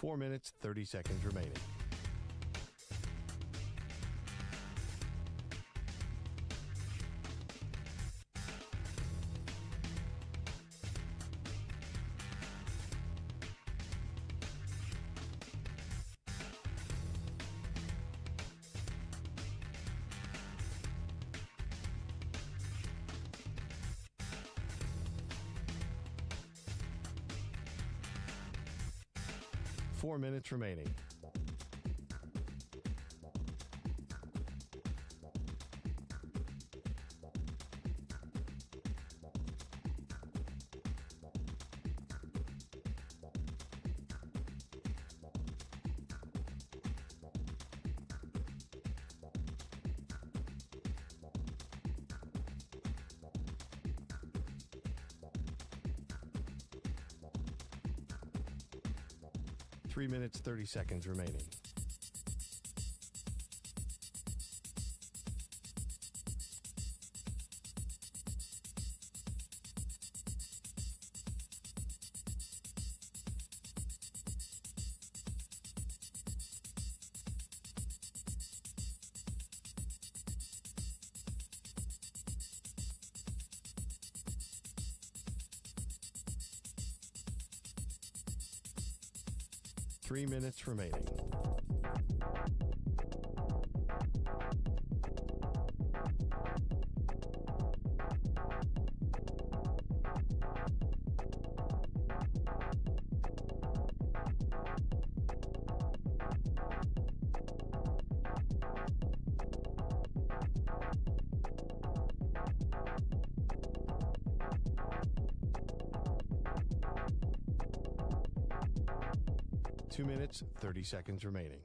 4 minutes, 30 seconds remaining. Four minutes remaining. Three minutes, 30 seconds remaining. Three minutes remaining. Two minutes, 30 seconds remaining.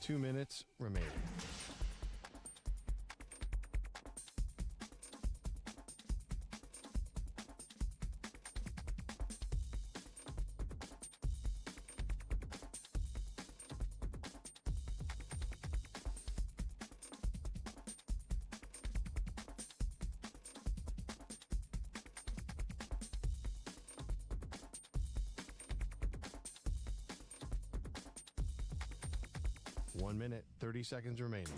Two minutes remaining. One minute, 30 seconds remaining.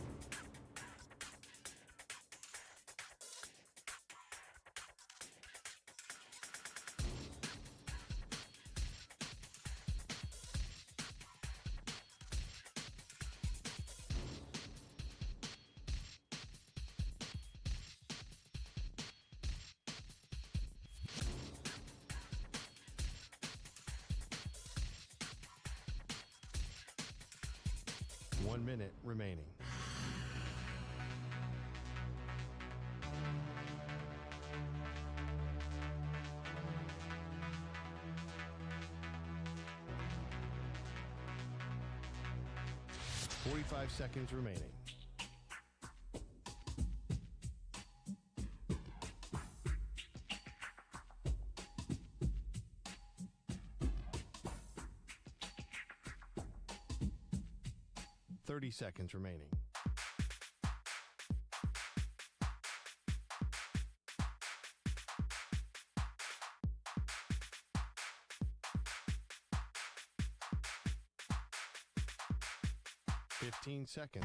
One minute remaining. Forty-five seconds remaining. 30 seconds remaining. Fifteen seconds.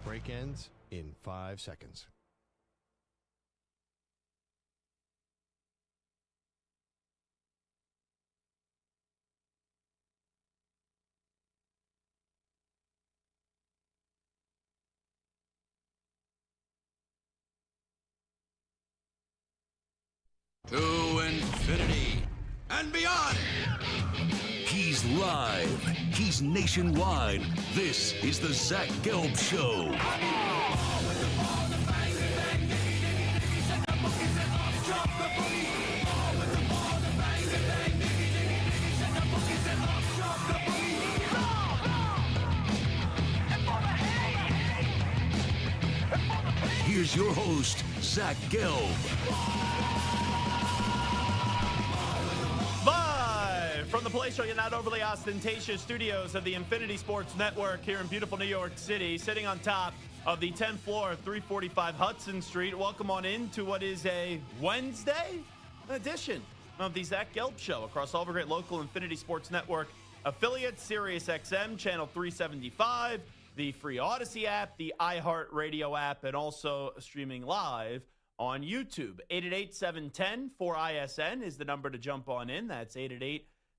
Break ends in 5 seconds. To infinity and beyond. He's live. He's nationwide. This is the Zach Gelb Show. Here's your host, Zach Gelb. Live from the Palatial yet not overly ostentatious studios of the Infinity Sports Network here in beautiful New York City, sitting on top of the 10th floor of 345 Hudson Street. Welcome on in to what is a Wednesday edition of the Zach Gelb Show across all of our great local Infinity Sports Network affiliates, Sirius XM, Channel 375, the free Odyssey app, the iHeartRadio app, and also streaming live on YouTube. 888-710-4ISN is the number to jump on in. That's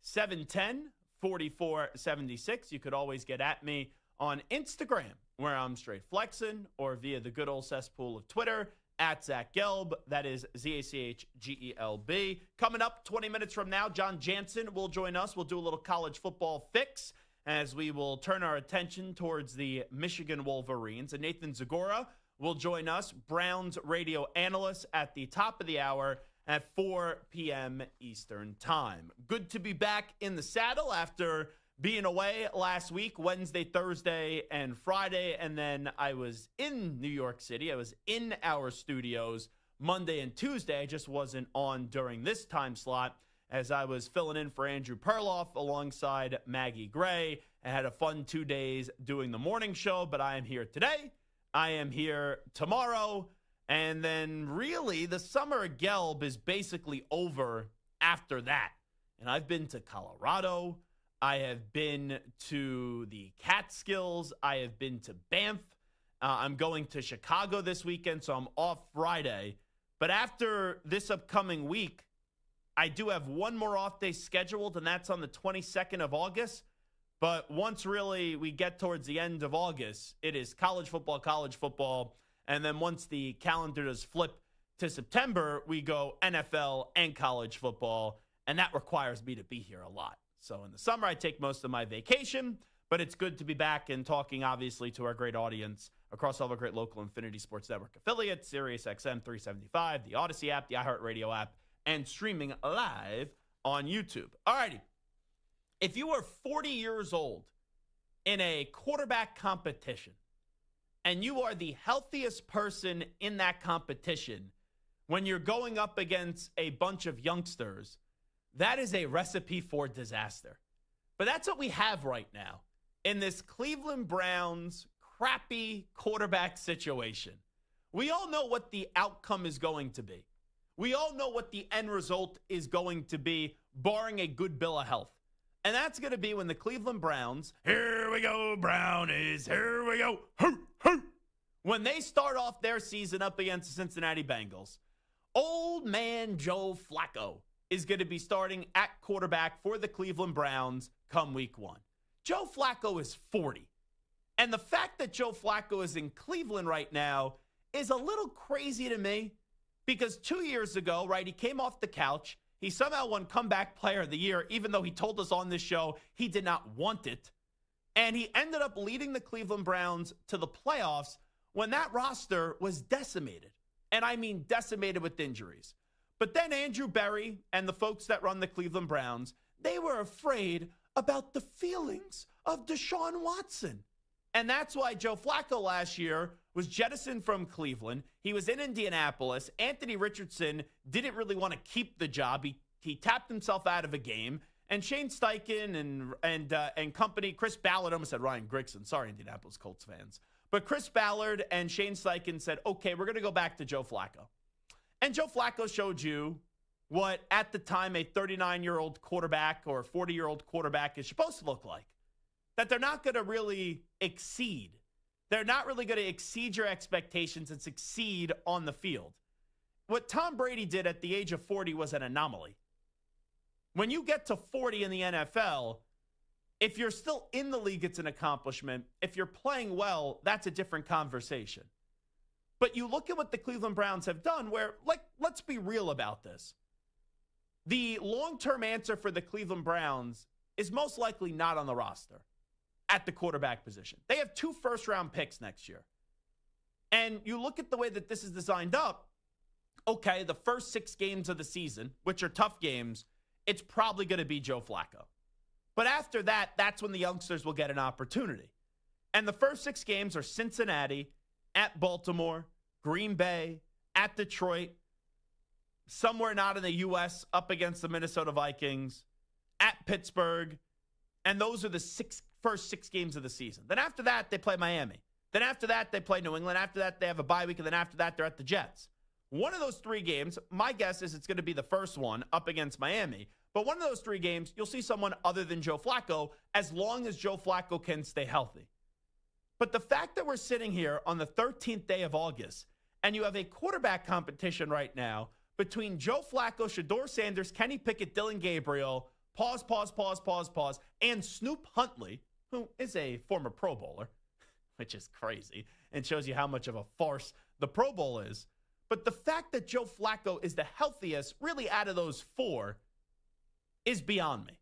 888-710-4476. You could always get at me on Instagram, where I'm straight flexing, or via the good old cesspool of Twitter, at Zach Gelb. That is ZACHGELB. Coming up 20 minutes from now, Jansen will join us. We'll do a little college football fix as we will turn our attention towards the Michigan Wolverines. And Nathan Zegura will join us, Browns radio analyst, at the top of the hour at 4 p.m. Eastern time. Good to be back in the saddle after being away last week, Wednesday, Thursday, and Friday. And then I was in New York City. I was in our studios Monday and Tuesday. I just wasn't on during this time slot as I was filling in for Andrew Perloff alongside Maggie Gray. I had a fun 2 days doing the morning show, but I am here today. I am here tomorrow. And then really the summer of Gelb is basically over after that. And I've been to Colorado. I have been to the Catskills. I have been to Banff. I'm going to Chicago this weekend, so I'm off Friday. But after this upcoming week, I do have one more off day scheduled, and that's on the 22nd of August. But once really we get towards the end of August, it is college football. And then once the calendar does flip to September, we go NFL and college football, and that requires me to be here a lot. So in the summer, I take most of my vacation, but it's good to be back and talking, obviously, to our great audience across all our great local Infinity Sports Network affiliates, Sirius XM 375, the Odyssey app, the iHeartRadio app, and streaming live on YouTube. All righty. If you are 40 years old in a quarterback competition and you are the healthiest person in that competition when you're going up against a bunch of youngsters, that is a recipe for disaster. But that's what we have right now in this Cleveland Browns crappy quarterback situation. We all know what the outcome is going to be. We all know what the end result is going to be, barring a good bill of health. And that's going to be when the Cleveland Browns, here we go, Brownies, here we go, hoo, hoo. When they start off their season up against the Cincinnati Bengals, old man Joe Flacco is going to be starting at quarterback for the Cleveland Browns come week 1. Joe Flacco is 40. And the fact that Joe Flacco is in Cleveland right now is a little crazy to me because 2 years ago, right, he came off the couch. He somehow won Comeback Player of the Year, even though he told us on this show he did not want it. And he ended up leading the Cleveland Browns to the playoffs when that roster was decimated. And I mean decimated with injuries. But then Andrew Berry and the folks that run the Cleveland Browns, they were afraid about the feelings of Deshaun Watson. And that's why Joe Flacco last year was jettisoned from Cleveland. He was in Indianapolis. Anthony Richardson didn't really want to keep the job. He tapped himself out of a game. And Shane Steichen and company, Chris Ballard, almost said Ryan Grigson. Sorry, Indianapolis Colts fans. But Chris Ballard and Shane Steichen said, okay, we're going to go back to Joe Flacco. And Joe Flacco showed you what, at the time, a 39-year-old quarterback or a 40-year-old quarterback is supposed to look like. That they're not going to really exceed. They're not really going to exceed your expectations and succeed on the field. What Tom Brady did at the age of 40 was an anomaly. When you get to 40 in the NFL, if you're still in the league, it's an accomplishment. If you're playing well, that's a different conversation. But you look at what the Cleveland Browns have done where, like, let's be real about this. The long-term answer for the Cleveland Browns is most likely not on the roster at the quarterback position. They have 2 first-round picks next year. And you look at the way that this is designed up, okay, the first 6 games of the season, which are tough games, it's probably going to be Joe Flacco. But after that, that's when the youngsters will get an opportunity. And the first 6 games are Cincinnati, at Baltimore, Green Bay, at Detroit, somewhere not in the U.S., up against the Minnesota Vikings, at Pittsburgh, and those are the first six games of the season. Then after that, they play Miami. Then after that, they play New England. After that, they have a bye week, and then after that, they're at the Jets. One of those three games, my guess is it's going to be the first one up against Miami. But one of those three games, you'll see someone other than Joe Flacco, as long as Joe Flacco can stay healthy. But the fact that we're sitting here on the 13th day of August, and you have a quarterback competition right now between Joe Flacco, Shedeur Sanders, Kenny Pickett, Dylan Gabriel, and Snoop Huntley, who is a former Pro Bowler, which is crazy and shows you how much of a farce the Pro Bowl is. But the fact that Joe Flacco is the healthiest really out of those four is beyond me.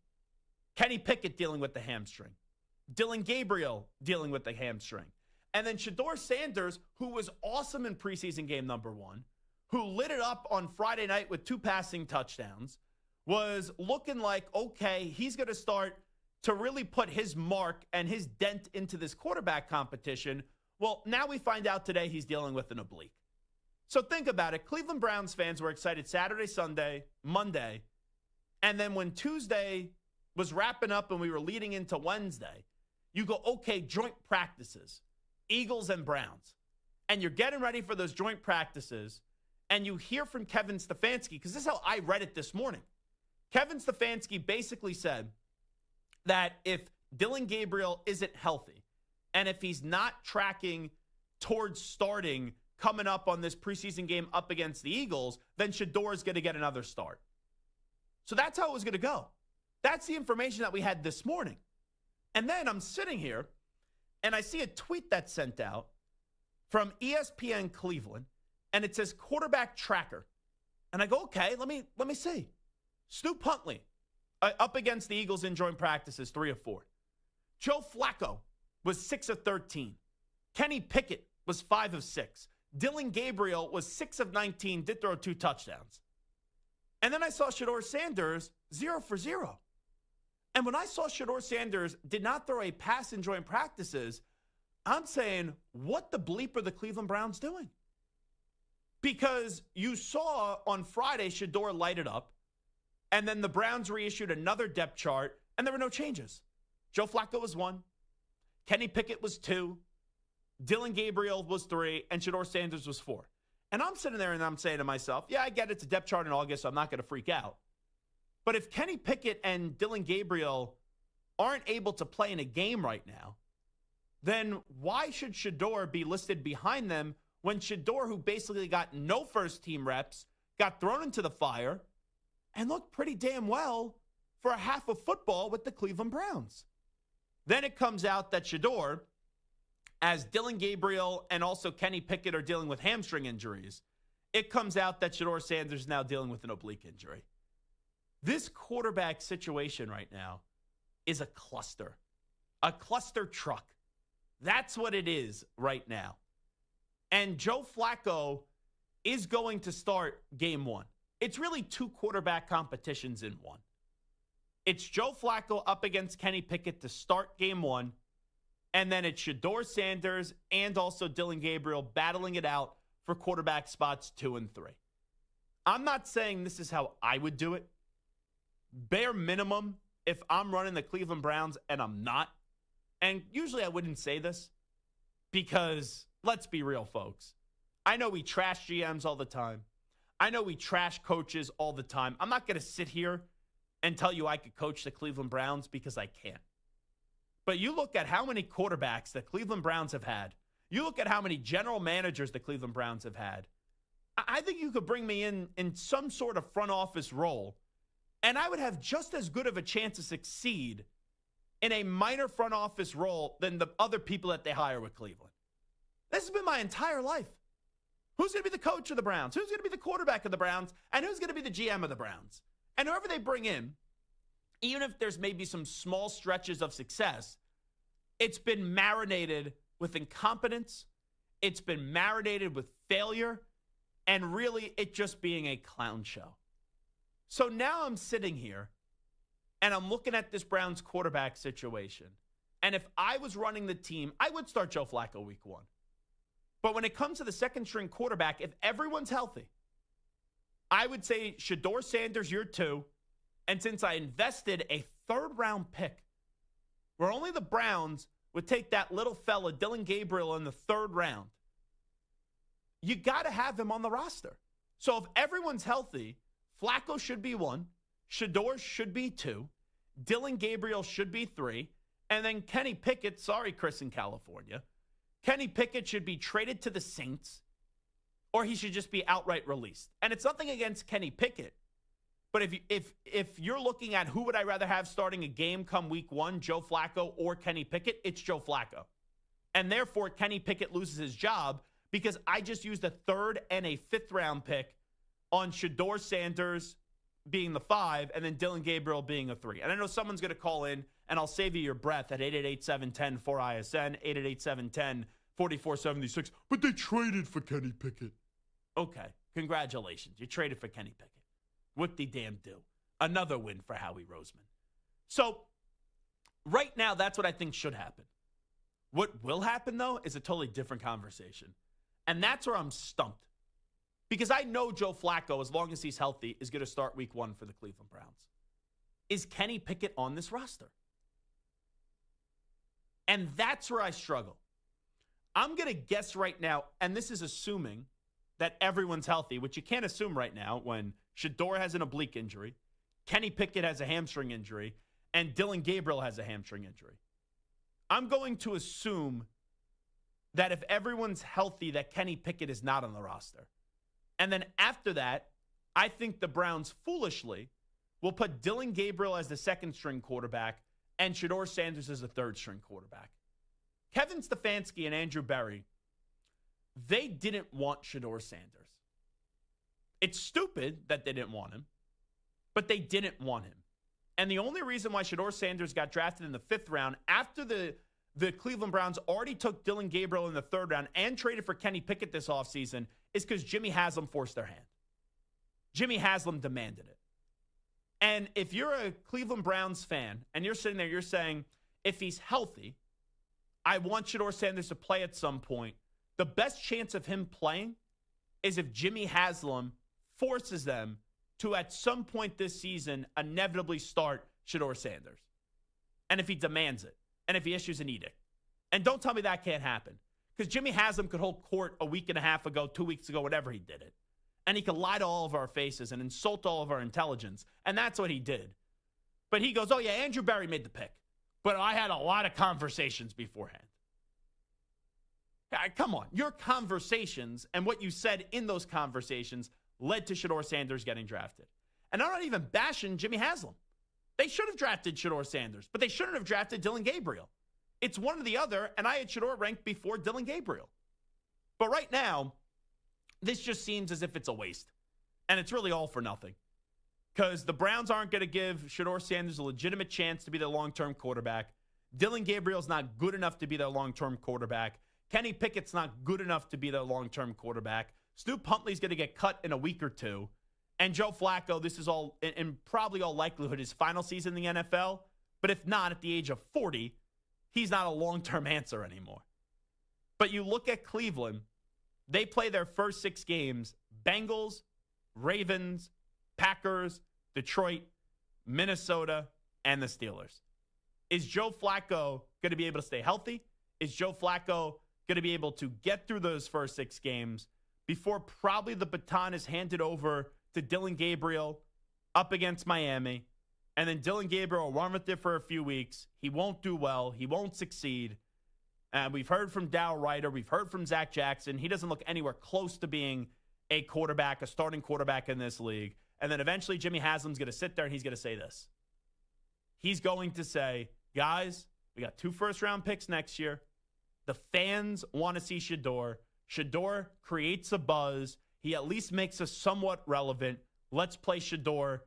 Kenny Pickett dealing with the hamstring. Dylan Gabriel dealing with the hamstring. And then Shedeur Sanders, who was awesome in preseason game number 1, who lit it up on Friday night with 2 passing touchdowns, was looking like, okay, he's going to start to really put his mark and his dent into this quarterback competition. Well, now we find out today he's dealing with an oblique. So think about it. Cleveland Browns fans were excited Saturday, Sunday, Monday. And then when Tuesday was wrapping up and we were leading into Wednesday, you go, okay, joint practices, Eagles and Browns. And you're getting ready for those joint practices. And you hear from Kevin Stefanski, because this is how I read it this morning. Kevin Stefanski basically said that if Dylan Gabriel isn't healthy, and if he's not tracking towards starting coming up on this preseason game up against the Eagles, then Shedeur is going to get another start. So that's how it was going to go. That's the information that we had this morning. And then I'm sitting here, and I see a tweet that's sent out from ESPN Cleveland, and it says quarterback tracker. And I go, okay, let me see. Snoop Huntley up against the Eagles in joint practices, 3 of 4. Joe Flacco was 6 of 13. Kenny Pickett was 5 of 6. Dylan Gabriel was 6 of 19, did throw 2 touchdowns. And then I saw Shedeur Sanders 0 for 0. And when I saw Shedeur Sanders did not throw a pass in joint practices, I'm saying, what the bleep are the Cleveland Browns doing? Because you saw on Friday Shedeur light it up, and then the Browns reissued another depth chart, and there were no changes. Joe Flacco was 1. Kenny Pickett was 2. Dylan Gabriel was 3, and Shedeur Sanders was 4. And I'm sitting there and I'm saying to myself, yeah, I get it's a depth chart in August, so I'm not going to freak out. But if Kenny Pickett and Dylan Gabriel aren't able to play in a game right now, then why should Shedeur be listed behind them when Shedeur, who basically got no first-team reps, got thrown into the fire and looked pretty damn well for a half of football with the Cleveland Browns? Then it comes out that Shedeur, as Dylan Gabriel and also Kenny Pickett are dealing with hamstring injuries, it comes out that Shedeur Sanders is now dealing with an oblique injury. This quarterback situation right now is a cluster truck. That's what it is right now. And Joe Flacco is going to start game 1. It's really 2 quarterback competitions in one. It's Joe Flacco up against Kenny Pickett to start game 1. And then it's Shedeur Sanders and also Dylan Gabriel battling it out for quarterback spots 2 and 3. I'm not saying this is how I would do it. Bare minimum, if I'm running the Cleveland Browns, and I'm not, and usually I wouldn't say this because, let's be real, folks. I know we trash GMs all the time. I know we trash coaches all the time. I'm not going to sit here and tell you I could coach the Cleveland Browns because I can't. But you look at how many quarterbacks the Cleveland Browns have had. You look at how many general managers the Cleveland Browns have had. I think you could bring me in some sort of front office role, and I would have just as good of a chance to succeed in a minor front office role than the other people that they hire with Cleveland. This has been my entire life. Who's going to be the coach of the Browns? Who's going to be the quarterback of the Browns? And who's going to be the GM of the Browns? And whoever they bring in, even if there's maybe some small stretches of success, it's been marinated with incompetence. It's been marinated with failure. And really, it just being a clown show. So now I'm sitting here, and I'm looking at this Browns quarterback situation. And if I was running the team, I would start Joe Flacco week 1. But when it comes to the second string quarterback, if everyone's healthy, I would say Shedeur Sanders year 2. And since I invested a 3rd-round pick, where only the Browns would take that little fella, Dylan Gabriel, in the 3rd round, you got to have him on the roster. So if everyone's healthy, Flacco should be 1, Shedeur should be 2, Dylan Gabriel should be 3, and then Kenny Pickett, sorry, Chris in California, Kenny Pickett should be traded to the Saints, or he should just be outright released. And it's nothing against Kenny Pickett, but if you're looking at who would I rather have starting a game come week 1, Joe Flacco or Kenny Pickett, it's Joe Flacco. And therefore, Kenny Pickett loses his job because I just used a 3rd and a 5th round pick on Shedeur Sanders being the 5 and then Dylan Gabriel being a 3. And I know someone's going to call in, and I'll save you your breath at 888-710-4ISN, 888-710-4476. But they traded for Kenny Pickett. Okay, congratulations. You traded for Kenny Pickett. Whoop-de-damn-do. Another win for Howie Roseman. So, right now, that's what I think should happen. What will happen, though, is a totally different conversation. And that's where I'm stumped. Because I know Joe Flacco, as long as he's healthy, is going to start week 1 for the Cleveland Browns. Is Kenny Pickett on this roster? And that's where I struggle. I'm going to guess right now, and this is assuming that everyone's healthy, which you can't assume right now when Shedeur has an oblique injury, Kenny Pickett has a hamstring injury, and Dylan Gabriel has a hamstring injury. I'm going to assume that if everyone's healthy, that Kenny Pickett is not on the roster. And then after that, I think the Browns foolishly will put Dylan Gabriel as the 2nd string quarterback and Shedeur Sanders as the 3rd string quarterback. Kevin Stefanski and Andrew Berry, they didn't want Shedeur Sanders. It's stupid that they didn't want him, but they didn't want him. And the only reason why Shedeur Sanders got drafted in the 5th round after the Cleveland Browns already took Dylan Gabriel in the 3rd round and traded for Kenny Pickett this offseason is because Jimmy Haslam forced their hand. Jimmy Haslam demanded it. And if you're a Cleveland Browns fan and you're sitting there, you're saying, if he's healthy, I want Shedeur Sanders to play at some point. The best chance of him playing is if Jimmy Haslam forces them to, at some point this season, inevitably start Shedeur Sanders. And if he demands it. And if he issues an edict. And don't tell me that can't happen. Because Jimmy Haslam could hold court a week and a half ago, 2 weeks ago, whatever he did it. And he could lie to all of our faces and insult all of our intelligence. And that's what he did. But he goes, oh yeah, Andrew Berry made the pick. But I had a lot of conversations beforehand. Come on. Your conversations and what you said in those conversations led to Shedeur Sanders getting drafted. And I'm not even bashing Jimmy Haslam. They should have drafted Shedeur Sanders, but they shouldn't have drafted Dylan Gabriel. It's one or the other, and I had Shedeur ranked before Dylan Gabriel. But right now, this just seems as if it's a waste. And it's really all for nothing. Because the Browns aren't going to give Shedeur Sanders a legitimate chance to be their long-term quarterback. Dylan Gabriel's not good enough to be their long-term quarterback. Kenny Pickett's not good enough to be their long-term quarterback. Stu Huntley's going to get cut in a week or two. And Joe Flacco, this is all, in probably all likelihood, his final season in the NFL. But if not, at the age of 40, he's not a long-term answer anymore. But you look at Cleveland, they play their first 6 games, Bengals, Ravens, Packers, Detroit, Minnesota, and the Steelers. Is Joe Flacco going to be able to stay healthy? Is Joe Flacco going to be able to get through those first 6 games before probably the baton is handed over to Dylan Gabriel up against Miami? And then Dylan Gabriel will run with it for a few weeks. He won't do well. He won't succeed. And we've heard from Dow Ryder. We've heard from Zach Jackson. He doesn't look anywhere close to being a quarterback, a starting quarterback in this league. And then eventually Jimmy Haslam's going to sit there and he's going to say this. He's going to say, guys, we got 2 first-round picks next year. The fans want to see Shedeur. Shedeur creates a buzz. He at least makes us somewhat relevant. Let's play Shedeur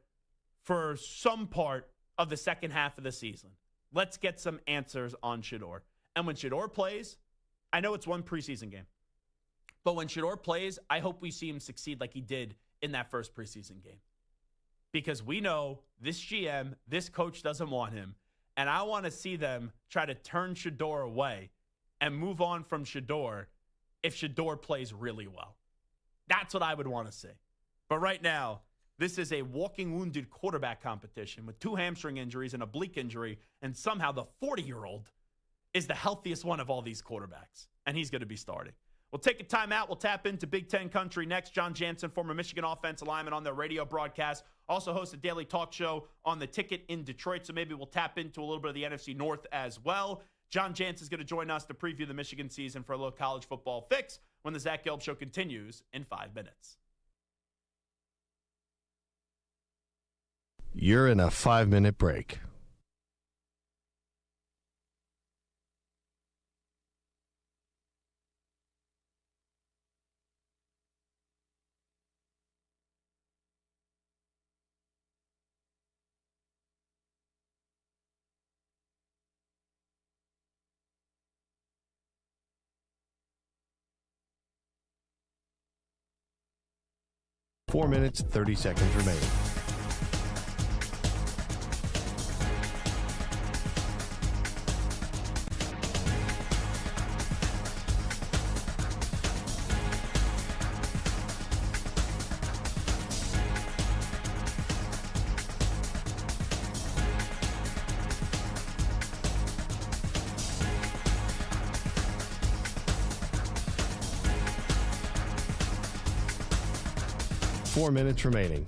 for some part of the second half of the season. Let's get some answers on Shedeur. And when Shedeur plays, I know it's one preseason game, but when Shedeur plays, I hope we see him succeed like he did in that first preseason game. Because we know this GM, this coach doesn't want him, and I want to see them try to turn Shedeur away and move on from Shedeur if Shedeur plays really well. That's what I would want to see. But right now, this is a walking wounded quarterback competition with 2 hamstring injuries and a oblique injury, and somehow the 40-year-old is the healthiest one of all these quarterbacks, and he's going to be starting. We'll take a timeout. We'll tap into Big Ten country next. John Jansen, former Michigan offensive lineman, on their radio broadcast. Also hosts a daily talk show on The Ticket in Detroit, so maybe we'll tap into a little bit of the NFC North as well. John Jansen is going to join us to preview the Michigan season for a little college football fix when the Zach Gelb Show continues in 5 minutes. You're in a 5-minute break. Four minutes, 30 seconds remaining. Four minutes remaining.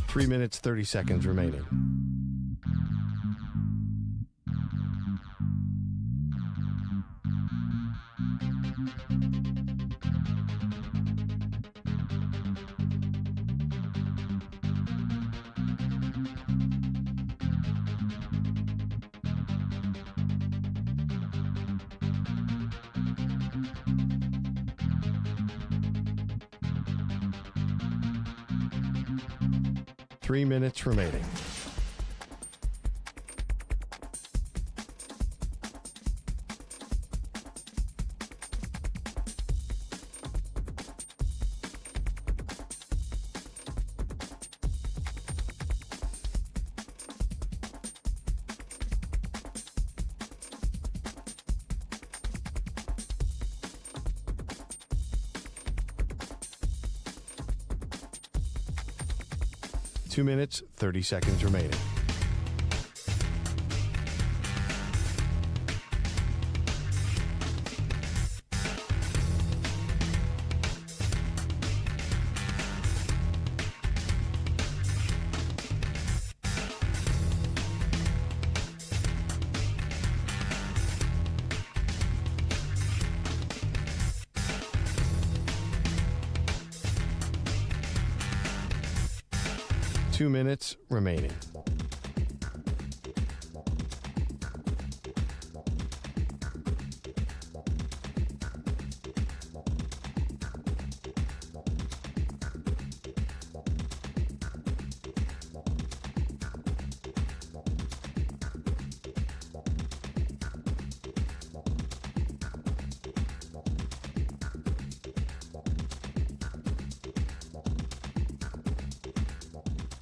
Three minutes, 30 seconds remaining. Three minutes remaining. Two minutes, 30 seconds remaining. Two minutes remaining.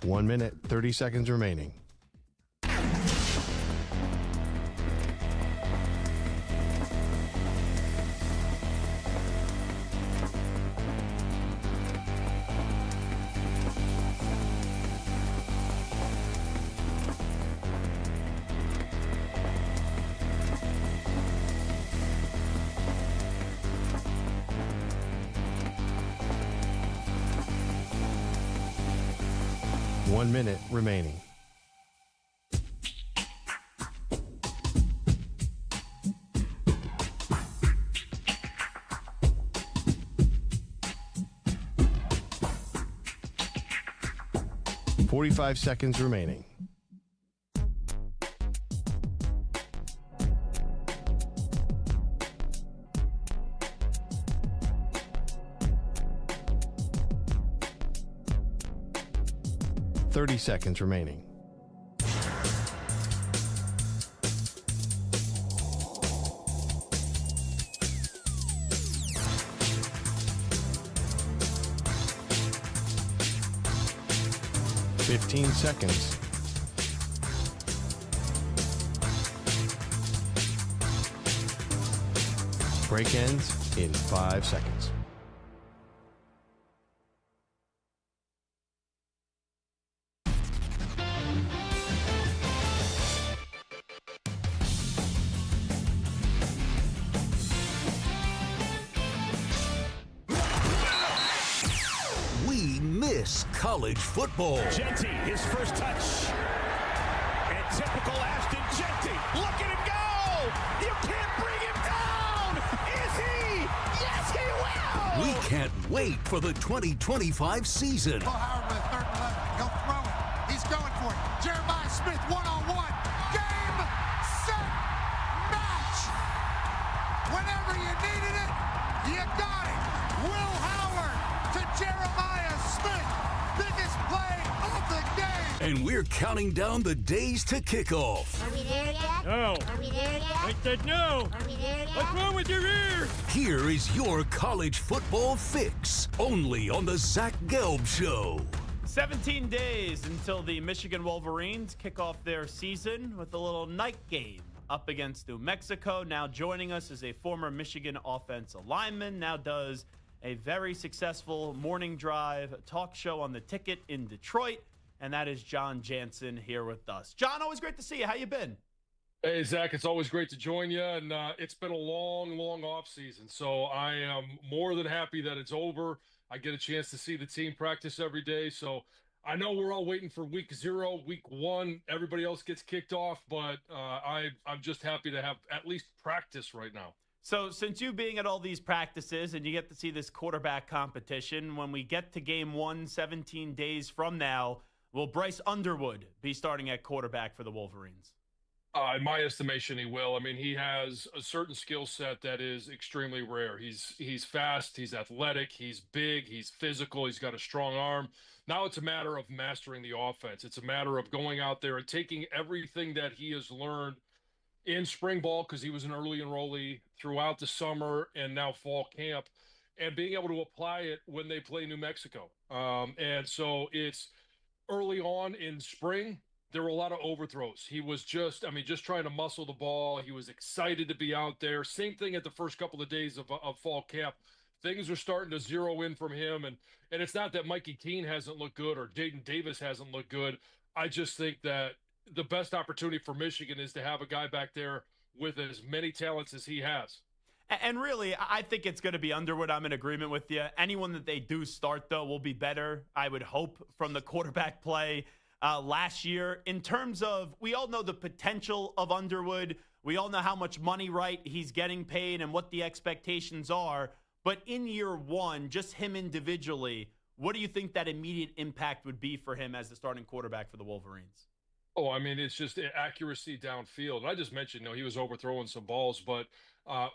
One minute, 30 seconds remaining. One minute remaining. .45 seconds remaining. 30 seconds remaining. Fifteen seconds. Break ends in 5 seconds. We miss college football. Genty, his first touch. And typical Ashton Genty. Look at him go! You can't bring him down! Is he? Yes, he will! We can't wait for the 2025 season. Howard with third and 11. He'll throw it. He's going for it. Jeremiah Smith one-on-one. Game, set, match. Whenever you needed it, you got it. Will Howard to Jeremiah Smith. Biggest play of the game. And we're counting down the days to kickoff. Are we there yet? No. Are we there yet? I said no. Are we there yet? What's wrong with your ear? Here is your college football fix, only on the Zach Gelb Show. 17 days until the Michigan Wolverines kick off their season with a little night game up against New Mexico. Now joining us is a former Michigan offensive lineman, now does a very successful morning drive talk show on the Ticket in Detroit, and that is John Jansen here with us. John, always great to see you. How you been? Hey, Zach, it's always great to join you, and it's been a long, long off season, so I am more than happy that it's over. I get a chance to see the team practice every day, so I know we're all waiting for week 0, week 1. Everybody else gets kicked off, but I'm just happy to have at least practice right now. So since you being at all these practices and you get to see this quarterback competition, when we get to game 1, 17 days from now, will Bryce Underwood be starting at quarterback for the Wolverines? In my estimation, he will. I mean, he has a certain skill set that is extremely rare. He's fast, he's athletic, he's big, he's physical, he's got a strong arm. Now it's a matter of mastering the offense. It's a matter of going out there and taking everything that he has learned in spring ball, because he was an early enrollee, throughout the summer and now fall camp, and being able to apply it when they play New Mexico. And so it's early on in spring. There were a lot of overthrows. He was just trying to muscle the ball. He was excited to be out there. Same thing at the first couple of days of fall camp. Things are starting to zero in from him. And it's not that Mikey Keene hasn't looked good or Jaden Davis hasn't looked good. I just think that the best opportunity for Michigan is to have a guy back there with as many talents as he has. And really, I think it's going to be Underwood. I'm in agreement with you. Anyone that they do start, though, will be better, I would hope, from the quarterback play last year. In terms of, we all know the potential of Underwood. We all know how much money, right, he's getting paid and what the expectations are. But in year 1, just him individually, what do you think that immediate impact would be for him as the starting quarterback for the Wolverines? Oh, I mean, it's just accuracy downfield. And I just mentioned, he was overthrowing some balls, but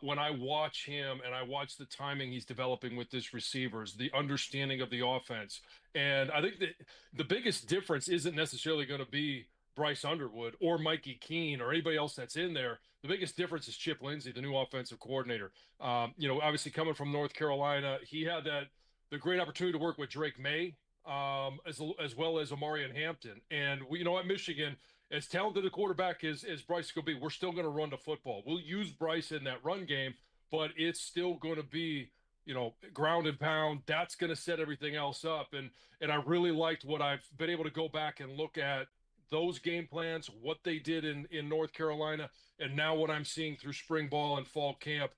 when I watch him and I watch the timing he's developing with his receivers, the understanding of the offense, and I think that the biggest difference isn't necessarily going to be Bryce Underwood or Mikey Keene or anybody else that's in there. The biggest difference is Chip Lindsey, the new offensive coordinator. Obviously coming from North Carolina, he had the great opportunity to work with Drake May, as well as Amarian Hampton. And at Michigan, as talented a quarterback as Bryce could be, we're still going to run the football. We'll use Bryce in that run game, but it's still going to be, ground and pound. That's going to set everything else up. And I really liked what I've been able to go back and look at those game plans, what they did in North Carolina, and now what I'm seeing through spring ball and fall camp.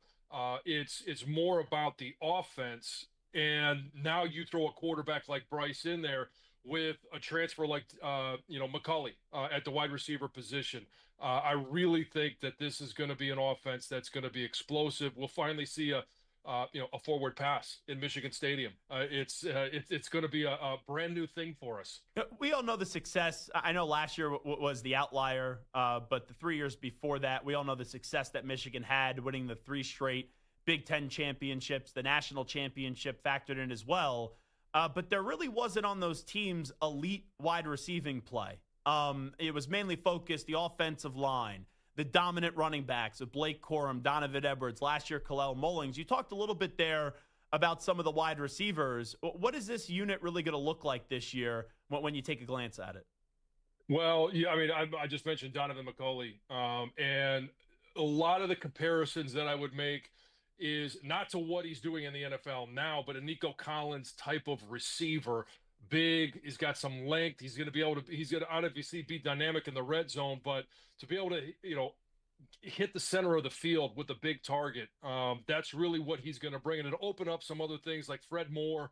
It's more about the offense. And now you throw a quarterback like Bryce in there with a transfer like, McCulley at the wide receiver position. I really think that this is going to be an offense that's going to be explosive. We'll finally see a forward pass in Michigan Stadium. It's going to be a brand new thing for us. We all know the success. I know last year was the outlier, but the 3 years before that, we all know the success that Michigan had, winning the 3 straight Big Ten championships, the national championship factored in as well. but there really wasn't on those teams elite wide receiving play. It was mainly focused the offensive line, the dominant running backs of Blake Corum, Donovan Edwards, last year Kalel Mullings. You talked a little bit there about some of the wide receivers. What is this unit really going to look like this year when you take a glance at it? Well, yeah, I mean, I just mentioned Donovan McCulley, and a lot of the comparisons that I would make is not to what he's doing in the NFL now, but a Nico Collins type of receiver. Big, he's got some length. He's going to obviously be dynamic in the red zone, but to be able to, hit the center of the field with a big target, that's really what he's going to bring. And it'll open up some other things like Fred Moore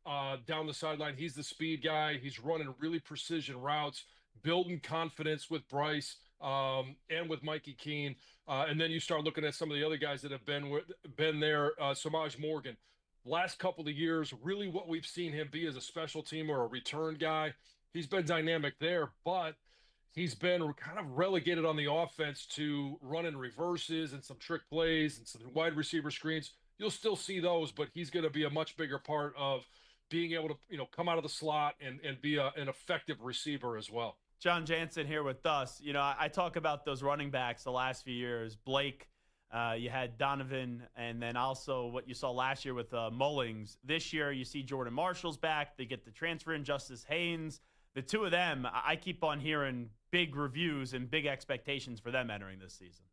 down the sideline. He's the speed guy. He's running really precision routes, building confidence with Bryce and with Mikey Keene. And then you start looking at some of the other guys that have been there. Samaj Morgan, last couple of years, really what we've seen him be as a special team or a return guy. He's been dynamic there, but he's been kind of relegated on the offense to running reverses and some trick plays and some wide receiver screens. You'll still see those, but he's going to be a much bigger part of being able to, come out of the slot and be an effective receiver as well. John Jansen here with us. I talk about those running backs the last few years. Blake, you had Donovan, and then also what you saw last year with Mullings. This year, you see Jordan Marshall's back. They get the transfer in Justice Haynes. The two of them, I keep on hearing big reviews and big expectations for them entering this season.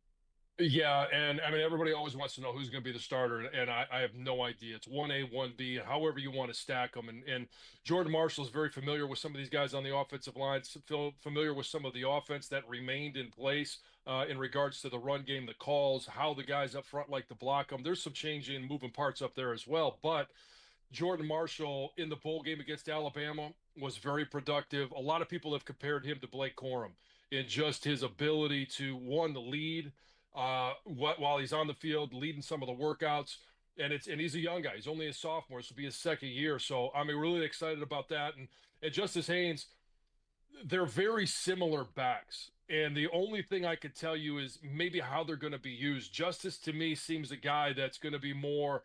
Yeah, and I mean, everybody always wants to know who's going to be the starter, and I have no idea. It's 1A, 1B, however you want to stack them. And Jordan Marshall is very familiar with some of these guys on the offensive line, familiar with some of the offense that remained in place in regards to the run game, the calls, how the guys up front like to block them. There's some changing moving parts up there as well, but Jordan Marshall in the bowl game against Alabama was very productive. A lot of people have compared him to Blake Corum in just his ability to, one, to lead while he's on the field, leading some of the workouts. And he's a young guy. He's only a sophomore. This will be his second year. So I'm really excited about that. And Justice Haynes, they're very similar backs. And the only thing I could tell you is maybe how they're going to be used. Justice, to me, seems a guy that's going to be more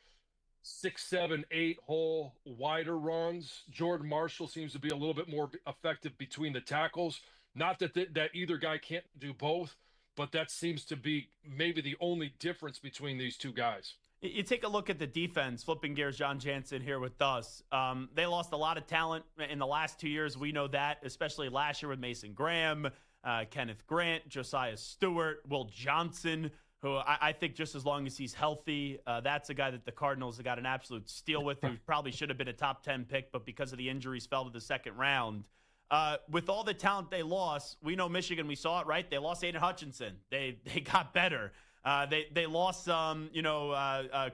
6, 7, 8 hole wider runs. Jordan Marshall seems to be a little bit more effective between the tackles. Not that either guy can't do both, but that seems to be maybe the only difference between these two guys. You take a look at the defense, flipping gears, John Jansen here with us. They lost a lot of talent in the last 2 years. We know that, especially last year with Mason Graham, Kenneth Grant, Josiah Stewart, Will Johnson, who I think just as long as he's healthy, that's a guy that the Cardinals have got an absolute steal with, who probably should have been a top 10 pick, but because of the injuries fell to the second round. With all the talent they lost, we know Michigan, we saw it, right? They lost Aiden Hutchinson. They got better. They lost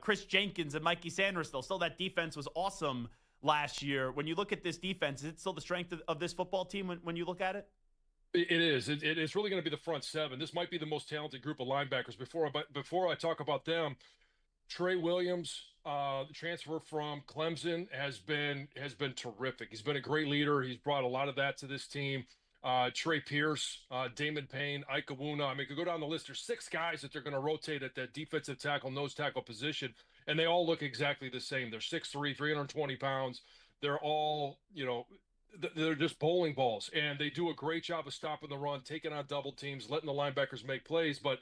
Chris Jenkins and Mikey Sanders. Still, that defense was awesome last year. When you look at this defense, is it still the strength of this football team when you look at it? It is. It's really going to be the front seven. This might be the most talented group of linebackers. Before I talk about them, Trey Williams, the transfer from Clemson, has been terrific. He's been a great leader. He's brought a lot of that to this team. Trey Pierce, Damon Payne, Ike Awuna. I mean, you could go down the list. There's 6 guys that they're going to rotate at that defensive tackle, nose tackle position, and they all look exactly the same. They're 6'3", 320 pounds. They're all, they're just bowling balls, and they do a great job of stopping the run, taking on double teams, letting the linebackers make plays. But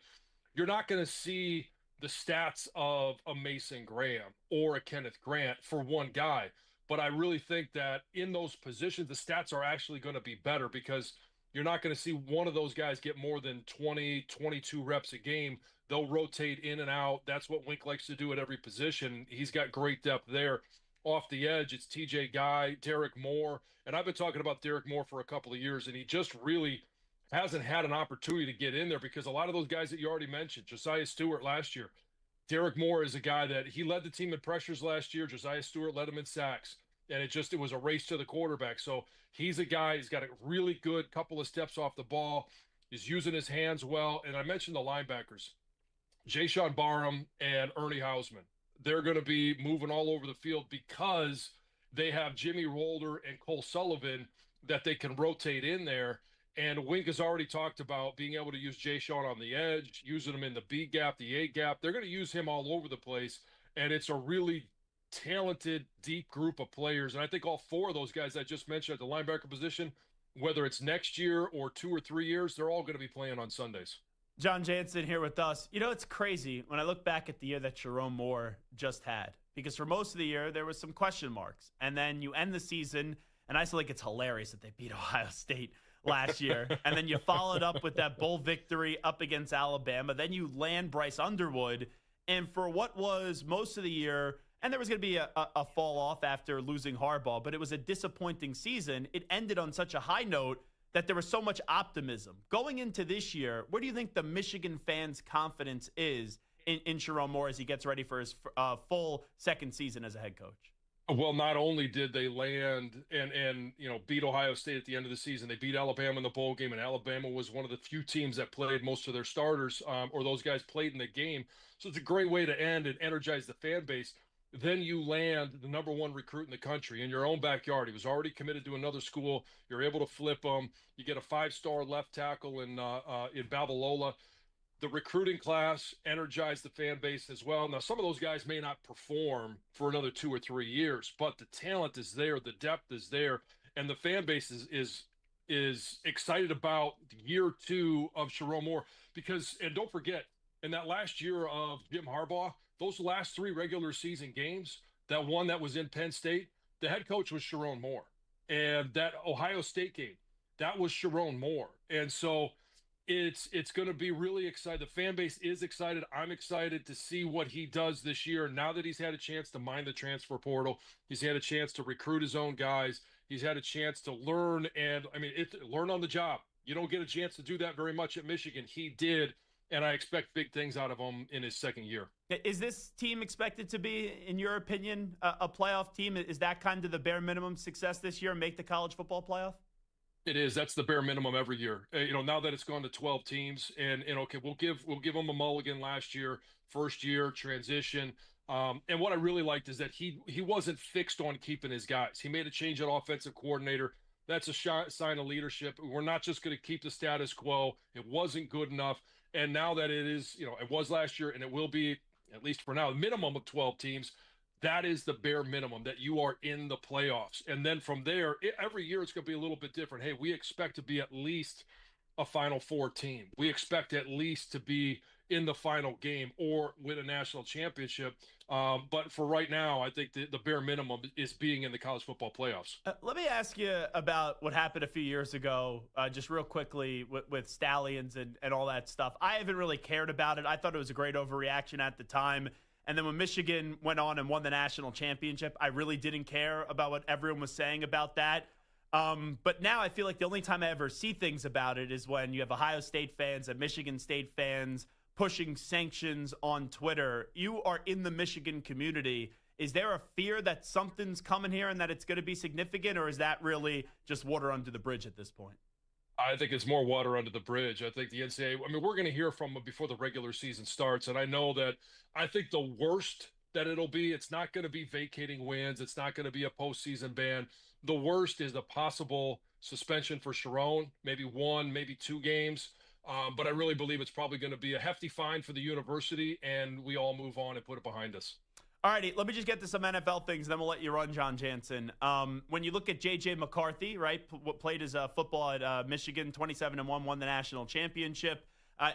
you're not going to see the stats of a Mason Graham or a Kenneth Grant for one guy. But I really think that in those positions, the stats are actually going to be better, because you're not going to see one of those guys get more than 20, 22 reps a game. They'll rotate in and out. That's what Wink likes to do at every position. He's got great depth there. Off the edge, it's TJ Guy, Derek Moore. And I've been talking about Derek Moore for a couple of years, and he just really hasn't had an opportunity to get in there, because a lot of those guys that you already mentioned, Josiah Stewart last year, Derek Moore is a guy that he led the team in pressures last year. Josiah Stewart led him in sacks, and it was a race to the quarterback. So he's a guy, he's got a really good couple of steps off the ball. He's using his hands well. And I mentioned the linebackers, Jayshon Barham and Ernie Hausman. They're going to be moving all over the field because they have Jimmy Rolder and Cole Sullivan that they can rotate in there. And Wink has already talked about being able to use Jayshon on the edge, using him in the B gap, the A gap. They're going to use him all over the place. And it's a really talented, deep group of players. And I think all four of those guys I just mentioned at the linebacker position, whether it's next year or 2 or 3 years, they're all going to be playing on Sundays. John Jansen here with us. You know, it's crazy when I look back at the year that Jerome Moore just had, because for most of the year, there was some question marks. And then you end the season, and I still think it's hilarious that they beat Ohio State last year. And then you followed up with that bowl victory up against Alabama. Then you land Bryce Underwood. And for what was most of the year, and there was going to be a fall off after losing Harbaugh, but it was a disappointing season. It ended on such a high note that there was so much optimism. Going into this year, where do you think the Michigan fans' confidence is in Jerome Moore as he gets ready for his full second season as a head coach? Well, not only did they land and beat Ohio State at the end of the season, they beat Alabama in the bowl game, and Alabama was one of the few teams that played most of their starters, or those guys played in the game. So it's a great way to end and energize the fan base. Then you land the number one recruit in the country in your own backyard. He was already committed to another school. You're able to flip him. You get a 5-star left tackle in Babalola. The recruiting class energized the fan base as well. Now, some of those guys may not perform for another 2 or 3 years, but the talent is there, the depth is there, and the fan base is excited about year 2 of Jerome Moore. Because, and don't forget, in that last year of Jim Harbaugh, those last 3 regular season games, that one that was in Penn State, the head coach was Jerome Moore. And that Ohio State game, that was Jerome Moore. And so it's going to be really exciting. The fan base is excited. I'm excited to see what he does this year. Now that he's had a chance to mine the transfer portal, he's had a chance to recruit his own guys. He's had a chance to learn, and learn on the job. You don't get a chance to do that very much at Michigan. He did, and I expect big things out of him in his second year. Is this team expected to be, in your opinion, a playoff team? Is that kind of the bare minimum success this year, make the college football playoff? It is. That's the bare minimum every year. Now that it's gone to 12 teams, and okay, we'll give them a mulligan last year, first year transition. And what I really liked is that he wasn't fixed on keeping his guys. He made a change at offensive coordinator. That's a sign of leadership. We're not just going to keep the status quo. It wasn't good enough. And now that it is, it was last year, and it will be, at least for now, a minimum of 12 teams. That is the bare minimum, that you are in the playoffs. And then from there, every year it's going to be a little bit different. Hey, we expect to be at least a Final Four team. We expect at least to be in the final game or win a national championship. But for right now, I think the bare minimum is being in the college football playoffs. Let me ask you about what happened a few years ago, just real quickly with Stallions and all that stuff. I haven't really cared about it. I thought it was a great overreaction at the time. And then when Michigan went on and won the national championship, I really didn't care about what everyone was saying about that. But now I feel like the only time I ever see things about it is when you have Ohio State fans and Michigan State fans pushing sanctions on Twitter. You are in the Michigan community. Is there a fear that something's coming here and that it's going to be significant, or is that really just water under the bridge at this point? I think it's more water under the bridge. I think the NCAA, we're going to hear from them before the regular season starts. And I know that I think the worst that it'll be, it's not going to be vacating wins. It's not going to be a postseason ban. The worst is the possible suspension for Sharon, maybe 1, maybe 2 games. But I really believe it's probably going to be a hefty fine for the university, and we all move on and put it behind us. All righty, let me just get to some NFL things, then we'll let you run, John Jansen. When you look at J.J. McCarthy, right, played his football at Michigan, 27-1, won the national championship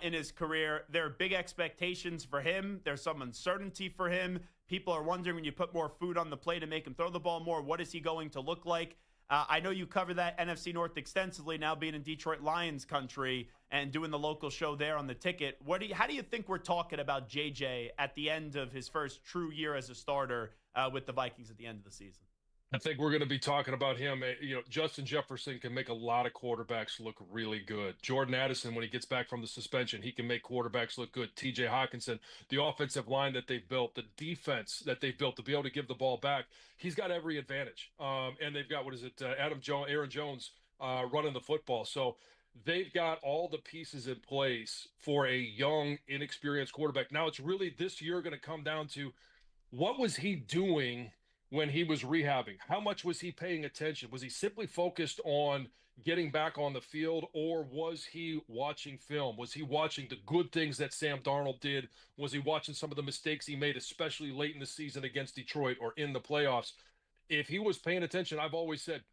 in his career. There are big expectations for him. There's some uncertainty for him. People are wondering, when you put more food on the plate and make him throw the ball more, what is he going to look like? I know you cover that NFC North extensively, now being in Detroit Lions country and doing the local show there on the ticket. How do you think we're talking about JJ at the end of his first true year as a starter with the Vikings at the end of the season? I think we're going to be talking about him. Justin Jefferson can make a lot of quarterbacks look really good. Jordan Addison, when he gets back from the suspension, he can make quarterbacks look good. TJ Hawkinson, the offensive line that they've built, the defense that they've built to be able to give the ball back, he's got every advantage. And they've got, Aaron Jones running the football. So they've got all the pieces in place for a young, inexperienced quarterback. Now it's really this year going to come down to, what was he doing when he was rehabbing? How much was he paying attention? Was he simply focused on getting back on the field, or was he watching film? Was he watching the good things that Sam Darnold did? Was he watching some of the mistakes he made, especially late in the season against Detroit or in the playoffs? If he was paying attention, I've always said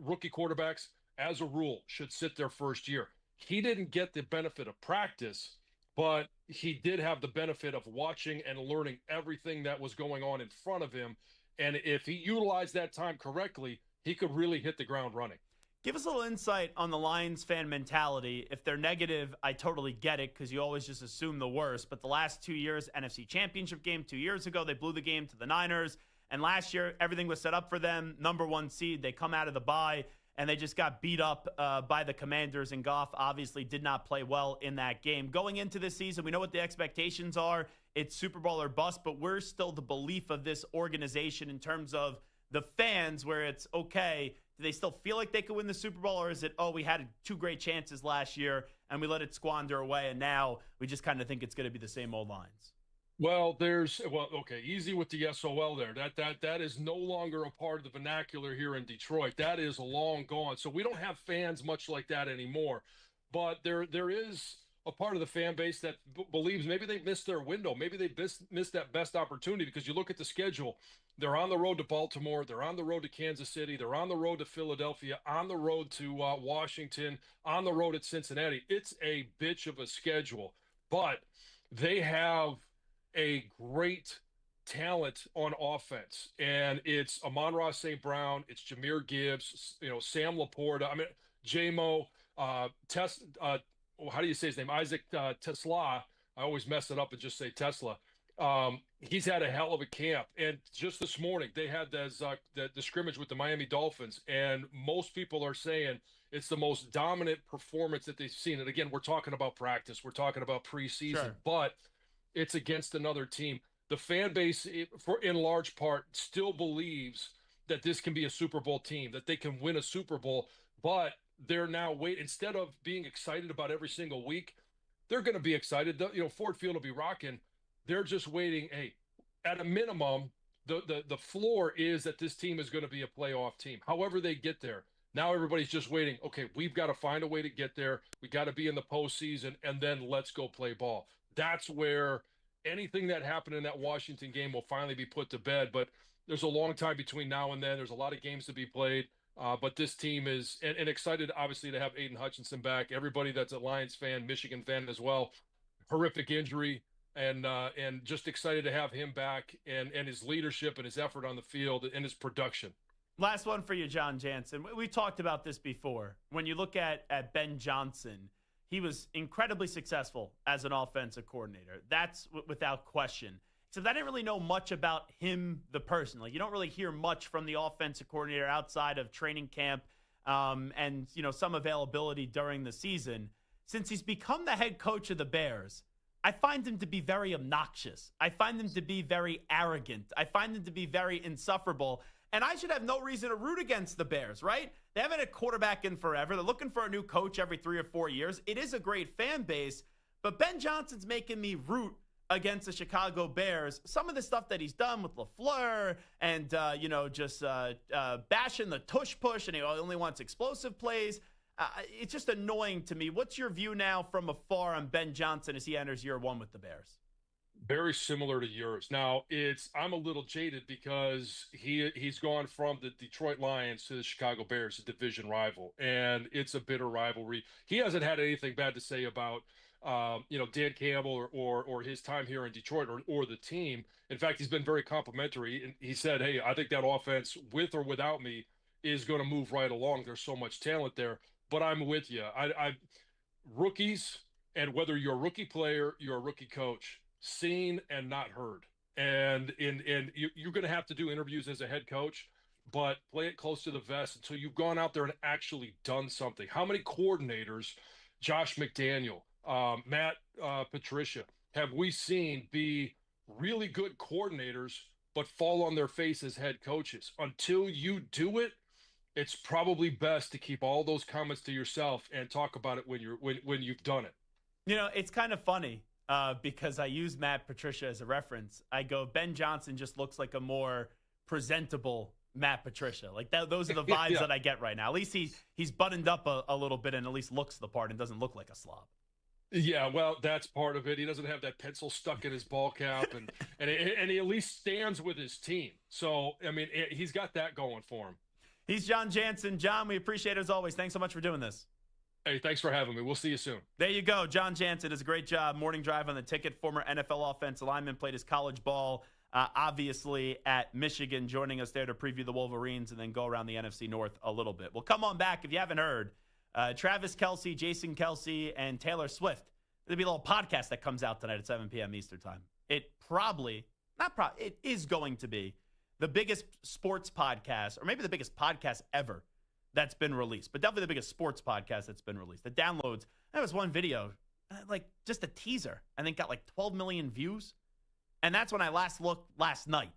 rookie quarterbacks, as a rule, should sit their first year. He didn't get the benefit of practice, but he did have the benefit of watching and learning everything that was going on in front of him. And if he utilized that time correctly, he could really hit the ground running. Give us a little insight on the Lions fan mentality. If they're negative, I totally get it because you always just assume the worst. But the last 2 years, NFC Championship game 2 years ago, they blew the game to the Niners. And last year, everything was set up for them. Number 1 seed, they come out of the bye, and they just got beat up by the Commanders. And Goff obviously did not play well in that game. Going into this season, we know what the expectations are. It's Super Bowl or bust, but we're still the belief of this organization in terms of the fans where it's, okay, do they still feel like they could win the Super Bowl, or is it, oh, we had 2 great chances last year and we let it squander away, and now we just kind of think it's going to be the same old Lions? Well, okay, easy with the SOL there. That is no longer a part of the vernacular here in Detroit. That is long gone. So we don't have fans much like that anymore. But there is a part of the fan base that believes maybe they missed their window. Maybe they missed that best opportunity, because you look at the schedule. They're on the road to Baltimore. They're on the road to Kansas City. They're on the road to Philadelphia, on the road to Washington, on the road at Cincinnati. It's a bitch of a schedule, but they have a great talent on offense, and it's Amon-Ra St. Brown, it's Jahmyr Gibbs, Sam Laporta. I mean, JMO, how do you say his name? Isaac Tesla. I always mess it up and just say Tesla. He's had a hell of a camp, and just this morning they had the scrimmage with the Miami Dolphins, and most people are saying it's the most dominant performance that they've seen. And again, we're talking about practice, we're talking about preseason, but it's against another team. The fan base, in large part, still believes that this can be a Super Bowl team, that they can win a Super Bowl, but they're now waiting. Instead of being excited about every single week, they're going to be excited. Ford Field will be rocking. They're just waiting. Hey, at a minimum, the floor is that this team is going to be a playoff team. However they get there, now everybody's just waiting. Okay, we've got to find a way to get there. We got to be in the postseason, and then let's go play ball. That's where anything that happened in that Washington game will finally be put to bed. But there's a long time between now and then. There's a lot of games to be played. But this team is and excited, obviously, to have Aiden Hutchinson back. Everybody that's a Lions fan, Michigan fan as well. Horrific injury, and just excited to have him back, and his leadership and his effort on the field and his production. Last one for you, John Jansen. We talked about this before. When you look at Ben Johnson, he was incredibly successful as an offensive coordinator. That's without question. Except I didn't really know much about him, the person. Like, you don't really hear much from the offensive coordinator outside of training camp and some availability during the season. Since he's become the head coach of the Bears, I find him to be very obnoxious. I find him to be very arrogant. I find him to be very insufferable. And I should have no reason to root against the Bears, right? They haven't had a quarterback in forever. They're looking for a new coach every 3 or 4 years. It is a great fan base, but Ben Johnson's making me root against the Chicago Bears. Some of the stuff that he's done with LaFleur and, just bashing the tush push, and he only wants explosive plays. It's just annoying to me. What's your view now from afar on Ben Johnson as he enters year 1 with the Bears? Very similar to yours. Now, I'm a little jaded because he's gone from the Detroit Lions to the Chicago Bears, a division rival, and it's a bitter rivalry. He hasn't had anything bad to say about Dan Campbell or his time here in Detroit or the team. In fact, he's been very complimentary, and he said, "Hey, I think that offense, with or without me, is going to move right along. There's so much talent there." But I'm with you. I rookies, and whether you're a rookie player, you're a rookie coach, seen and not heard. And you're going to have to do interviews as a head coach, but play it close to the vest until you've gone out there and actually done something. How many coordinators, Josh McDaniel, Matt Patricia, have we seen be really good coordinators but fall on their face as head coaches? Until you do it, it's probably best to keep all those comments to yourself and talk about it when you've done it. It's kind of funny. Because I use Matt Patricia as a reference. I go, Ben Johnson just looks like a more presentable Matt Patricia. Like those are the vibes that I get right now. At least he's buttoned up a little bit and at least looks the part and doesn't look like a slob. Yeah, well, that's part of it. He doesn't have that pencil stuck in his ball cap, and he at least stands with his team. So, I mean, he's got that going for him. He's John Jansen. John, we appreciate it as always. Thanks so much for doing this. Hey, thanks for having me. We'll see you soon. There you go. John Jansen does a great job. Morning Drive on the Ticket. Former NFL offensive lineman, played his college ball, obviously, at Michigan, joining us there to preview the Wolverines and then go around the NFC North a little bit. Well, come on back. If you haven't heard, Travis Kelce, Jason Kelce, and Taylor Swift. There'll be a little podcast that comes out tonight at 7 p.m. Eastern time. It is going to be the biggest sports podcast, or maybe the biggest podcast ever that's been released, but definitely the biggest sports podcast that's been released. The downloads, that was one video, like just a teaser, I think got like 12 million views. And that's when I last looked last night.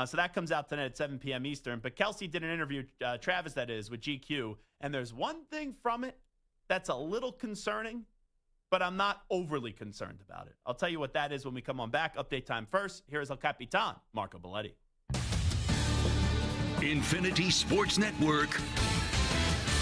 So that comes out tonight at 7 p.m. Eastern. But Kelce did an interview, Travis that is, with GQ. And there's one thing from it that's a little concerning, but I'm not overly concerned about it. I'll tell you what that is when we come on back. Update time first. Here is El Capitan, Marco Belletti. Infinity Sports Network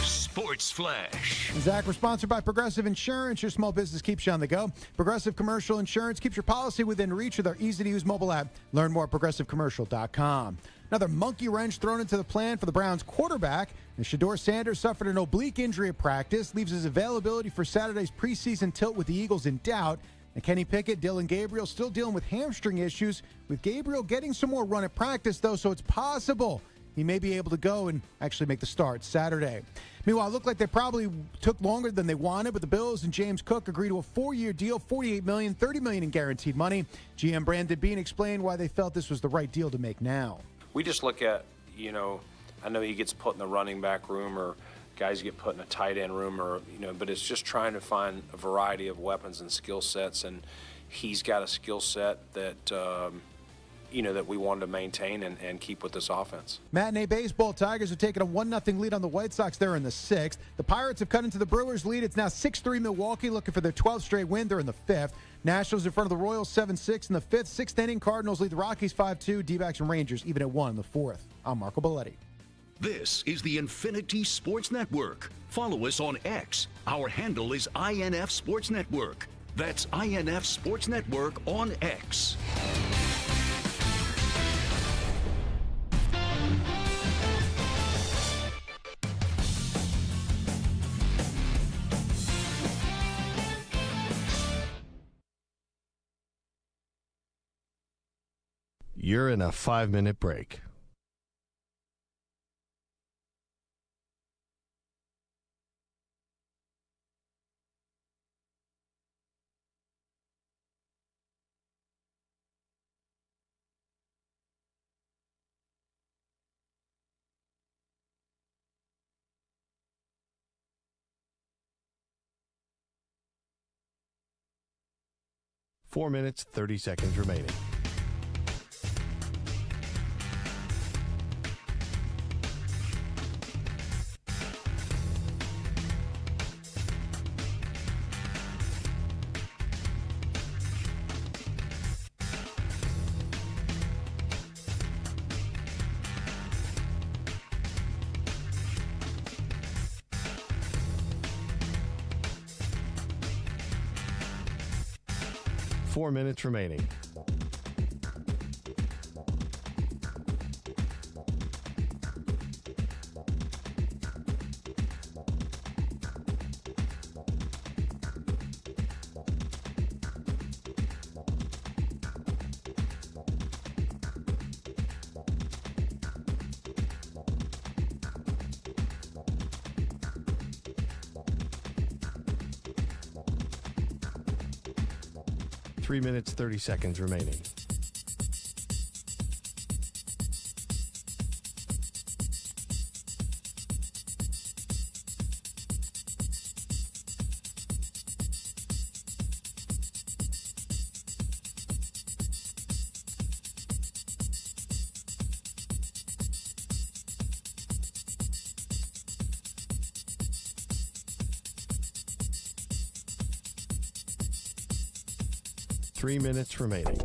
Sports Flash. Zach, we're sponsored by Progressive Insurance. Your small business keeps you on the go. Progressive Commercial Insurance keeps your policy within reach with our easy-to-use mobile app. Learn more at progressivecommercial.com. Another monkey wrench thrown into the plan for the Browns quarterback. And Shedeur Sanders suffered an oblique injury at practice, leaves his availability for Saturday's preseason tilt with the Eagles in doubt. And Kenny Pickett, Dylan Gabriel still dealing with hamstring issues, with Gabriel getting some more run at practice, though, so it's possible he may be able to go and actually make the start Saturday. Meanwhile, it looked like they probably took longer than they wanted, but the Bills and James Cook agreed to a 4-year deal, $48 million, $30 million in guaranteed money. GM Brandon Beane explained why they felt this was the right deal to make now. We just look at, I know he gets put in the running back room or guys get put in a tight end room but it's just trying to find a variety of weapons and skill sets, and he's got a skill set that that we wanted to maintain and keep with this offense. Matinee baseball, Tigers have taken a 1-0 lead on the White Sox there in the 6th. The Pirates have cut into the Brewers' lead. It's now 6-3 Milwaukee, looking for their 12th straight win. They're in the 5th. Nationals in front of the Royals 7-6 in the 5th. 6th inning, Cardinals lead the Rockies 5-2. D-backs and Rangers even at 1 in the 4th. I'm Marco Belletti. This is the Infinity Sports Network. Follow us on X. Our handle is INF Sports Network. That's INF Sports Network on X. You're in a 5-minute break. Four minutes, 30 seconds remaining. Four minutes remaining. Three minutes, 30 seconds remaining. Three minutes remaining.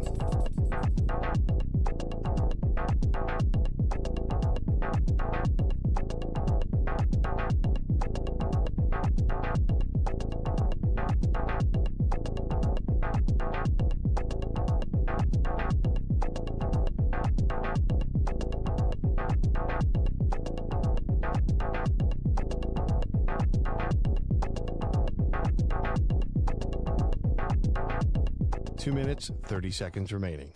2 minutes, 30 seconds remaining.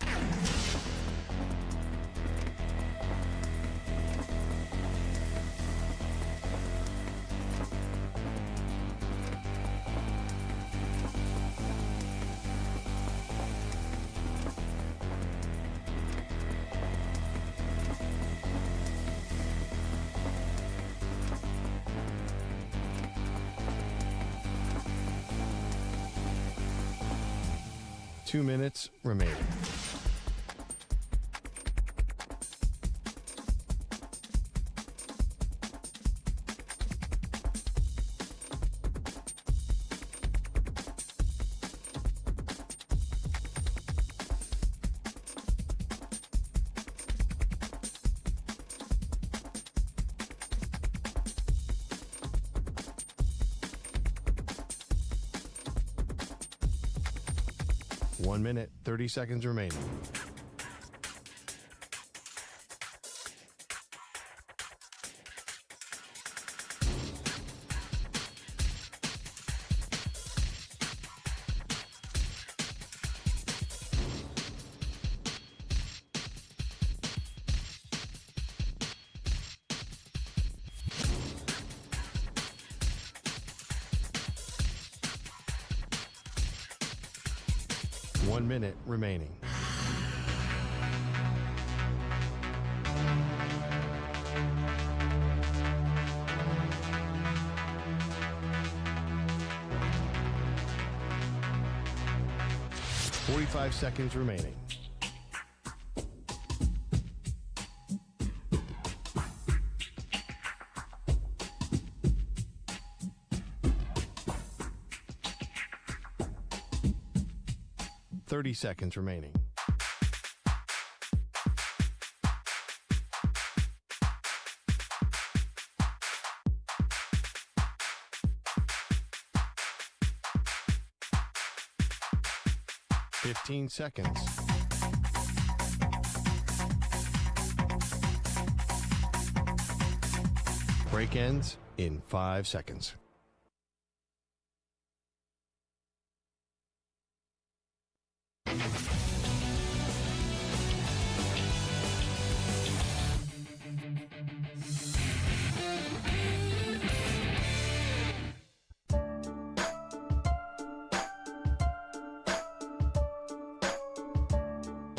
Two minutes remaining. One minute, 30 seconds remaining. One minute remaining. Forty-five seconds remaining. Thirty seconds remaining. Fifteen seconds. Break ends in 5 seconds.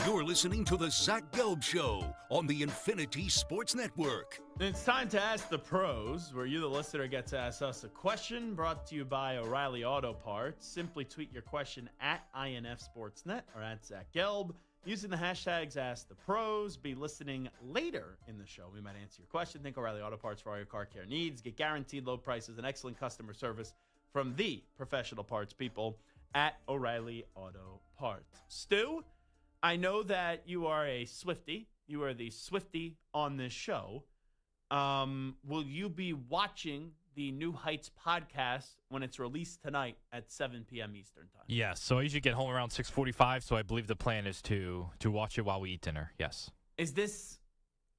You're listening to the Zach Gelb Show on the Infinity Sports Network. It's time to ask the pros, where you, the listener, get to ask us a question. Brought to you by O'Reilly Auto Parts. Simply tweet your question at INFSportsNet or at Zach Gelb using the hashtags #AskThePros. Be listening later in the show. We might answer your question. Think O'Reilly Auto Parts for all your car care needs. Get guaranteed low prices and excellent customer service from the professional parts people at O'Reilly Auto Parts. Stu, I know that you are a Swiftie. You are the Swiftie on this show. Will you be watching the New Heights podcast when it's released tonight at 7 p.m. Eastern time? Yes. So I usually get home around 6:45, so I believe the plan is to watch it while we eat dinner. Yes. Is this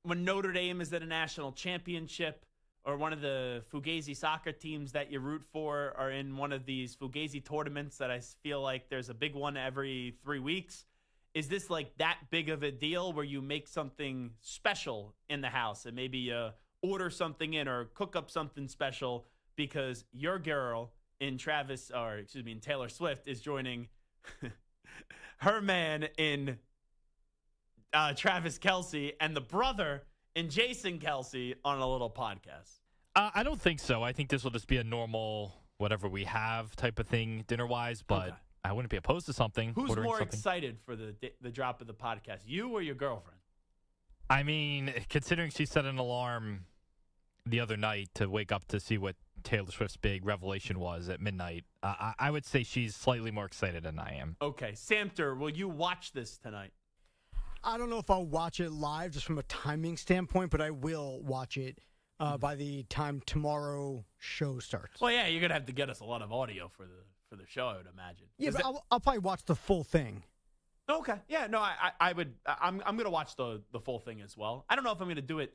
when Notre Dame is at a national championship, or one of the Fugazi soccer teams that you root for are in one of these Fugazi tournaments that I feel like there's a big one every 3 weeks? Is this like that big of a deal where you make something special in the house and maybe order something in or cook up something special because your girl in Taylor Swift is joining her man in Travis Kelce and the brother in Jason Kelce on a little podcast? I don't think so. I think this will just be a normal whatever we have type of thing dinner-wise, but okay. I wouldn't be opposed to something. Who's more excited for the drop of the podcast, you or your girlfriend? I mean, considering she set an alarm the other night to wake up to see what Taylor Swift's big revelation was at midnight, I would say she's slightly more excited than I am. Okay. Samter, will you watch this tonight? I don't know if I'll watch it live just from a timing standpoint, but I will watch it by the time tomorrow show starts. Well, yeah, you're going to have to get us a lot of audio for the show, I would imagine. Yeah, but I'll probably watch the full thing. Okay. Yeah, no, I would. I'm going to watch the full thing as well. I don't know if I'm going to do it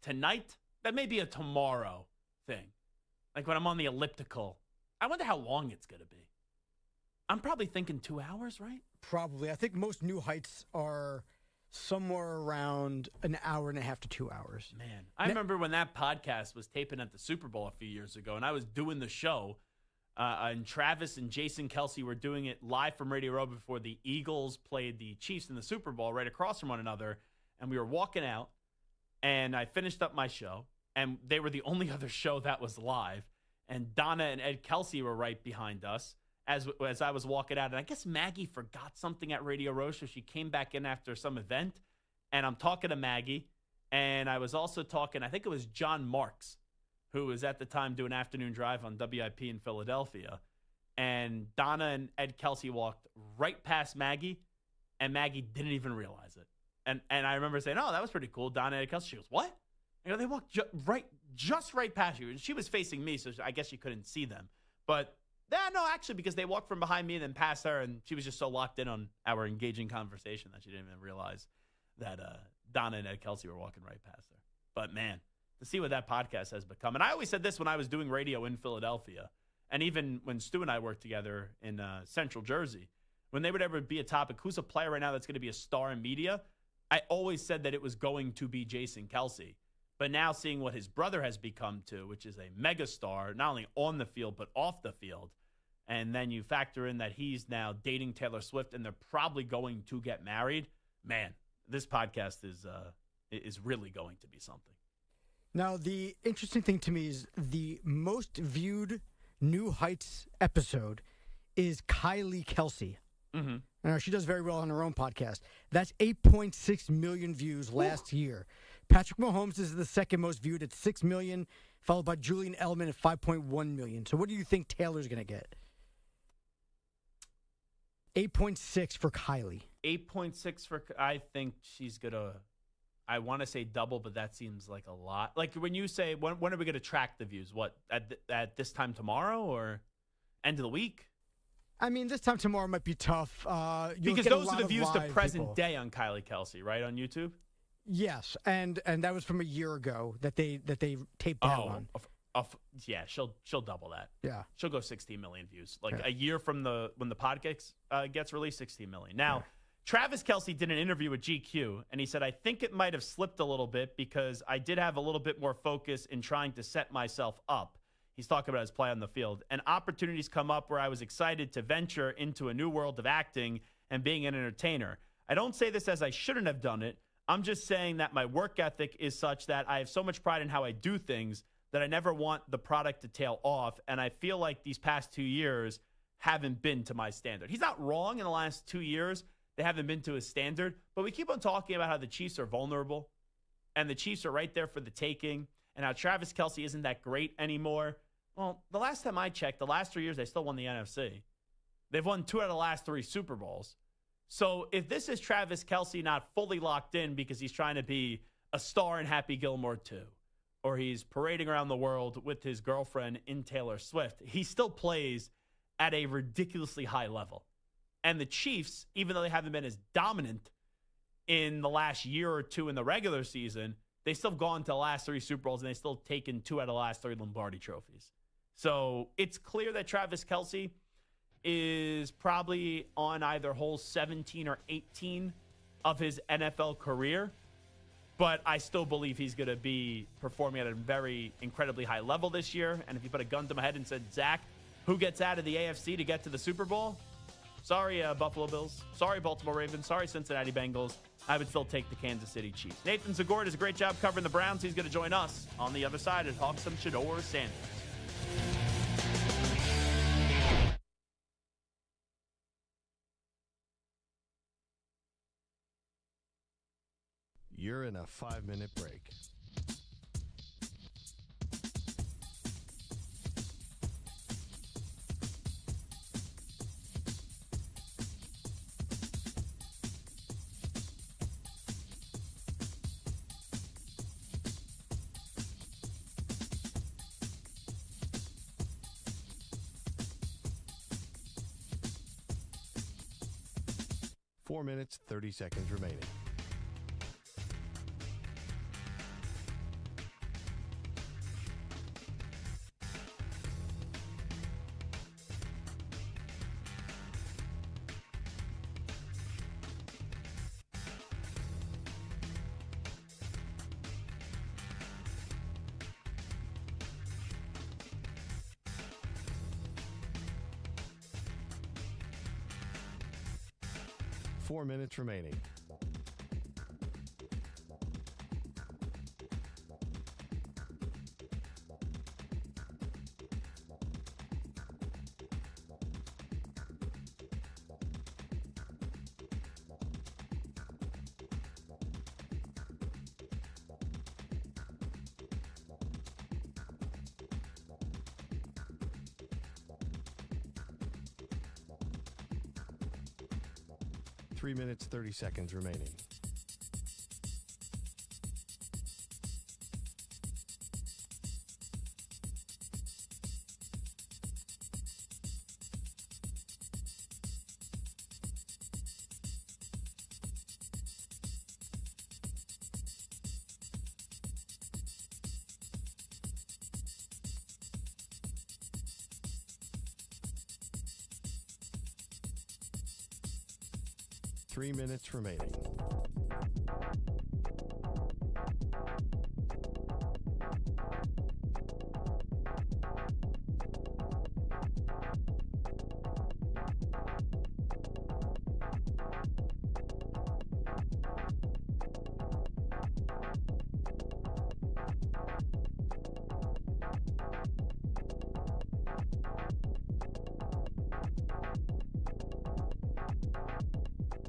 tonight. That may be a tomorrow thing. Like when I'm on the elliptical. I wonder how long it's going to be. I'm probably thinking 2 hours, right? Probably. I think most New Heights are somewhere around an hour and a half to 2 hours. Man, I remember when that podcast was taping at the Super Bowl a few years ago, and I was doing the show, and Travis and Jason Kelce were doing it live from Radio Row before the Eagles played the Chiefs in the Super Bowl right across from one another, and we were walking out, and I finished up my show, and they were the only other show that was live, and Donna and Ed Kelce were right behind us as I was walking out. And I guess Maggie forgot something at Radio Row, so she came back in after some event, and I'm talking to Maggie, and I was also talking, I think it was John Marks, who was at the time doing Afternoon Drive on WIP in Philadelphia, and Donna and Ed Kelce walked right past Maggie, and Maggie didn't even realize it. And I remember saying, oh, that was pretty cool. Donna and Ed Kelce, she goes, what? They walked just right past you. And she was facing me, so I guess you couldn't see them. But, no, actually, because they walked from behind me and then past her, and she was just so locked in on our engaging conversation that she didn't even realize that Donna and Ed Kelce were walking right past her. But, man, to see what that podcast has become. And I always said this when I was doing radio in Philadelphia, and even when Stu and I worked together in Central Jersey, when they would ever be a topic, who's a player right now that's going to be a star in media, I always said that it was going to be Jason Kelce. But now seeing what his brother has become to, which is a megastar, not only on the field, but off the field, and then you factor in that he's now dating Taylor Swift and they're probably going to get married, man, this podcast is really going to be something. Now, the interesting thing to me is the most viewed New Heights episode is Kylie Kelce. Mm-hmm. Now, she does very well on her own podcast. That's 8.6 million views last year. Patrick Mahomes is the second most viewed at 6 million, followed by Julian Edelman at 5.1 million. So what do you think Taylor's going to get? 8.6 for Kylie. 8.6 for, I think she's going to, I want to say double, but that seems like a lot. Like when you say, when are we going to track the views? What, at this time tomorrow or end of the week? I mean, this time tomorrow might be tough. Because those are the views to present day on Kylie Kelce, right, on YouTube? Yes, and that was from a year ago that they taped down on. Yeah, she'll double that. Yeah, she'll go 16 million views. Like a year from when the podcast gets released, 16 million. Now, Travis Kelce did an interview with GQ, and he said, I think it might have slipped a little bit because I did have a little bit more focus in trying to set myself up. He's talking about his play on the field. And opportunities come up where I was excited to venture into a new world of acting and being an entertainer. I don't say this as I shouldn't have done it. I'm just saying that my work ethic is such that I have so much pride in how I do things that I never want the product to tail off. And I feel like these past 2 years haven't been to my standard. He's not wrong in the last 2 years. They haven't been to his standard. But we keep on talking about how the Chiefs are vulnerable and the Chiefs are right there for the taking and how Travis Kelce isn't that great anymore. Well, the last time I checked, the last 3 years, they still won the NFC. They've won 2 out of the last 3 Super Bowls. So if this is Travis Kelce not fully locked in because he's trying to be a star in Happy Gilmore 2, or he's parading around the world with his girlfriend in Taylor Swift, he still plays at a ridiculously high level. And the Chiefs, even though they haven't been as dominant in the last year or two in the regular season, they still have gone to the last 3 Super Bowls and they still taken 2 out of the last 3 Lombardi trophies. So it's clear that Travis Kelce is probably on either hole 17 or 18 of his NFL career. But I still believe he's going to be performing at a very incredibly high level this year. And if you put a gun to my head and said, Zach, who gets out of the AFC to get to the Super Bowl? Sorry, Buffalo Bills. Sorry, Baltimore Ravens. Sorry, Cincinnati Bengals. I would still take the Kansas City Chiefs. Nathan Zegura does a great job covering the Browns. He's going to join us on the other side and talk some Shedeur Sanders. You're in a 5-minute break. Four minutes, 30 seconds remaining. 4 minutes remaining. Three minutes, 30 seconds remaining. Three minutes remaining.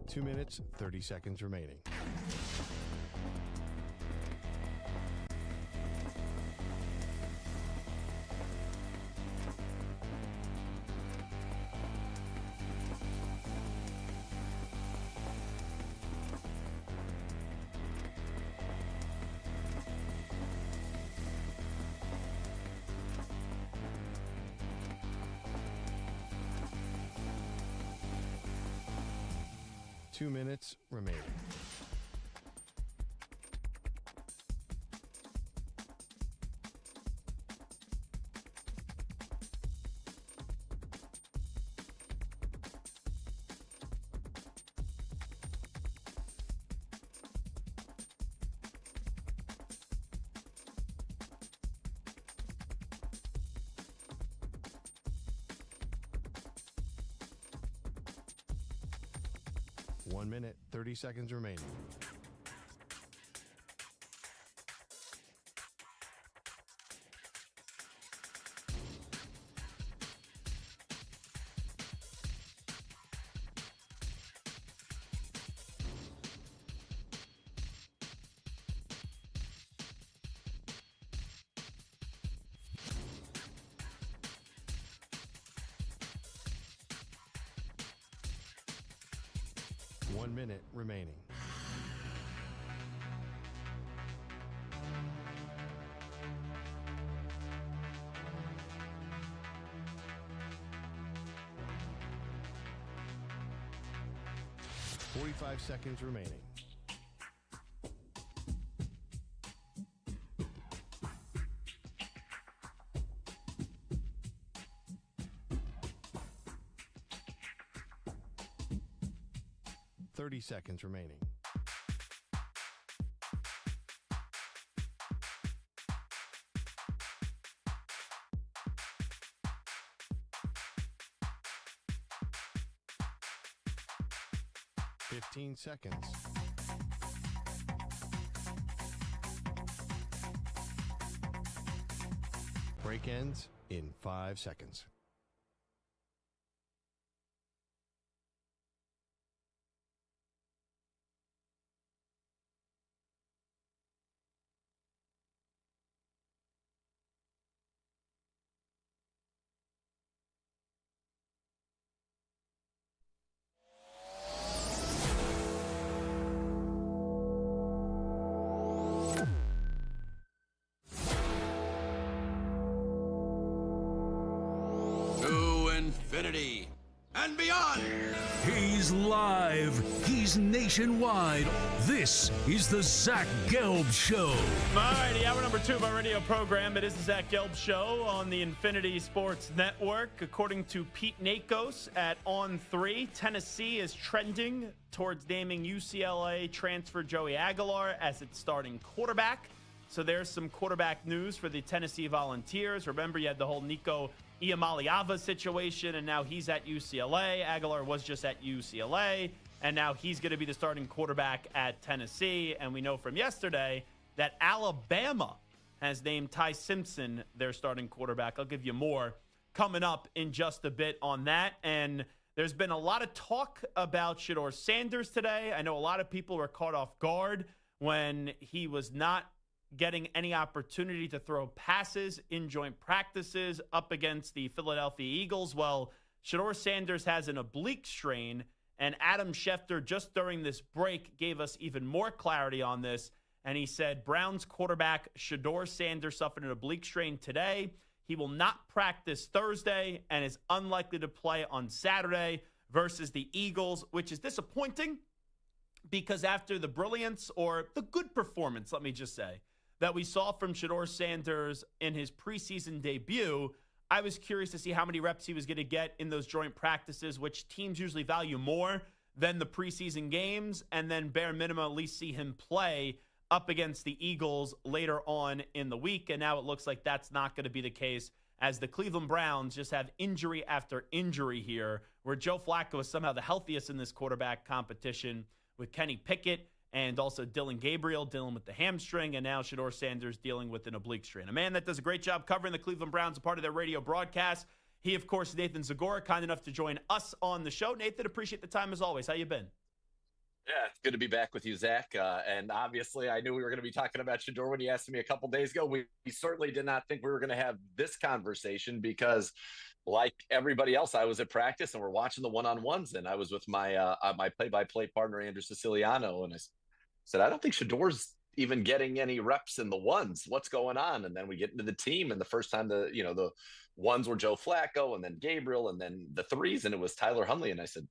Two minutes, 30 seconds remaining. Two minutes remaining. One minute, 30 seconds remaining. One minute remaining. Forty-five seconds remaining. Thirty seconds remaining. Fifteen seconds. Break ends in 5 seconds. To infinity and beyond. He's live. He's nationwide. This is the Zach Gelb Show. Alrighty, hour number 2 of our radio program. It is the Zach Gelb Show on the Infinity Sports Network. According to Pete Nakos at On3, Tennessee is trending towards naming UCLA transfer Joey Aguilar as its starting quarterback. So there's some quarterback news for the Tennessee Volunteers. Remember, you had the whole Nico Iamaleava situation, and now he's at UCLA. Aguilar was just at UCLA. and now he's going to be the starting quarterback at Tennessee. And we know from yesterday that Alabama has named Ty Simpson their starting quarterback. I'll give you more coming up in just a bit on that. And there's been a lot of talk about Shedeur Sanders today. I know a lot of people were caught off guard when he was not getting any opportunity to throw passes in joint practices up against the Philadelphia Eagles. Well, Shedeur Sanders has an oblique strain, and Adam Schefter just during this break gave us even more clarity on this. And he said Browns quarterback Shedeur Sanders suffered an oblique strain today. He will not practice Thursday and is unlikely to play on Saturday versus the Eagles, which is disappointing because after the brilliance, or the good performance, let me just say, that we saw from Shedeur Sanders in his preseason debut, I was curious to see how many reps he was going to get in those joint practices, which teams usually value more than the preseason games, and then bare minimum at least see him play up against the Eagles later on in the week. And now it looks like that's not going to be the case, as the Cleveland Browns just have injury after injury here, where Joe Flacco is somehow the healthiest in this quarterback competition, with Kenny Pickett and also Dylan Gabriel dealing with the hamstring, and now Shedeur Sanders dealing with an oblique strain. A man that does a great job covering the Cleveland Browns, a part of their radio broadcast. He, of course, Nathan Zegura, kind enough to join us on the show. Nathan, appreciate the time as always. How you been? Yeah, it's good to be back with you, Zach. And obviously, I knew we were going to be talking about Shedeur when you asked me a couple days ago. We certainly did not think we were going to have this conversation because, like everybody else, I was at practice and we're watching the one-on-ones, and I was with my my play-by-play partner, Andrew Siciliano, and I said, I don't think Shedeur's even getting any reps in the ones. What's going on? And then we get into the team, and the first time the ones were Joe Flacco, and then Gabriel, and then the threes, and it was Tyler Huntley. And I said,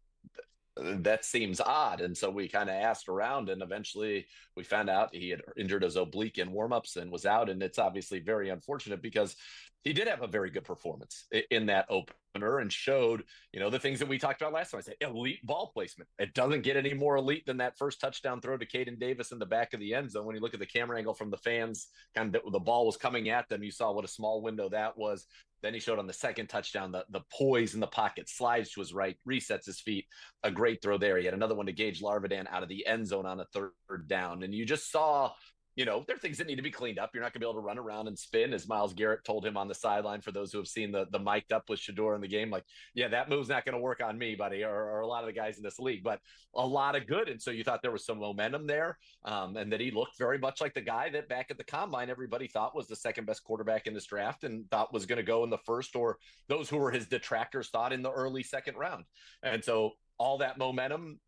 that seems odd. And so we kind of asked around, and eventually we found out he had injured his oblique in warmups and was out. And it's obviously very unfortunate because he did have a very good performance in that opener and showed, the things that we talked about last time. I said, elite ball placement. It doesn't get any more elite than that first touchdown throw to Caden Davis in the back of the end zone. When you look at the camera angle from the fans, kind of the ball was coming at them, you saw what a small window that was. Then he showed on the second touchdown, the poise in the pocket, slides to his right, resets his feet. A great throw there. He had another one to Gage Larvidan out of the end zone on a third down. And you just saw, there are things that need to be cleaned up. You're not going to be able to run around and spin, as Myles Garrett told him on the sideline, for those who have seen the mic'd up with Shedeur in the game. Like, yeah, that move's not going to work on me, buddy, or a lot of the guys in this league. But a lot of good. And so you thought there was some momentum there, and that he looked very much like the guy that back at the combine everybody thought was the second best quarterback in this draft and thought was going to go in the first, or those who were his detractors thought in the early second round. And so all that momentum,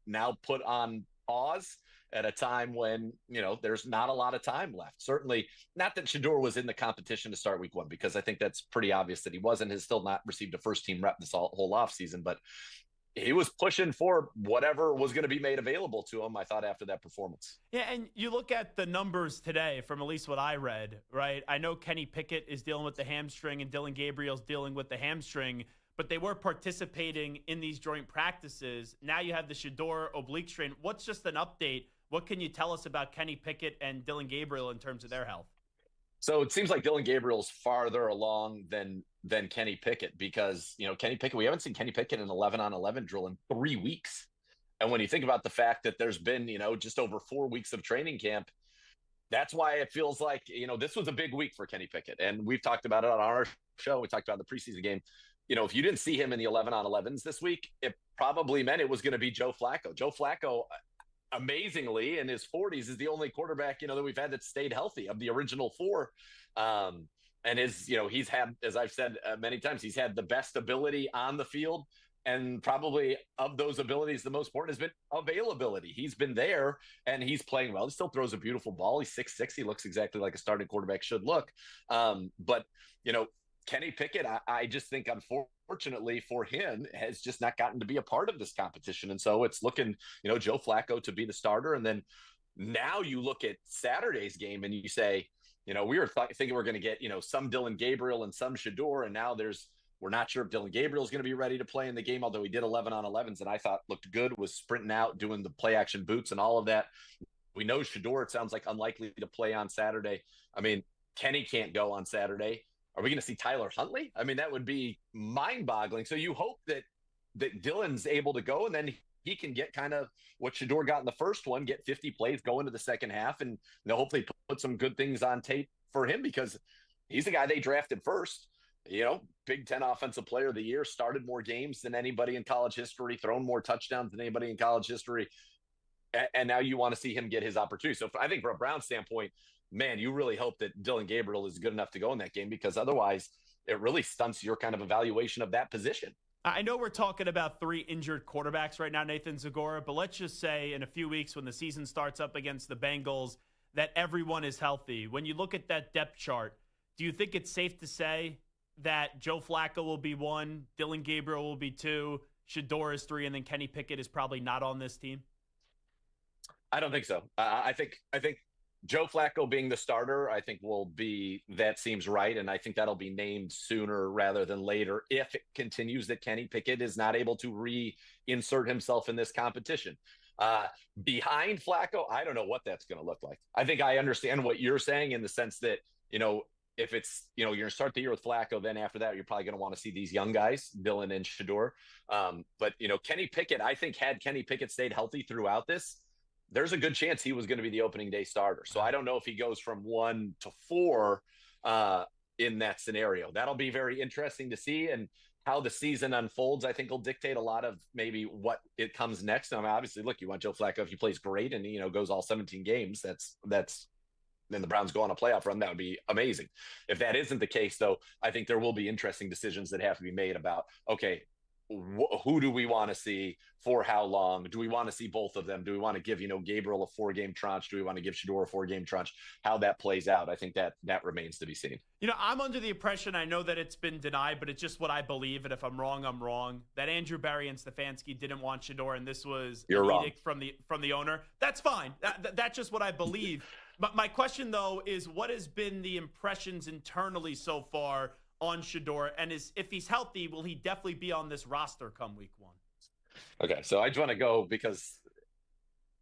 now put on pause at a time when, there's not a lot of time left. Certainly not that Shedeur was in the competition to start week one, because I think that's pretty obvious that he wasn't. Has still not received a first team rep this whole offseason, but he was pushing for whatever was going to be made available to him, I thought, after that performance. Yeah, and you look at the numbers today from at least what I read, right? I know Kenny Pickett is dealing with the hamstring and Dylan Gabriel's dealing with the hamstring, but they were participating in these joint practices. Now you have the Shedeur oblique strain. What's just an update? What can you tell us about Kenny Pickett and Dylan Gabriel in terms of their health? So it seems like Dylan Gabriel's farther along than Kenny Pickett, because, Kenny Pickett, we haven't seen Kenny Pickett in 11-on-11 drill in 3 weeks. And when you think about the fact that there's been, just over 4 weeks of training camp, that's why it feels like, this was a big week for Kenny Pickett. And we've talked about it on our show. We talked about the preseason game. If you didn't see him in the 11-on-11s this week, it probably meant it was going to be Joe Flacco. Joe Flacco, amazingly, in his 40s, is the only quarterback, that we've had that stayed healthy of the original four. And he's had, as I've said many times, he's had the best ability on the field. And probably of those abilities, the most important has been availability. He's been there and he's playing well. He still throws a beautiful ball. He's 6'6". He looks exactly like a starting quarterback should look. But Kenny Pickett, I just think, unfortunately for him, has just not gotten to be a part of this competition. And so it's looking, Joe Flacco to be the starter. And then now you look at Saturday's game and you say, we were thinking we're going to get, some Dylan Gabriel and some Shedeur. And now we're not sure if Dylan Gabriel is going to be ready to play in the game, although he did 11-on-11s and I thought looked good, was sprinting out, doing the play action boots and all of that. We know Shedeur, it sounds like, unlikely to play on Saturday. I mean, Kenny can't go on Saturday. Are we going to see Tyler Huntley? I mean, that would be mind-boggling. So you hope that Dylan's able to go, and then he can get kind of what Shedeur got in the first one, get 50 plays, go into the second half, and hopefully put some good things on tape for him because he's the guy they drafted first. Big Ten Offensive Player of the Year, started more games than anybody in college history, thrown more touchdowns than anybody in college history. And now you want to see him get his opportunity. So I think from a Brown standpoint, man, you really hope that Dillon Gabriel is good enough to go in that game because otherwise it really stunts your kind of evaluation of that position. I know we're talking about 3 injured quarterbacks right now, Nathan Zegura, but let's just say in a few weeks when the season starts up against the Bengals that everyone is healthy. When you look at that depth chart, do you think it's safe to say that Joe Flacco will be 1, Dillon Gabriel will be 2, Shedeur is 3, and then Kenny Pickett is probably not on this team? I don't think so. I think Joe Flacco being the starter, I think that seems right. And I think that'll be named sooner rather than later if it continues that Kenny Pickett is not able to reinsert himself in this competition. Behind Flacco, I don't know what that's going to look like. I think I understand what you're saying in the sense that, if it's, you're going to start the year with Flacco, then after that, you're probably going to want to see these young guys, Dillon and Shedeur. But, Kenny Pickett, I think had Kenny Pickett stayed healthy throughout this, there's a good chance he was going to be the opening day starter. So I don't know if he goes from 1 to 4 in that scenario. That'll be very interesting to see. And how the season unfolds, I think will dictate a lot of maybe what it comes next. I mean, obviously, look, you want Joe Flacco if he plays great and, goes all 17 games. That's then the Browns go on a playoff run. That would be amazing. If that isn't the case, though, I think there will be interesting decisions that have to be made about, okay, who do we want to see for how long? Do we want to see both of them? Do we want to give, Gabriel a 4-game tranche? Do we want to give Shedeur a 4-game tranche? How that plays out, I think that remains to be seen. I'm under the impression, I know that it's been denied, but it's just what I believe. And if I'm wrong, I'm wrong. That Andrew Berry and Stefanski didn't want Shedeur, and this was an edict from the owner. That's fine. That's just what I believe. But my question, though, is what has been the impressions internally so far on Shedeur, and if he's healthy, will he definitely be on this roster come week 1? Okay, so I just want to go because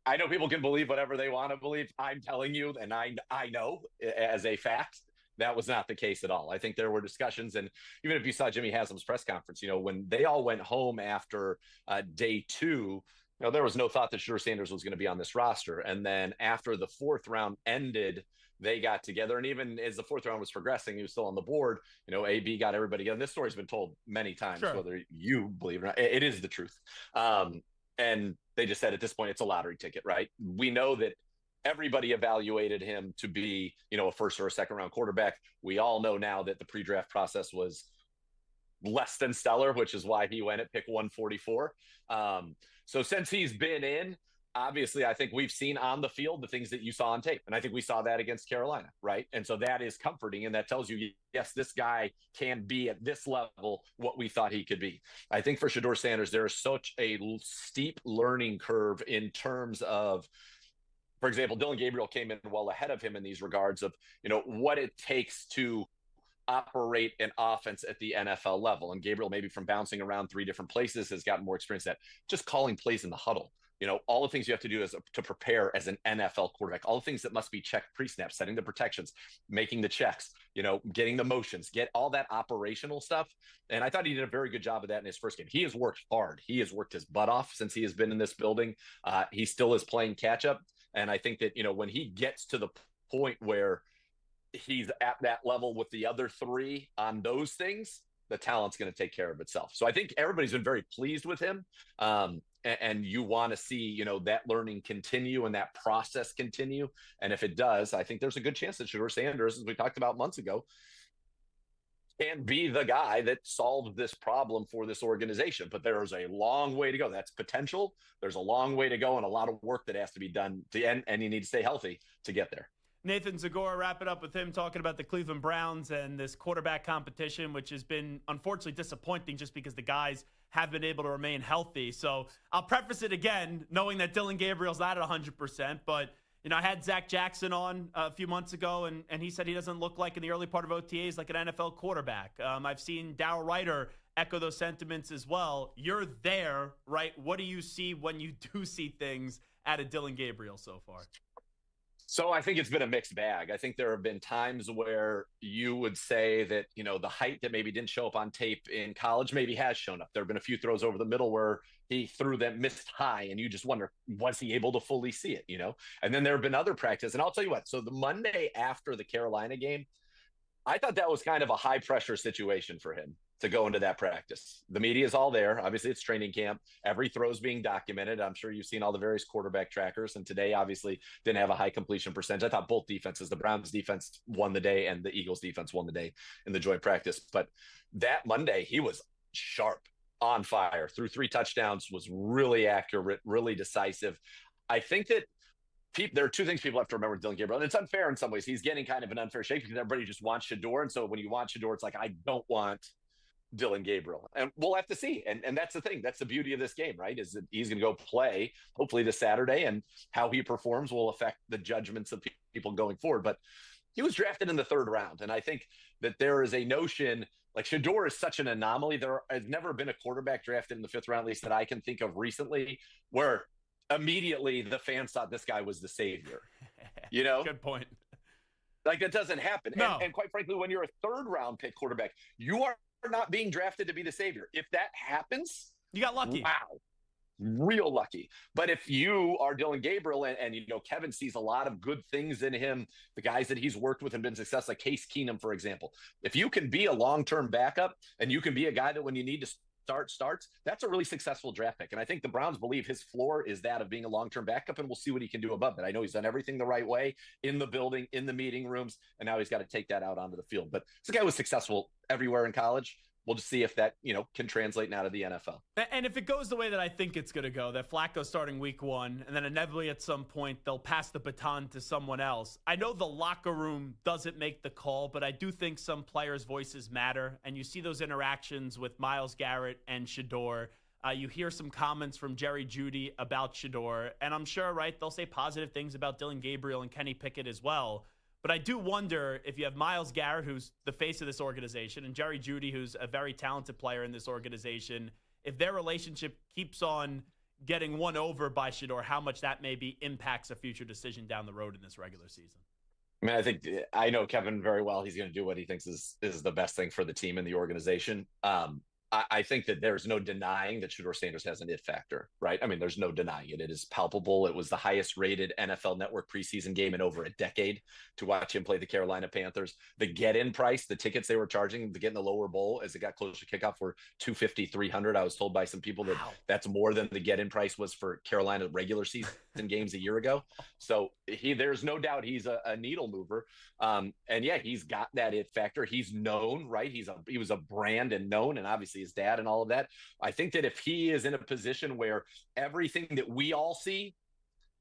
I know people can believe whatever they want to believe. I'm telling you, and I know as a fact, that was not the case at all. I think there were discussions, and even if you saw Jimmy Haslam's press conference, when they all went home after day 2, there was no thought that Shedeur Sanders was going to be on this roster. And then after the 4th round ended, they got together, and even as the 4th round was progressing, he was still on the board. AB got everybody together. This story's been told many times, sure, whether you believe it or not. It is the truth. And they just said at this point, it's a lottery ticket, right? We know that everybody evaluated him to be, a first or a second round quarterback. We all know now that the pre-draft process was less than stellar, which is why he went at pick 144. So since he's been in, obviously, I think we've seen on the field the things that you saw on tape. And I think we saw that against Carolina, right? And so that is comforting. And that tells you, yes, this guy can be at this level what we thought he could be. I think for Shedeur Sanders, there is such a steep learning curve in terms of, for example, Dillon Gabriel came in well ahead of him in these regards of, what it takes to operate an offense at the NFL level. And Gabriel, maybe from bouncing around 3 different places, has gotten more experience at just calling plays in the huddle. All the things you have to do is to prepare as an NFL quarterback, all the things that must be checked pre-snap, setting the protections, making the checks, getting the motions, get all that operational stuff. And I thought he did a very good job of that in his first game. He has worked hard. He has worked his butt off since he has been in this building. He still is playing catch up. And I think that, when he gets to the point where he's at that level with the other 3 on those things, the talent's going to take care of itself. So I think everybody's been very pleased with him. And you want to see, that learning continue and that process continue. And if it does, I think there's a good chance that Shedeur Sanders, as we talked about months ago, can be the guy that solved this problem for this organization. But there is a long way to go. That's potential. There's a long way to go and a lot of work that has to be done to end, and you need to stay healthy to get there. Nathan Zegura, wrap it up with him talking about the Cleveland Browns and this quarterback competition, which has been unfortunately disappointing just because the guys have been able to remain healthy. So I'll preface it again, knowing that Dillon Gabriel's not at 100%, but I had Zach Jackson on a few months ago, and he said he doesn't look like in the early part of OTAs like an NFL quarterback. I've seen Darryl Ryder echo those sentiments as well. You're there, right? What do you see when you do see things out of Dillon Gabriel so far? So I think it's been a mixed bag. I think there have been times where you would say that, the height that maybe didn't show up on tape in college maybe has shown up. There have been a few throws over the middle where he threw them missed high, and you just wonder, was he able to fully see it, And then there have been other practices. And I'll tell you what, so the Monday after the Carolina game, I thought that was kind of a high pressure situation for him to go into that practice. The media is all there. Obviously, it's training camp. Every throw is being documented. I'm sure you've seen all the various quarterback trackers. And today, obviously, didn't have a high completion percentage. I thought both defenses, the Browns defense won the day and the Eagles defense won the day in the joint practice. But that Monday, he was sharp, on fire, threw 3 touchdowns, was really accurate, really decisive. I think that there are 2 things people have to remember with Dylan Gabriel, and it's unfair in some ways. He's getting kind of an unfair shake because everybody just wants Shedeur. And so when you want Shedeur, it's like, I don't want Dylan Gabriel. And we'll have to see. And that's the thing. That's the beauty of this game, right? Is that he's going to go play hopefully this Saturday, and how he performs will affect the judgments of people going forward. But he was drafted in the 3rd round. And I think that there is a notion, like, Shedeur is such an anomaly. There has never been a quarterback drafted in the 5th round, at least that I can think of recently, where immediately the fans thought this guy was the savior. Good point. Like, that doesn't happen. No. And quite frankly, when you're a 3rd round pick quarterback, you are not being drafted to be the savior. If that happens, you got lucky. Wow. Real lucky. But if you are Dylan Gabriel and Kevin sees a lot of good things in him, the guys that he's worked with and been successful, like Case Keenum, for example, if you can be a long-term backup and you can be a guy that when you need to starts, that's a really successful draft pick. And I think the Browns believe his floor is that of being a long-term backup, and we'll see what he can do above that. I know he's done everything the right way in the building, in the meeting rooms, and now he's got to take that out onto the field. But this guy was successful everywhere in college. We'll just see if that, can translate now to the NFL. And if it goes the way that I think it's going to go, that Flacco's starting week 1, and then inevitably at some point they'll pass the baton to someone else. I know the locker room doesn't make the call, but I do think some players' voices matter. And you see those interactions with Myles Garrett and Shedeur. You hear some comments from Jerry Jeudy about Shedeur. And I'm sure, right, they'll say positive things about Dylan Gabriel and Kenny Pickett as well. But I do wonder if you have Myles Garrett, who's the face of this organization, and Jerry Jeudy, who's a very talented player in this organization, if their relationship keeps on getting won over by Shedeur, how much that maybe impacts a future decision down the road in this regular season. I mean, I know Kevin very well. He's going to do what he thinks is the best thing for the team and the organization. I think that there's no denying that Shedeur Sanders has an it factor, right? I mean, there's no denying it. It is palpable. It was the highest rated NFL Network preseason game in over a decade to watch him play the Carolina Panthers. The get-in price, the tickets they were charging to get in the lower bowl as it got closer to kickoff were $250, $300. I was told by some people that that's more than the get-in price was for Carolina regular season games a year ago. So there's no doubt he's a needle mover. And yeah, he's got that it factor. He's known, right? He was a brand and known, and obviously his dad and all of that. I think that if he is in a position where everything that we all see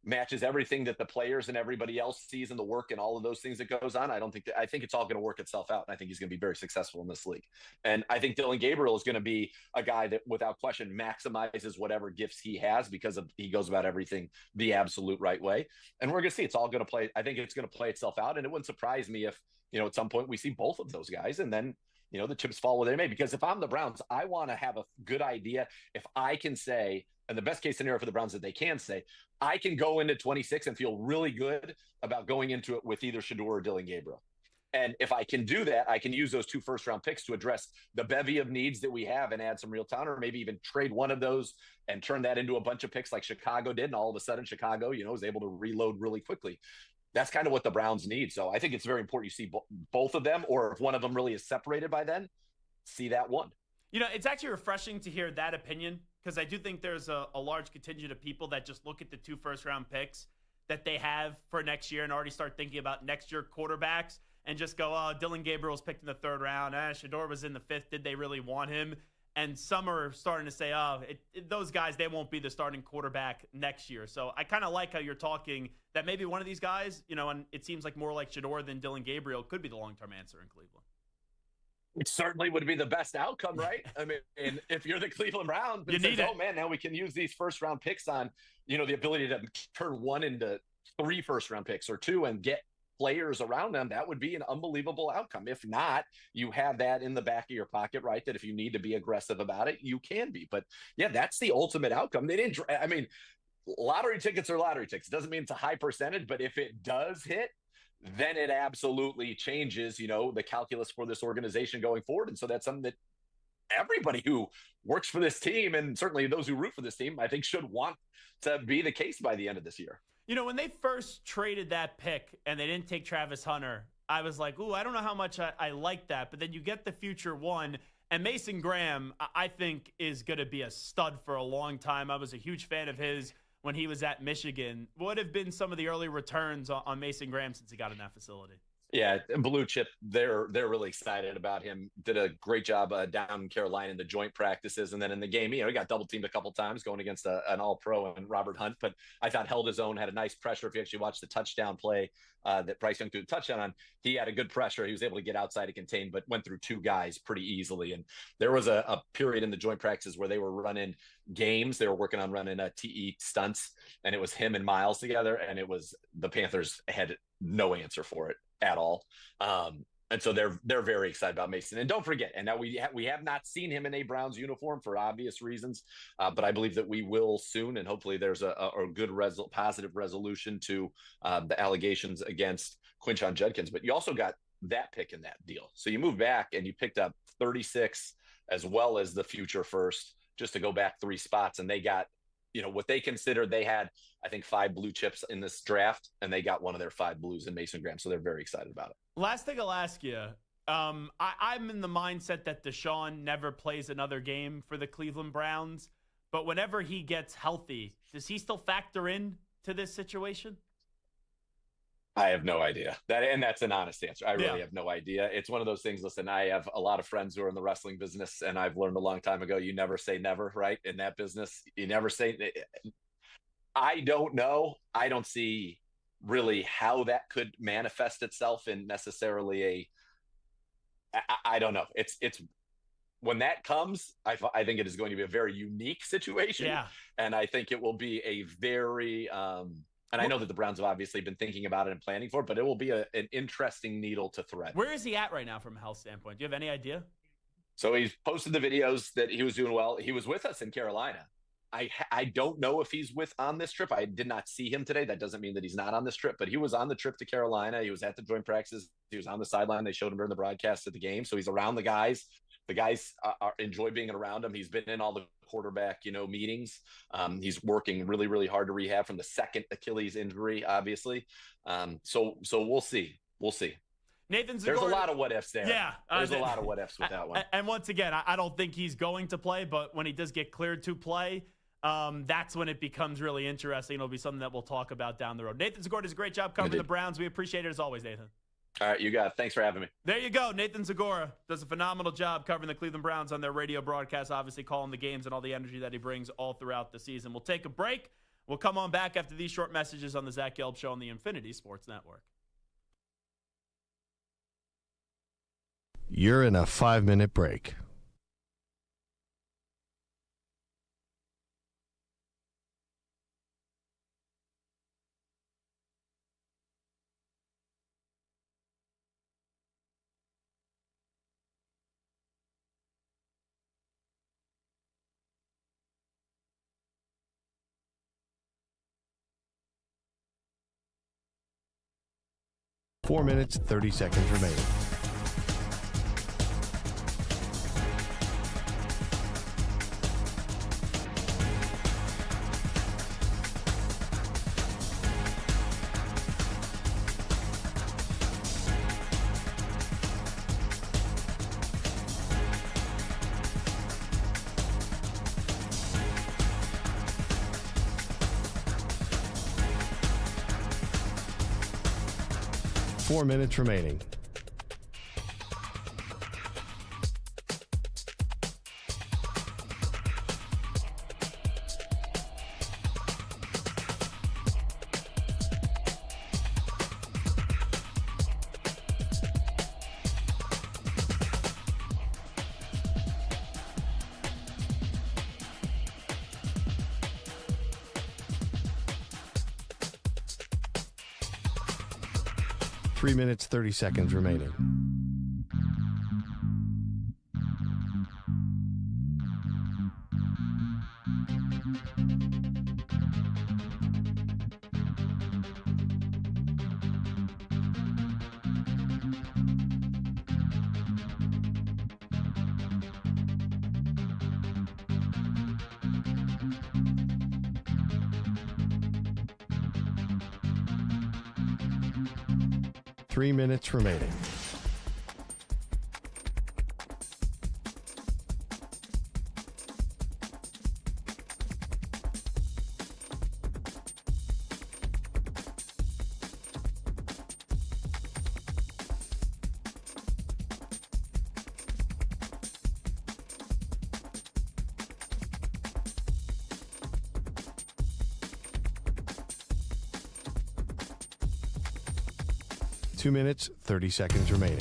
matches everything that the players and everybody else sees in the work and all of those things that goes on, I think it's all going to work itself out. And I think he's going to be very successful in this league. And I think Dylan Gabriel is going to be a guy that without question maximizes whatever gifts he has because he goes about everything the absolute right way. And we're going to see it's all going to play. I think it's going to play itself out. And it wouldn't surprise me if, at some point we see both of those guys and then, the chips fall where they may, because if I'm the Browns, I want to have a good idea. If I can say, and the best case scenario for the Browns that they can say, I can go into 26 and feel really good about going into it with either Shedeur or Dylan Gabriel. And if I can do that, I can use those 2 first-round picks to address the bevy of needs that we have and add some real talent, or maybe even trade one of those and turn that into a bunch of picks like Chicago did. And all of a sudden, Chicago, was able to reload really quickly. That's kind of what the Browns need. So I think it's very important you see both of them, or if one of them really is separated by then, see that one. It's actually refreshing to hear that opinion, because I do think there's a large contingent of people that just look at the 2 first-round picks that they have for next year and already start thinking about next year quarterbacks and just go, oh, Dylan Gabriel's picked in the 3rd round. Shedeur was in the 5th. Did they really want him? And some are starting to say, those guys, they won't be the starting quarterback next year. So I kind of like how you're talking that maybe one of these guys, and it seems like more like Shedeur than Dylan Gabriel could be the long-term answer in Cleveland. It certainly would be the best outcome, right? I mean, if you're the Cleveland Browns, you need it. Oh man, now we can use these first-round picks on, the ability to turn 1 into 3 first-round picks or 2 and get players around them, that would be an unbelievable outcome. If not, you have that in the back of your pocket, right? That if you need to be aggressive about it, you can be. But yeah, that's the ultimate outcome. They didn't, lottery tickets are lottery tickets. It doesn't mean it's a high percentage, but if it does hit, then it absolutely changes, the calculus for this organization going forward. And so that's something that everybody who works for this team, and certainly those who root for this team, I think should want to be the case by the end of this year. When they first traded that pick and they didn't take Travis Hunter, I was like, ooh, I don't know how much I like that. But then you get the future one, and Mason Graham, I think, is going to be a stud for a long time. I was a huge fan of his when he was at Michigan. What have been some of the early returns on Mason Graham since he got in that facility? Yeah, Blue Chip, they're really excited about him. Did a great job down in Carolina in the joint practices, and then in the game, he got double teamed a couple times going against an All-Pro and Robert Hunt. But I thought held his own, had a nice pressure. If you actually watch the touchdown play that Bryce Young threw the touchdown on, he had a good pressure. He was able to get outside to contain, but went through two guys pretty easily. And there was a period in the joint practices where they were running games. They were working on running TE stunts, and it was him and Miles together, and it was the Panthers had no answer for it at all. And so they're very excited about Mason. And don't forget, and now we have not seen him in a Browns uniform for obvious reasons, but I believe that we will soon, and hopefully there's a good positive resolution to the allegations against Quinshon Judkins. But you also got that pick in that deal. So you move back and you picked up 36 as well as the future first, just to go back 3 spots, and they got what they considered. They had, I think, 5 blue chips in this draft, and they got one of their 5 blues in Mason Graham. So they're very excited about it. Last thing I'll ask you, I'm in the mindset that Deshaun never plays another game for the Cleveland Browns, but whenever he gets healthy, does he still factor in to this situation? I have no idea. That's an honest answer. I really have no idea. It's one of those things. Listen, I have a lot of friends who are in the wrestling business, and I've learned a long time ago, you never say never, right? In that business, you never say. I don't know. I don't see really how that could manifest itself in necessarily I don't know. It's when that comes, I think it is going to be a very unique situation. Yeah. And I think it will be a very, and I know that the Browns have obviously been thinking about it and planning for it, but it will be an interesting needle to thread. Where is he at right now from a health standpoint? Do you have any idea? So he's posted the videos that he was doing well. He was with us in Carolina. I don't know if he's on this trip. I did not see him today. That doesn't mean that he's not on this trip, but he was on the trip to Carolina. He was at the joint practices. He was on the sideline. They showed him during the broadcast at the game. So he's around the guys. The guys enjoy being around him. He's been in all the quarterback, meetings. He's working really, really hard to rehab from the second Achilles injury, obviously. So we'll see. We'll see. Nathan Zegura, there's a lot of what ifs there. Yeah. There's a lot of what ifs with that one. And once again, I don't think he's going to play, but when he does get cleared to play, that's when it becomes really interesting. It'll be something that we'll talk about down the road. Nathan Zegura does a great job covering the Browns. We appreciate it as always, Nathan. All right, you got it. Thanks for having me. There you go. Nathan Zegura does a phenomenal job covering the Cleveland Browns on their radio broadcast, obviously calling the games and all the energy that he brings all throughout the season. We'll take a break. We'll come on back after these short messages on the Zach Gelb Show on the Infinity Sports Network. You're in a 5-minute break. Four minutes, 30 seconds remaining. Four minutes remaining. Three minutes, 30 seconds remaining. 3 minutes remaining. Two minutes, 30 seconds remaining.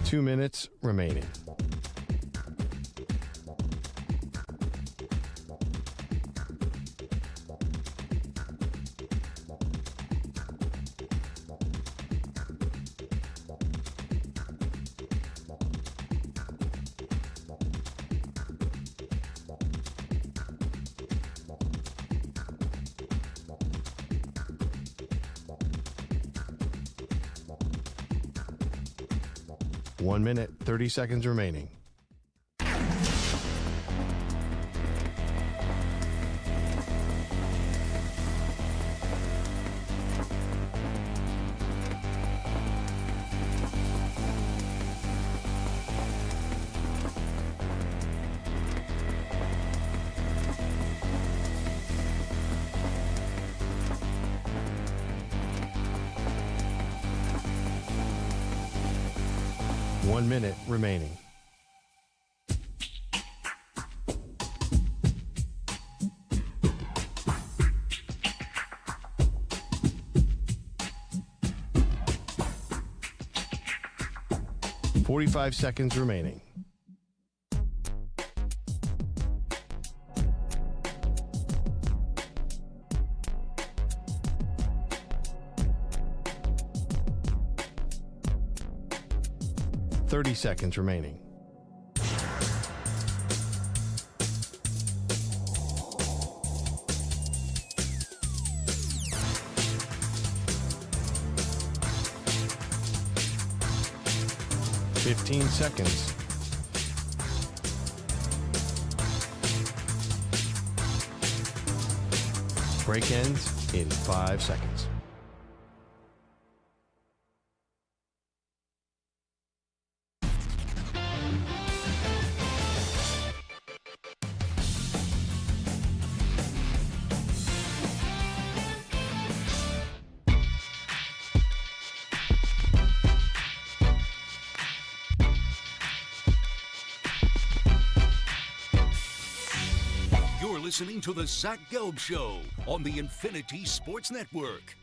Two minutes remaining. One minute, 30 seconds remaining. One minute remaining. .45 seconds remaining. .30 seconds remaining. .15 seconds. Break ends in 5 seconds. Listening to the Zach Gelb Show on the Infinity Sports Network.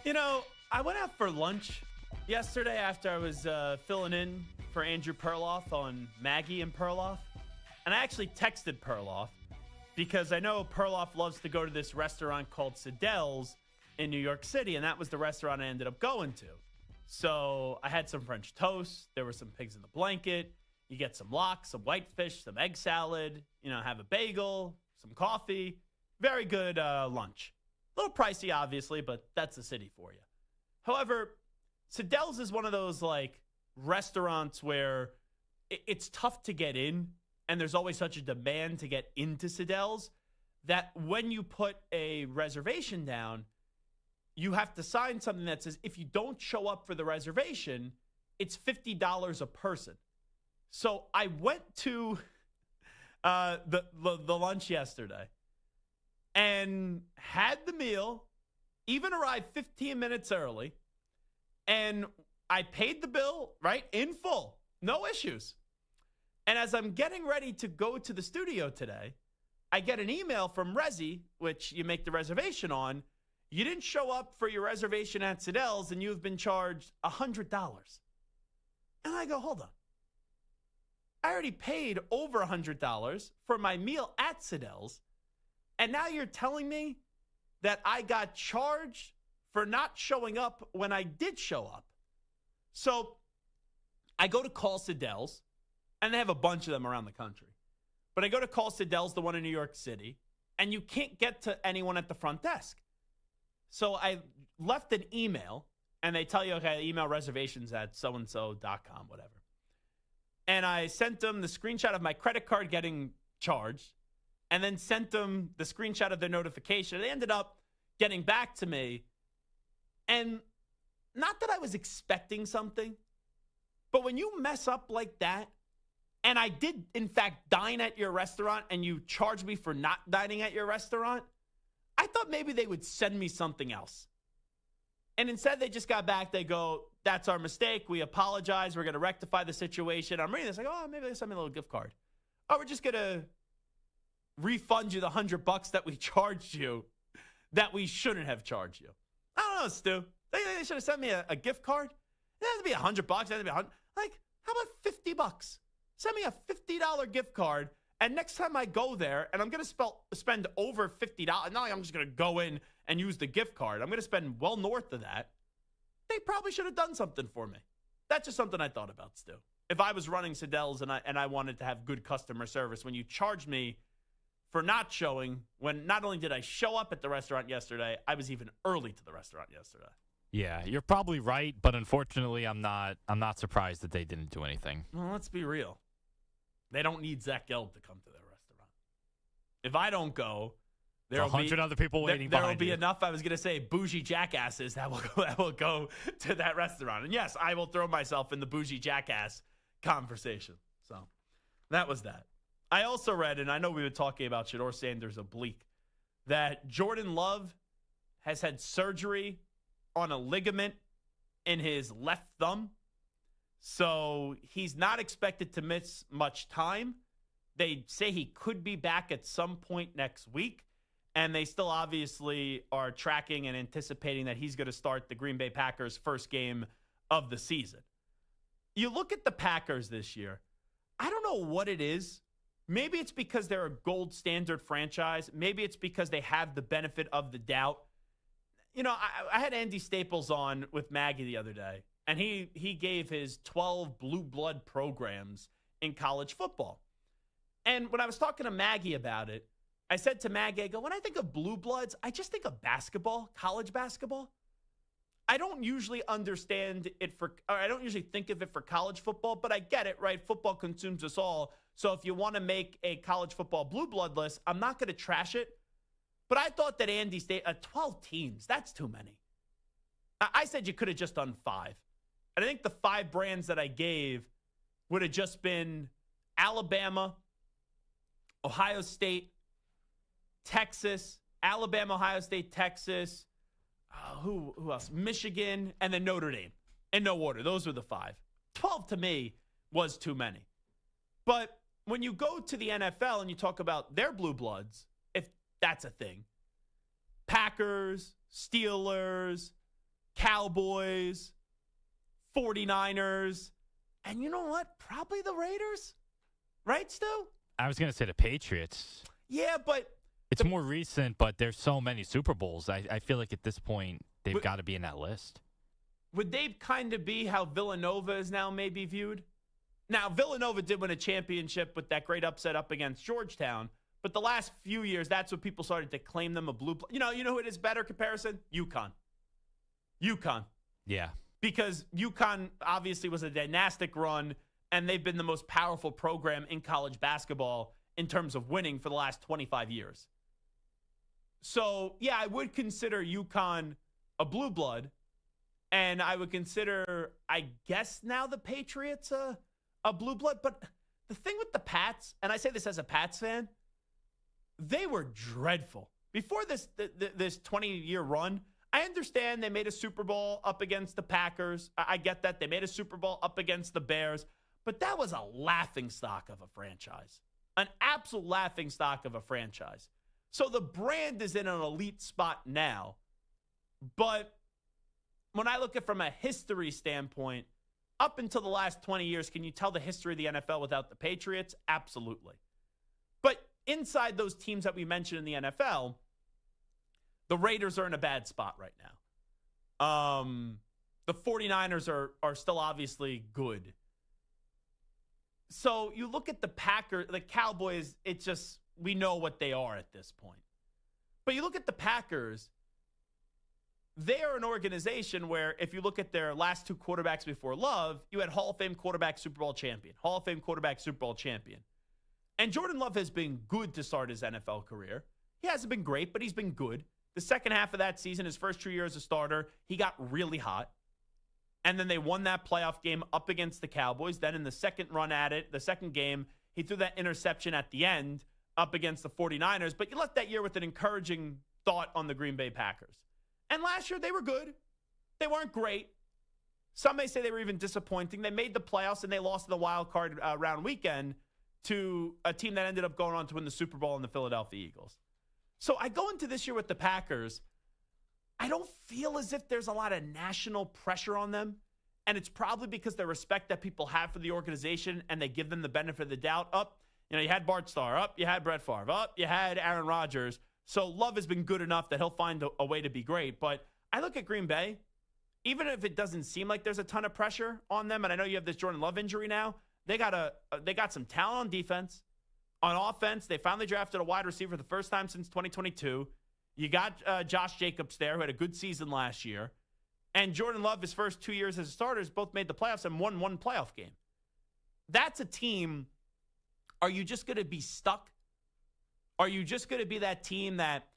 You know, I went out for lunch yesterday after I was filling in for Andrew Perloff on Maggie and Perloff. And I actually texted Perloff because I know Perloff loves to go to this restaurant called Sedel's in New York City, and that was the restaurant I ended up going to. So I had some French toast. There were some pigs in the blanket. You get some lox, some whitefish, some egg salad, have a bagel, some coffee. Very good lunch. A little pricey, obviously, but that's the city for you. However, Sedel's is one of those restaurants where it's tough to get in, and there's always such a demand to get into Sedel's that when you put a reservation down, you have to sign something that says if you don't show up for the reservation, it's $50 a person. So I went to the lunch yesterday and had the meal, even arrived 15 minutes early, and I paid the bill, right, in full. No issues. And as I'm getting ready to go to the studio today, I get an email from Resi, which you make the reservation on. You didn't show up for your reservation at Sedel's, and you've been charged $100. And I go, hold on. I already paid over $100 for my meal at Sedel's, and now you're telling me that I got charged for not showing up when I did show up. So I go to call Siddell's, and they have a bunch of them around the country. But I go to call Siddell's, the one in New York City, and you can't get to anyone at the front desk. So I left an email, and they tell you, okay, email reservations at so-and-so.com, whatever. And I sent them the screenshot of my credit card getting charged, and then sent them the screenshot of their notification. They ended up getting back to me. And not that I was expecting something, but when you mess up like that, and I did, in fact, dine at your restaurant, and you charged me for not dining at your restaurant, I thought maybe they would send me something else. And instead, they just got back. They go, that's our mistake. We apologize. We're going to rectify the situation. I'm reading this like, oh, maybe they sent me a little gift card. Oh, we're just going to refund you the $100 that we charged you that we shouldn't have charged you. I don't know, Stu. They should have sent me a gift card. It had to be $100. It had to be $100. Like, how about $50? Send me a $50 gift card, and next time I go there, and I'm going to spend over $50, not like I'm just going to go in and use the gift card. I'm going to spend well north of that. They probably should have done something for me. That's just something I thought about, Stu. If I was running Siddell's and I wanted to have good customer service, when you charged me for not showing, when not only did I show up at the restaurant yesterday, I was even early to the restaurant yesterday. Yeah, you're probably right, but unfortunately, I'm not surprised that they didn't do anything. Well, let's be real. They don't need Zach Gelb to come to their restaurant. If I don't go, there will be 100 other people waiting. There will be enough. I was going to say bougie jackasses that will go to that restaurant. And yes, I will throw myself in the bougie jackass conversation. So that was that. I also read, and I know we were talking about Shedeur Sanders oblique, that Jordan Love has had surgery on a ligament in his left thumb. So he's not expected to miss much time. They say he could be back at some point next week. And they still obviously are tracking and anticipating that he's going to start the Green Bay Packers' first game of the season. You look at the Packers this year, I don't know what it is. Maybe it's because they're a gold standard franchise. Maybe it's because they have the benefit of the doubt. You know, I had Andy Staples on with Maggie the other day, and he gave his 12 blue blood programs in college football. And when I was talking to Maggie about it, I said to Maggie, I go, when I think of blue bloods, I just think of basketball, college basketball. I don't usually understand it I don't usually think of it for college football, but I get it, right? Football consumes us all. So if you want to make a college football blue blood list, I'm not going to trash it. But I thought that Andy State, 12 teams, that's too many. I said you could have just done 5. And I think the 5 brands that I gave would have just been Alabama, Ohio State, Texas, Alabama, Ohio State, Texas, who else? Michigan, and then Notre Dame. In no order. Those were the 5. 12 to me was too many. But when you go to the NFL and you talk about their blue bloods, if that's a thing, Packers, Steelers, Cowboys, 49ers, and you know what? Probably the Raiders. Right, Stu? I was going to say the Patriots. Yeah, but it's more recent, but there's so many Super Bowls. I feel like at this point, they've got to be in that list. Would they kind of be how Villanova is now maybe viewed? Now, Villanova did win a championship with that great upset up against Georgetown, but the last few years, that's when people started to claim them a blue. You know who it is better comparison? UConn. Yeah. Because UConn obviously was a dynastic run, and they've been the most powerful program in college basketball in terms of winning for the last 25 years. So, yeah, I would consider UConn a blue blood, and I would consider, I guess now the Patriots a blue blood. But the thing with the Pats, and I say this as a Pats fan, they were dreadful. Before this 20-year run, I understand they made a Super Bowl up against the Packers. I get that. They made a Super Bowl up against the Bears. But that was a laughingstock of a franchise. An absolute laughingstock of a franchise. So the brand is in an elite spot now. But when I look at it from a history standpoint, up until the last 20 years, can you tell the history of the NFL without the Patriots? Absolutely. But inside those teams that we mentioned in the NFL, the Raiders are in a bad spot right now. The 49ers are still obviously good. So you look at the Packers, the Cowboys, it's just, we know what they are at this point. But you look at the Packers, they are an organization where if you look at their last two quarterbacks before Love, you had Hall of Fame quarterback, Super Bowl champion. Hall of Fame quarterback, Super Bowl champion. And Jordan Love has been good to start his NFL career. He hasn't been great, but he's been good. The second half of that season, his first 2 years as a starter, he got really hot. And then they won that playoff game up against the Cowboys. Then in the second run at it, the second game, he threw that interception at the end up against the 49ers. But you left that year with an encouraging thought on the Green Bay Packers. And last year, they were good. They weren't great. Some may say they were even disappointing. They made the playoffs, and they lost the wild card round weekend to a team that ended up going on to win the Super Bowl in the Philadelphia Eagles. So I go into this year with the Packers. I don't feel as if there's a lot of national pressure on them. And it's probably because the respect that people have for the organization and they give them the benefit of the doubt. You had Bart Starr. You had Brett Favre. You had Aaron Rodgers. So Love has been good enough that he'll find a way to be great. But I look at Green Bay, even if it doesn't seem like there's a ton of pressure on them, and I know you have this Jordan Love injury now, they got some talent on defense. On offense, they finally drafted a wide receiver for the first time since 2022. You got Josh Jacobs there, who had a good season last year. And Jordan Love, his first 2 years as starters, both made the playoffs and won one playoff game. That's a team. Are you just going to be stuck? Are you just going to be that team that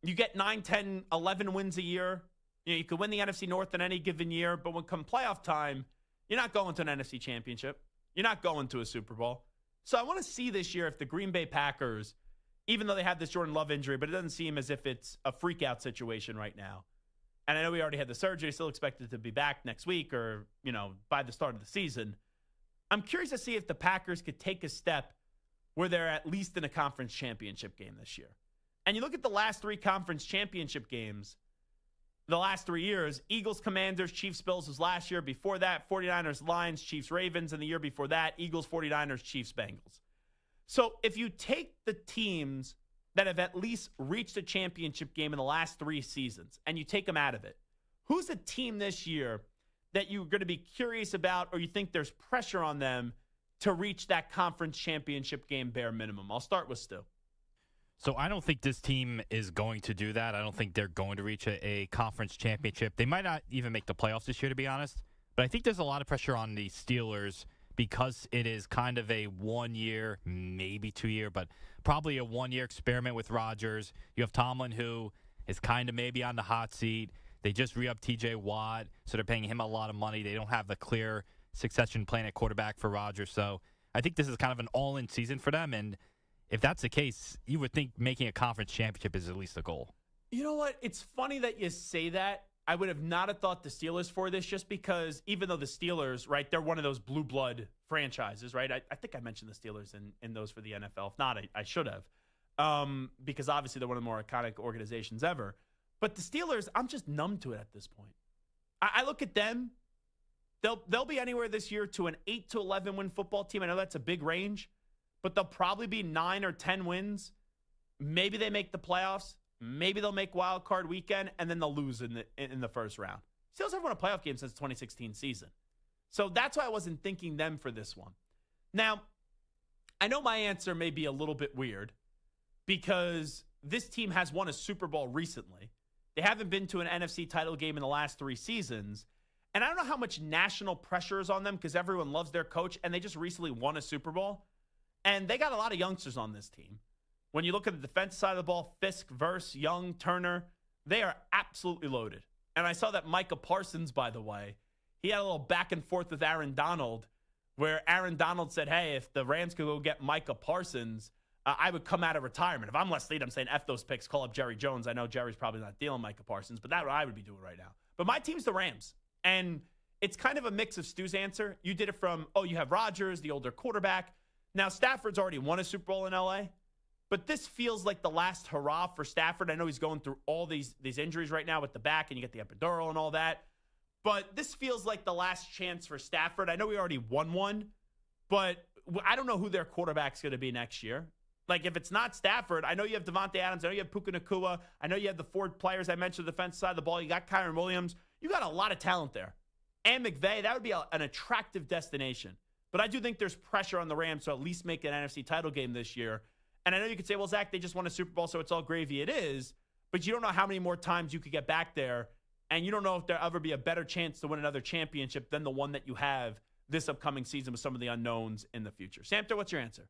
you get 9, 10, 11 wins a year? You could win the NFC North in any given year, but when come playoff time, you're not going to an NFC championship. You're not going to a Super Bowl. So I want to see this year if the Green Bay Packers, even though they have this Jordan Love injury, but it doesn't seem as if it's a freak-out situation right now. And I know we already had the surgery, still expected to be back next week or, by the start of the season. I'm curious to see if the Packers could take a step where they're at least in a conference championship game this year. And you look at the last 3 conference championship games, the last 3 years, Eagles, Commanders, Chiefs, Bills was last year. Before that, 49ers, Lions, Chiefs, Ravens. And the year before that, Eagles, 49ers, Chiefs, Bengals. So if you take the teams that have at least reached a championship game in the last 3 seasons and you take them out of it, who's a team this year that you're going to be curious about or you think there's pressure on them to reach that conference championship game bare minimum? I'll start with Stu. So I don't think this team is going to do that. I don't think they're going to reach a conference championship. They might not even make the playoffs this year, to be honest. But I think there's a lot of pressure on the Steelers because it is kind of a 1 year, maybe 2 year, but probably a 1 year experiment with Rodgers. You have Tomlin, who is kind of maybe on the hot seat. They just re-upped TJ Watt, so they're paying him a lot of money. They don't have the clear succession plan at quarterback for Rodgers. So I think this is kind of an all-in season for them. And if that's the case, you would think making a conference championship is at least a goal. You know what? It's funny that you say that. I would have not have thought the Steelers for this just because even though the Steelers, right, they're one of those blue blood franchises, right? I think I mentioned the Steelers in those for the NFL. If not, I should have because obviously they're one of the more iconic organizations ever. But the Steelers, I'm just numb to it at this point. I look at them. They'll be anywhere this year to an 8 to 11 win football team. I know that's a big range, but they'll probably be 9 or 10 wins. Maybe they make the playoffs. Maybe they'll make wild card weekend, and then they'll lose in the first round. Steelers haven't won a playoff game since the 2016 season. So that's why I wasn't thinking them for this one. Now, I know my answer may be a little bit weird because this team has won a Super Bowl recently. They haven't been to an NFC title game in the last 3 seasons. And I don't know how much national pressure is on them because everyone loves their coach, and they just recently won a Super Bowl. And they got a lot of youngsters on this team. When you look at the defensive side of the ball, Fisk, Verse, Young, Turner, they are absolutely loaded. And I saw that Micah Parsons, by the way, he had a little back and forth with Aaron Donald where Aaron Donald said, hey, if the Rams could go get Micah Parsons, I would come out of retirement. If I'm Les Lead, I'm saying F those picks, call up Jerry Jones. I know Jerry's probably not dealing Micah Parsons, but that's what I would be doing right now. But my team's the Rams. And it's kind of a mix of Stu's answer. You did it from, you have Rodgers, the older quarterback. Now, Stafford's already won a Super Bowl in L.A., but this feels like the last hurrah for Stafford. I know he's going through all these injuries right now with the back, and you get the epidural and all that. But this feels like the last chance for Stafford. I know he already won one, but I don't know who their quarterback's going to be next year. Like, if it's not Stafford, I know you have Devontae Adams. I know you have Puka Nacua. I know you have the 4 players I mentioned, the defensive side of the ball. You got Kyron Williams. You got a lot of talent there. And McVay, that would be an attractive destination. But I do think there's pressure on the Rams to at least make an NFC title game this year. And I know you could say, well, Zach, they just won a Super Bowl, so it's all gravy. It is. But you don't know how many more times you could get back there. And you don't know if there'll ever be a better chance to win another championship than the one that you have this upcoming season with some of the unknowns in the future. Samter, what's your answer?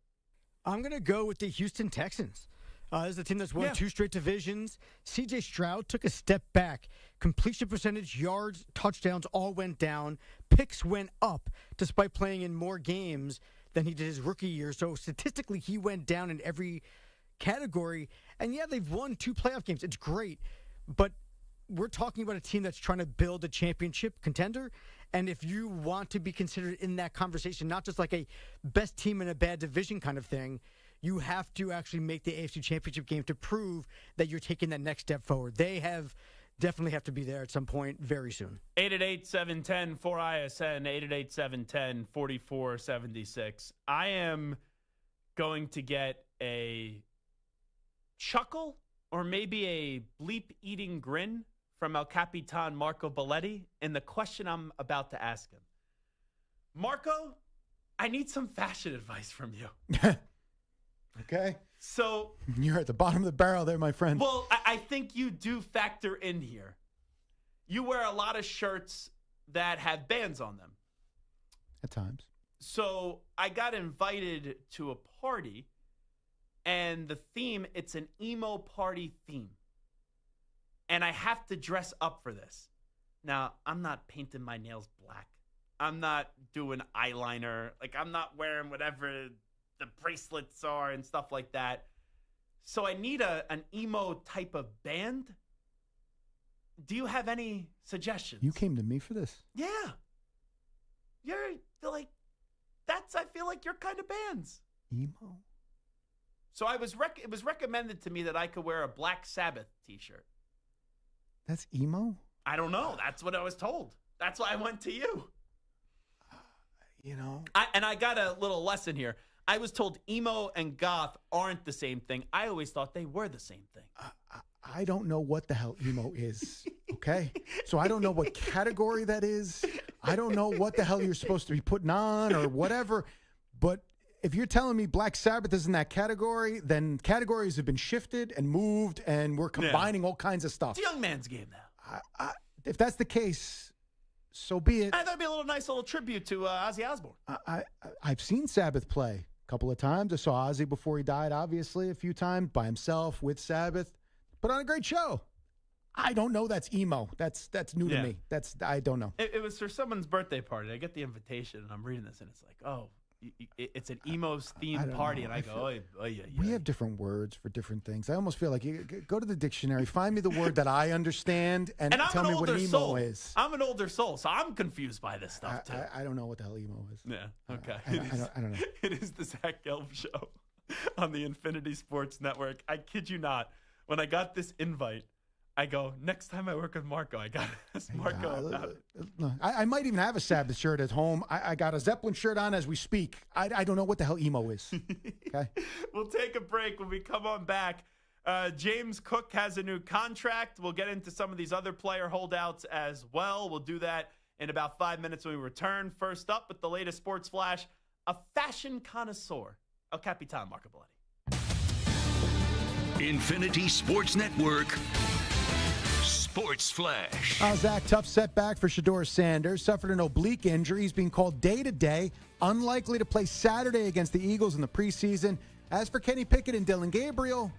I'm going to go with the Houston Texans. This is a team that's won 2 straight divisions. C.J. Stroud took a step back. Completion percentage, yards, touchdowns all went down. Picks went up despite playing in more games than he did his rookie year. So statistically, he went down in every category. And yeah, they've won 2 playoff games. It's great. But we're talking about a team that's trying to build a championship contender. And if you want to be considered in that conversation, not just like a best team in a bad division kind of thing, you have to actually make the AFC Championship game to prove that you're taking that next step forward. They definitely have to be there at some point very soon. 888-710-4ISN, 888-710-4476. I am going to get a chuckle or maybe a bleep-eating grin from El Capitan Marco Belletti in the question I'm about to ask him. Marco, I need some fashion advice from you. Okay. So you're at the bottom of the barrel there, my friend. Well, I think you do factor in here. You wear a lot of shirts that have bands on them. At times. So I got invited to a party, and the theme, it's an emo party theme. And I have to dress up for this. Now, I'm not painting my nails black. I'm not doing eyeliner. Like, I'm not wearing whatever the bracelets are and stuff like that. So I need an emo type of band. Do you have any suggestions? You came to me for this? Yeah. You're like, I feel like your kind of bands. Emo? So it was recommended to me that I could wear a Black Sabbath t-shirt. That's emo? I don't know. That's what I was told. That's why I went to you. You know? I got a little lesson here. I was told emo and goth aren't the same thing. I always thought they were the same thing. I don't know what the hell emo is, okay? So I don't know what category that is. I don't know what the hell you're supposed to be putting on or whatever. But if you're telling me Black Sabbath is in that category, then categories have been shifted and moved, and we're combining all kinds of stuff. It's a young man's game now. If that's the case, so be it. I thought it'd be a nice little tribute to Ozzy Osbourne. I've seen Sabbath play a couple of times. I saw Ozzy before he died, obviously, a few times by himself with Sabbath. Put on a great show. I don't know. That's emo. That's new to me. I don't know. It was for someone's birthday party. I get the invitation, and I'm reading this, and it's like, oh, it's an emos themed party, and I go, we have different words for different things. I almost feel like you go to the dictionary, find me the word that I understand, and tell me what an emo is. I'm an older soul, so I'm confused by this stuff too. I don't know what the hell emo is. Yeah. Okay. I don't know. It is the Zach Gelb Show on the Infinity Sports Network. I kid you not. When I got this invite, I go, next time I work with Marco, I got to ask Marco about it. I might even have a Sabbath shirt at home. I got a Zeppelin shirt on as we speak. I don't know what the hell emo is. Okay. We'll take a break. When we come on back, James Cook has a new contract. We'll get into some of these other player holdouts as well. We'll do that in about 5 minutes when we return. First up with the latest sports flash, a fashion connoisseur, El Capitan Marco Belletti. Infinity Sports Network Sports Flash. Zach, tough setback for Shedeur Sanders. Suffered an oblique injury. He's being called day-to-day. Unlikely to play Saturday against the Eagles in the preseason. As for Kenny Pickett and Dylan Gabriel,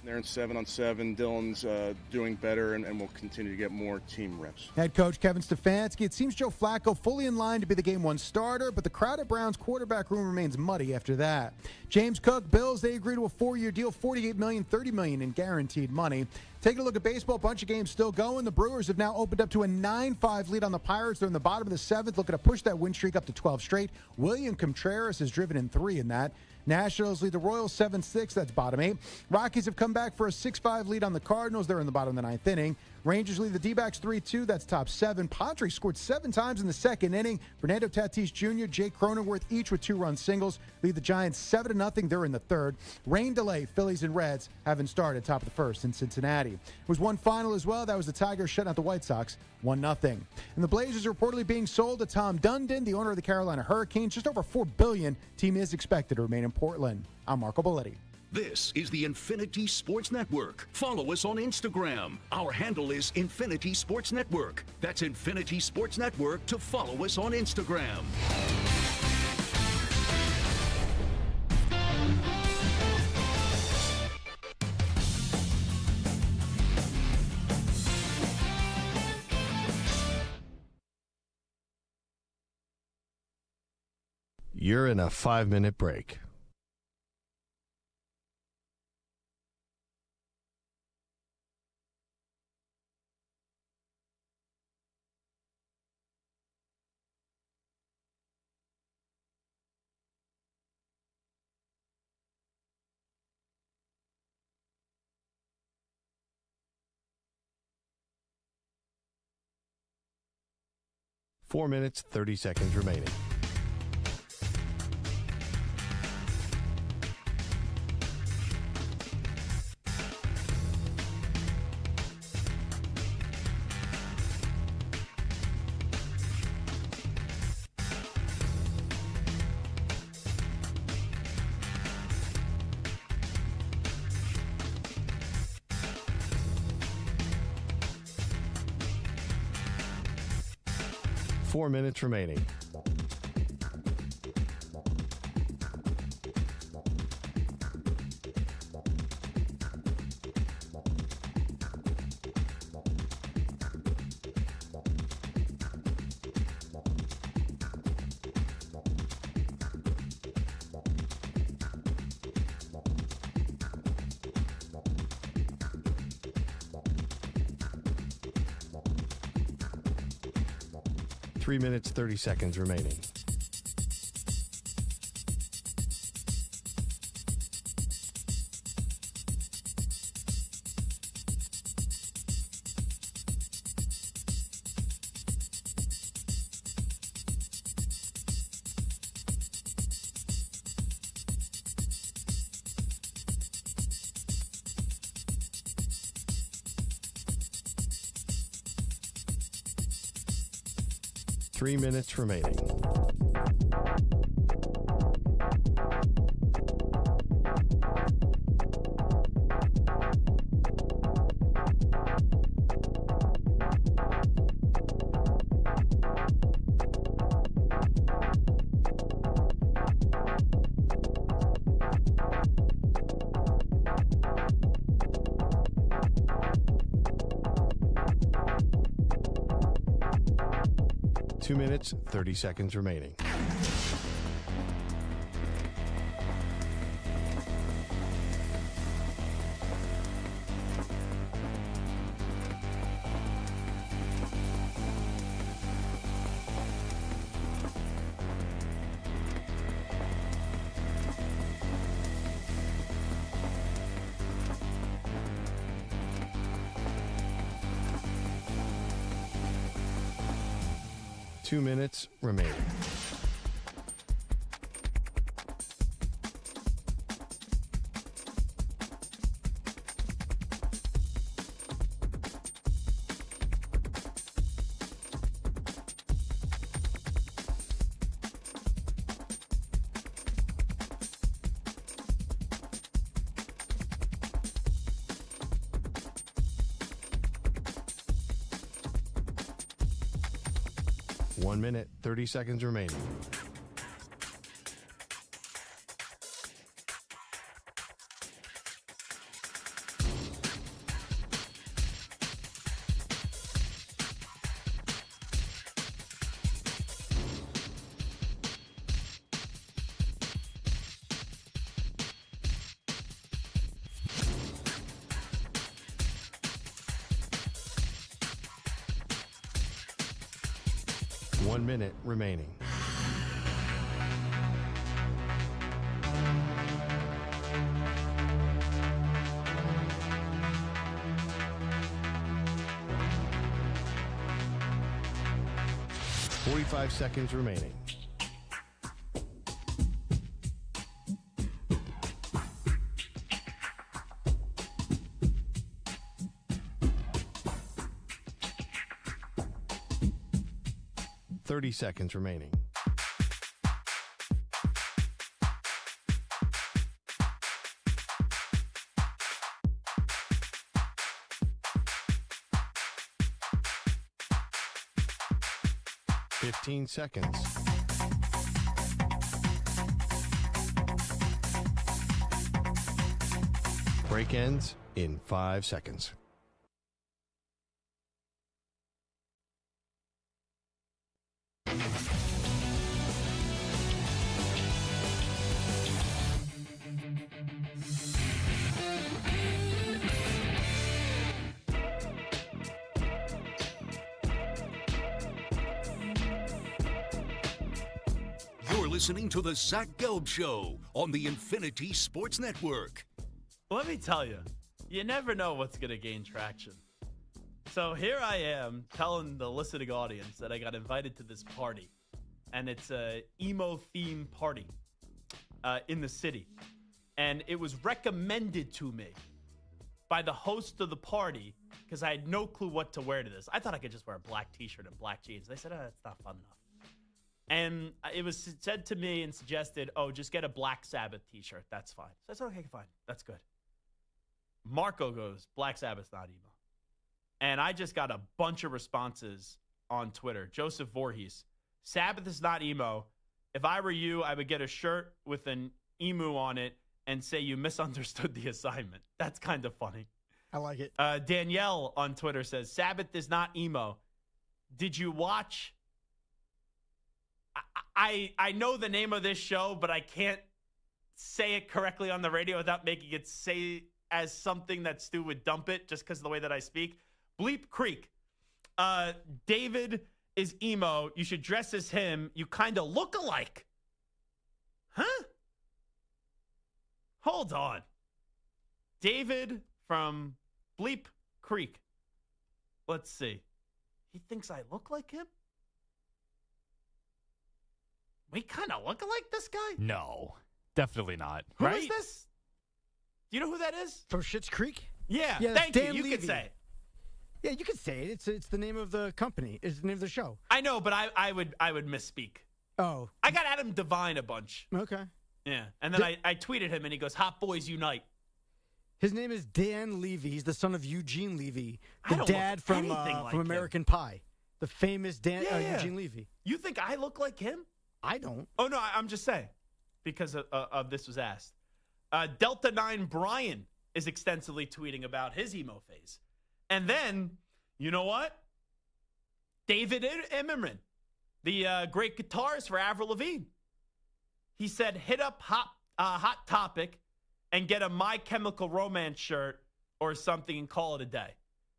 they're in 7-on-7. Dylan's doing better and will continue to get more team reps. Head coach Kevin Stefanski. It seems Joe Flacco fully in line to be the Game 1 starter, but the crowded Browns quarterback room remains muddy after that. James Cook, Bills, they agree to a 4-year deal, $48 million, $30 million in guaranteed money. Taking a look at baseball, a bunch of games still going. The Brewers have now opened up to a 9-5 lead on the Pirates. They're in the bottom of the 7th, looking to push that win streak up to 12 straight. William Contreras has driven in 3 in that. Nationals lead the Royals 7-6. That's bottom 8. Rockies have come back for a 6-5 lead on the Cardinals. They're in the bottom of the 9th inning. Rangers lead the D-backs 3-2. That's top 7. Padres scored 7 times in the 2nd inning. Fernando Tatis Jr., Jake Cronenworth, each with 2-run singles. Lead the Giants 7-0. They're in the 3rd. Rain delay. Phillies and Reds haven't started top of the 1st in Cincinnati. It was one final as well. That was the Tigers shutting out the White Sox 1-0. And the Blazers are reportedly being sold to Tom Dundon, the owner of the Carolina Hurricanes. Just over $4 billion. Team is expected to remain in Portland. I'm Marco Belletti. This is the Infinity Sports Network. Follow us on Instagram. Our handle is Infinity Sports Network. That's Infinity Sports Network to follow us on Instagram. You're in a 5-minute break. Four minutes, 30 seconds remaining. Four minutes remaining. Three minutes, 30 seconds remaining. Three minutes remaining. Two minutes, 30 seconds remaining. Two minutes remaining. One minute, 30 seconds remaining. One minute remaining. Five seconds remaining. 30 seconds remaining. Fifteen seconds. Break ends in 5 seconds. You're listening to the Zach Gelb Show on the Infinity Sports Network. Let me tell you, you never know what's going to gain traction. So here I am telling the listening audience that I got invited to this party, and it's a emo-themed party in the city. And it was recommended to me by the host of the party because I had no clue what to wear to this. I thought I could just wear a black t-shirt and black jeans. They said, it's not fun enough. And it was said to me and suggested, just get a Black Sabbath t-shirt. That's fine. So I said, okay, fine. That's good. Marco goes, Black Sabbath's not emo. And I just got a bunch of responses on Twitter. Joseph Voorhees, Sabbath is not emo. If I were you, I would get a shirt with an emu on it and say you misunderstood the assignment. That's kind of funny. I like it. Danielle on Twitter says, Sabbath is not emo. Did you watch... I know the name of this show, but I can't say it correctly on the radio without making it say as something that Stu would dump it just because of the way that I speak. Bleep Creek. David is emo. You should dress as him. You kind of look alike. Huh? Hold on. David from Bleep Creek. Let's see. He thinks I look like him? We kind of look alike, this guy? No, definitely not. Who right? is this? Do you know who that is? From Schitt's Creek? Yeah, Yeah, thank Dan you. You Levy. can say it. Yeah, you can say it. It's the name of the company. It's the name of the show. I know, but I would misspeak. Oh. I got Adam Devine a bunch. Okay. Yeah, and then I tweeted him, and he goes, Hot Boys Unite. His name is Dan Levy. He's the son of Eugene Levy, I the don't dad look from anything like from him. American Pie, the famous Yeah. Eugene Levy. You think I look like him? I don't. Oh, no, I'm just saying because of this was asked. Delta 9 Brian is extensively tweeting about his emo phase. And then, you know what? David Immerman, the great guitarist for Avril Lavigne. He said, hit up Hot Topic and get a My Chemical Romance shirt or something and call it a day.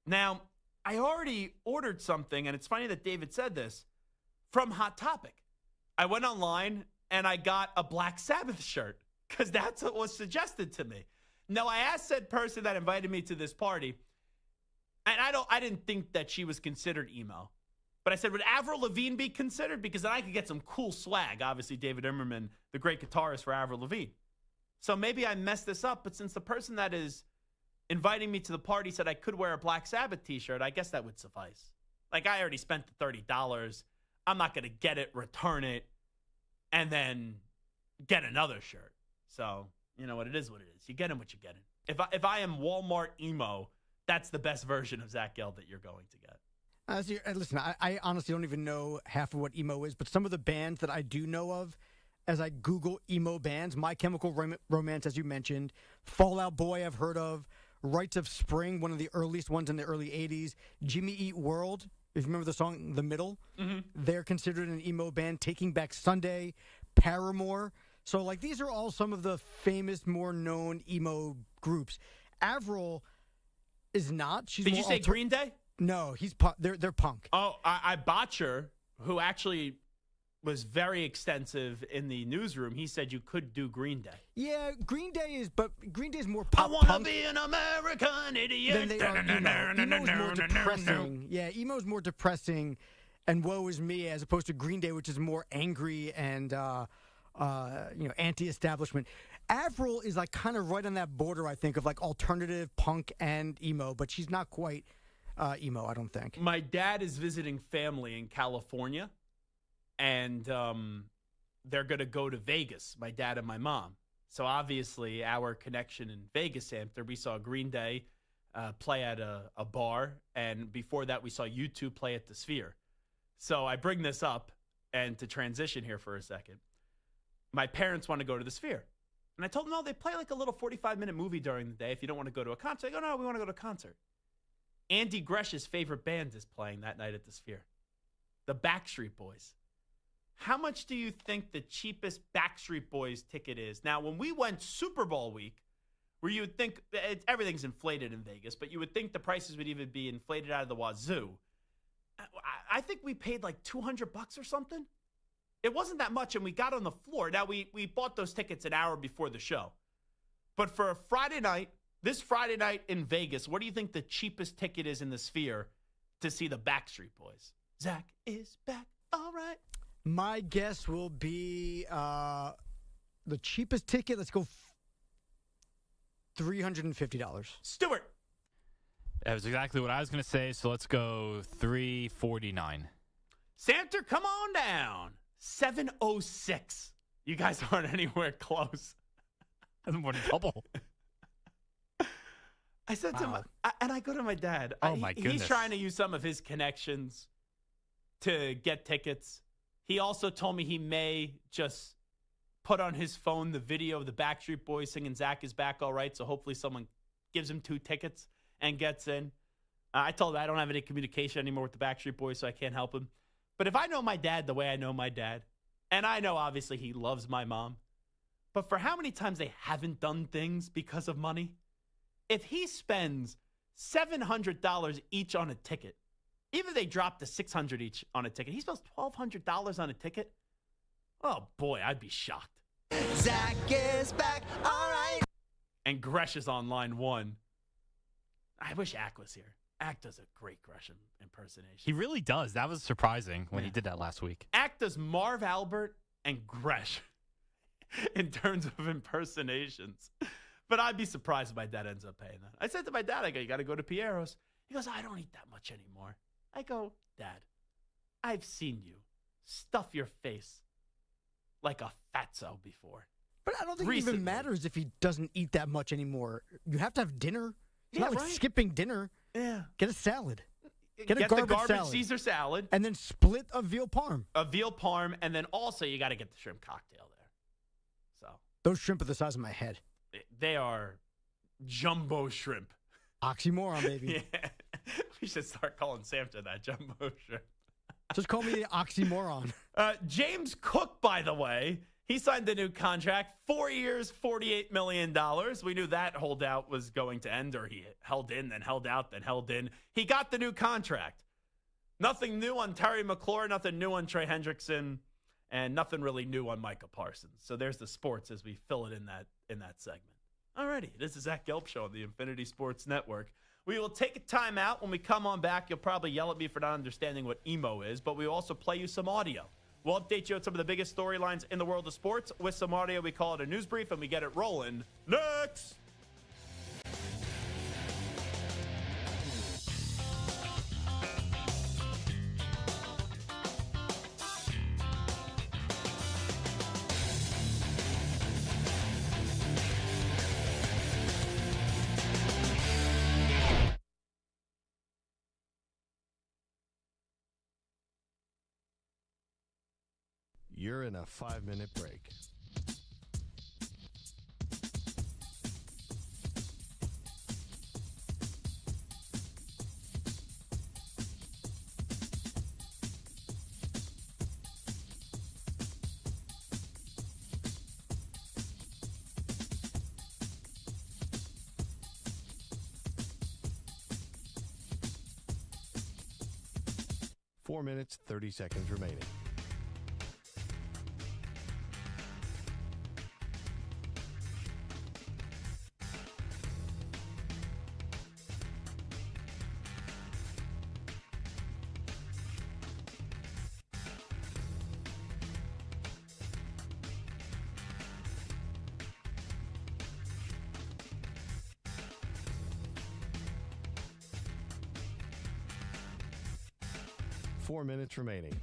Now, I already ordered something, and it's funny that David said this, from Hot Topic. I went online and I got a Black Sabbath shirt because that's what was suggested to me. Now, I asked said person that invited me to this party, and I didn't think that she was considered emo. But I said, would Avril Lavigne be considered? Because then I could get some cool swag. Obviously, David Immerman, the great guitarist for Avril Lavigne. So maybe I messed this up, but since the person that is inviting me to the party said I could wear a Black Sabbath t-shirt, I guess that would suffice. Like, I already spent the $30. I'm not going to get it, return it, and then get another shirt. So, you know what? It is what it is. You get in what you get in. If I am Walmart emo, that's the best version of Zach Gelb that you're going to get. Listen, I honestly don't even know half of what emo is, but some of the bands that I do know of, as I Google emo bands, My Chemical Romance, as you mentioned, Fall Out Boy I've heard of, Rites of Spring, one of the earliest ones in the early 80s, Jimmy Eat World, if you remember the song The Middle, they're considered an emo band, Taking Back Sunday, Paramore. So, like, these are all some of the famous, more known emo groups. Avril is not. She's Did more you say Green Day? No, they're punk. Oh, I Botcher, who actually was very extensive in the newsroom, he said you could do Green Day. Yeah, Green Day is more pop I want to punk be an American idiot. than they are emo. Emo's more depressing. Yeah, emo's more depressing and woe is me as opposed to Green Day, which is more angry and anti-establishment. Avril is like kind of right on that border, I think, of like alternative punk and emo, but she's not quite emo, I don't think. My dad is visiting family in California, and they're going to go to Vegas, my dad and my mom. So obviously our connection in Vegas, after we saw Green Day play at a bar, and before that we saw U2 play at the Sphere. So I bring this up, and to transition here for a second, my parents want to go to the Sphere. And I told them, no, they play like a little 45-minute movie during the day if you don't want to go to a concert. They go, no, we want to go to a concert. Andy Gresh's favorite band is playing that night at the Sphere. The Backstreet Boys. How much do you think the cheapest Backstreet Boys ticket is? Now, when we went Super Bowl week, where you would think everything's inflated in Vegas, but you would think the prices would even be inflated out of the wazoo. I think we paid like $200 or something. It wasn't that much, and we got on the floor. Now, we bought those tickets an hour before the show. But for a Friday night, this Friday night in Vegas, what do you think the cheapest ticket is in the Sphere to see the Backstreet Boys? Zach is back. All right. My guess will be the cheapest ticket. Let's go $350. Stuart. That was exactly what I was going to say, so let's go $349. Santa, come on down. $706. You guys aren't anywhere close. That's more than double. I said to him, and I go to my dad. Oh, my goodness. He's trying to use some of his connections to get tickets. He also told me he may just put on his phone the video of the Backstreet Boys singing Zach is back all right, so hopefully someone gives him 2 tickets and gets in. I told him I don't have any communication anymore with the Backstreet Boys, so I can't help him. But if I know my dad the way I know my dad, and I know obviously he loves my mom, but for how many times they haven't done things because of money, if he spends $700 each on a ticket, even if they drop to $600 each on a ticket, he spends $1,200 on a ticket. Oh boy, I'd be shocked. Zach is back, all right. And Gresh is on line 1. I wish Ack was here. Ack does a great Gresh impersonation. He really does. That was surprising when he did that last week. Ack does Marv Albert and Gresh in terms of impersonations. But I'd be surprised if my dad ends up paying that. I said to my dad, I go, you got to go to Piero's. He goes, I don't eat that much anymore. I go, Dad, I've seen you stuff your face like a fatso before. But I don't think it even matters if he doesn't eat that much anymore. You have to have dinner. It's not like skipping dinner. Yeah. Get a salad. Get a garbage salad. Caesar salad. And then split a veal parm. A veal parm, and then also you got to get the shrimp cocktail there. So those shrimp are the size of my head. They are jumbo shrimp. Oxymoron, baby. Yeah. We should start calling Samson that, jumbo shrimp. Just call me the oxymoron. James Cook, by the way, he signed the new contract, 4 years, $48 million. We knew that holdout was going to end, or he held in, then held out, then held in. He got the new contract. Nothing new on Terry McLaurin, nothing new on Trey Hendrickson, and nothing really new on Micah Parsons. So there's the sports as we fill it in that segment. Alrighty, this is Zach Gelb Show on the Infinity Sports Network. We will take a timeout. When we come on back, you'll probably yell at me for not understanding what emo is, but we will also play you some audio. We'll update you on some of the biggest storylines in the world of sports with some audio. We call it a news brief, and we get it rolling next. You're in a 5-minute break. Four minutes, 30 seconds remaining. Four minutes remaining.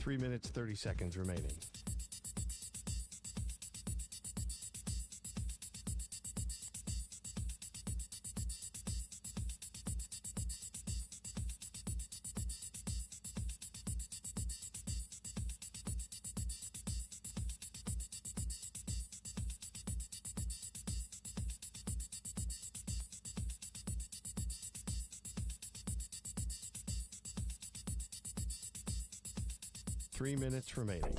3 minutes, 30 seconds remaining. Three minutes remaining.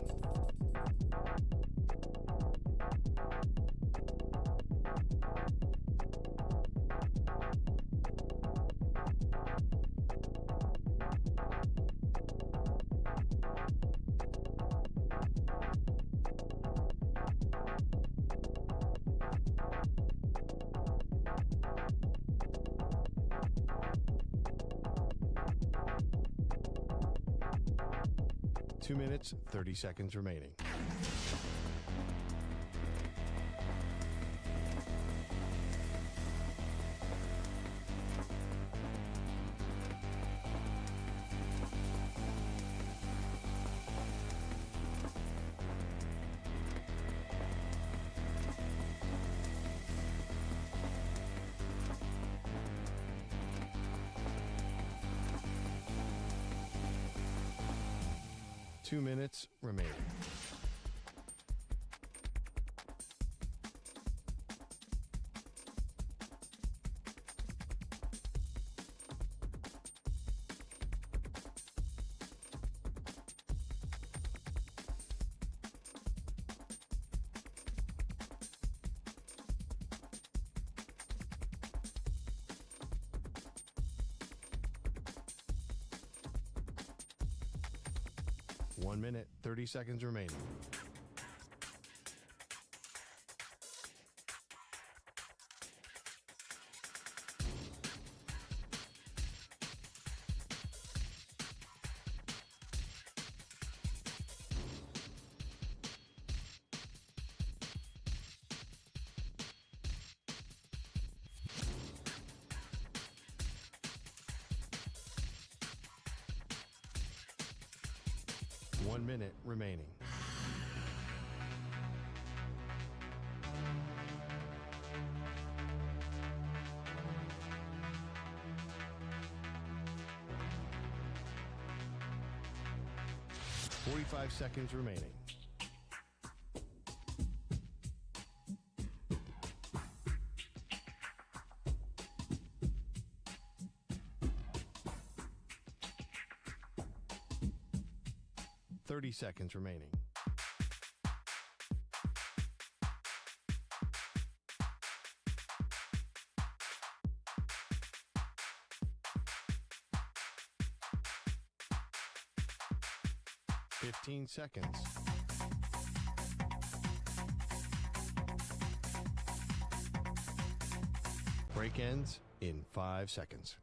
Two minutes, 30 seconds remaining. Two minutes remaining. One minute, 30 seconds remaining. One minute remaining. Forty-five seconds remaining. Thirty seconds remaining. Fifteen seconds. Break ends in 5 seconds.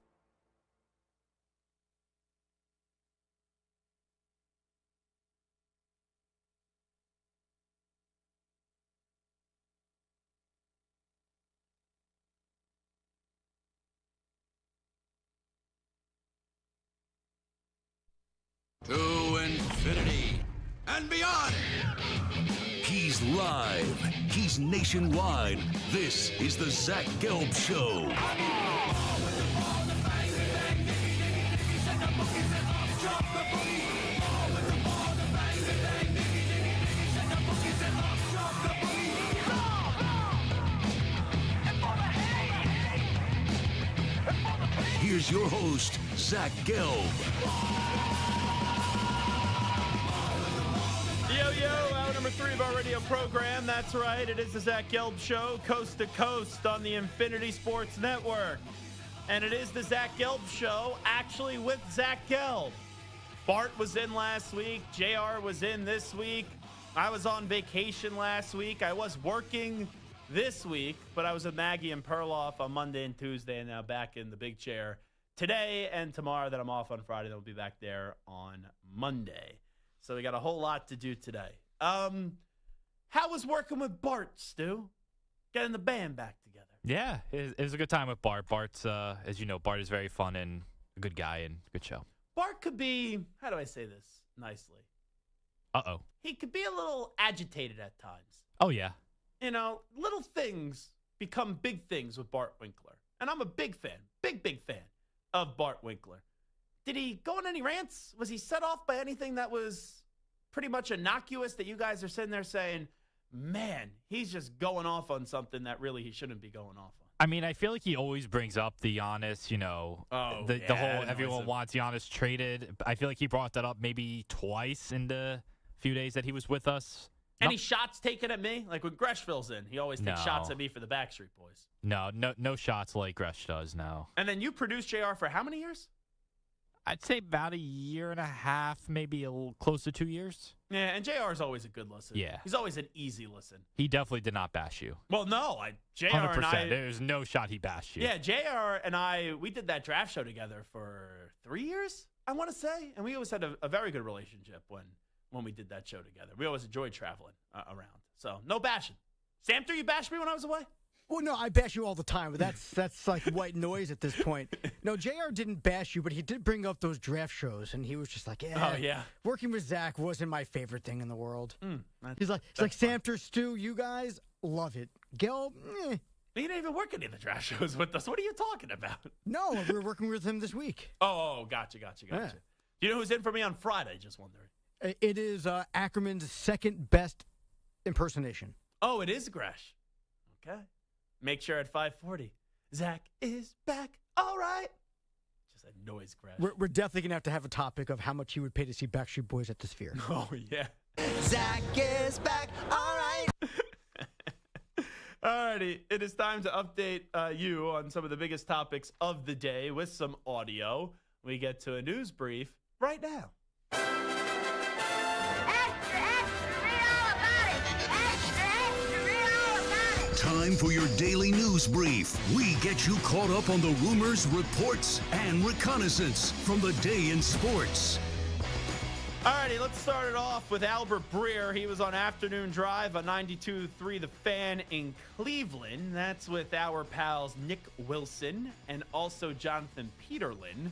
To infinity and beyond. He's live. He's nationwide. This is the Zach Gelb Show. Here's your host, Zach Gelb. Hour number 3 of our radio program. That's right. It is the Zach Gelb Show, coast to coast on the Infinity Sports Network. And it is the Zach Gelb Show, actually with Zach Gelb. Bart was in last week. JR was in this week. I was on vacation last week. I was working this week, but I was with Maggie and Perloff on Monday and Tuesday, and now back in the big chair today and tomorrow. That I'm off on Friday. Then we'll be back there on Monday. So we got a whole lot to do today. How was working with Bart, Stu? Getting the band back together. Yeah, it was a good time with Bart. Bart's, as you know, Bart is very fun and a good guy and good show. Bart could be, how do I say this nicely? Uh-oh. He could be a little agitated at times. Oh, yeah. You know, little things become big things with Bart Winkler. And I'm a big fan, big fan of Bart Winkler. Did he go on any rants? Was he set off by anything that was pretty much innocuous that you guys are sitting there saying, man, he's just going off on something that really he shouldn't be going off on? I mean, I feel like he always brings up the Giannis, the whole everyone wants Giannis traded. I feel like he brought that up maybe twice in the few days that he was with us. Any shots taken at me? Like when Greshville's in, he always takes shots at me for the Backstreet Boys. No shots like Gresh does, no. And then you produced JR for how many years? I'd say about a year and a half, maybe a little close to 2 years. Yeah, and JR is always a good listen. Yeah. He's always an easy listen. He definitely did not bash you. Well, no. JR 100%. and I... There's no shot he bashed you. Yeah, JR and I, we did that draft show together for 3 years, I want to say. And we always had a very good relationship when we did that show together. We always enjoyed traveling around. So, no bashing. Samter, you bashed me when I was away? Well, no, I bash you all the time, but that's like white noise at this point. No, JR didn't bash you, but he did bring up those draft shows, and he was just like, working with Zach wasn't my favorite thing in the world. He's like Samter, Stu, you guys love it. Gelb, He didn't even work any of the draft shows with us. What are you talking about? No, we were working with him this week. Oh, gotcha. Yeah. Do you know who's in for me on Friday? Just wondering. It is Ackerman's second best impersonation. Oh, it is Gresh. Okay. Make sure at 5:40, Zach is back. All right. Just a noise crash. We're definitely going to have a topic of how much he would pay to see Backstreet Boys at the Sphere. Oh, yeah. Zach is back. All right. All righty. It is time to update you on some of the biggest topics of the day with some audio. We get to a news brief right now. Time for your daily news brief. We get you caught up on the rumors, reports, and reconnaissance from the day in sports. Alrighty, let's start it off with Albert Breer. He was on Afternoon Drive on 92.3 The Fan in Cleveland. That's with our pals Nick Wilson and also Jonathan Peterlin.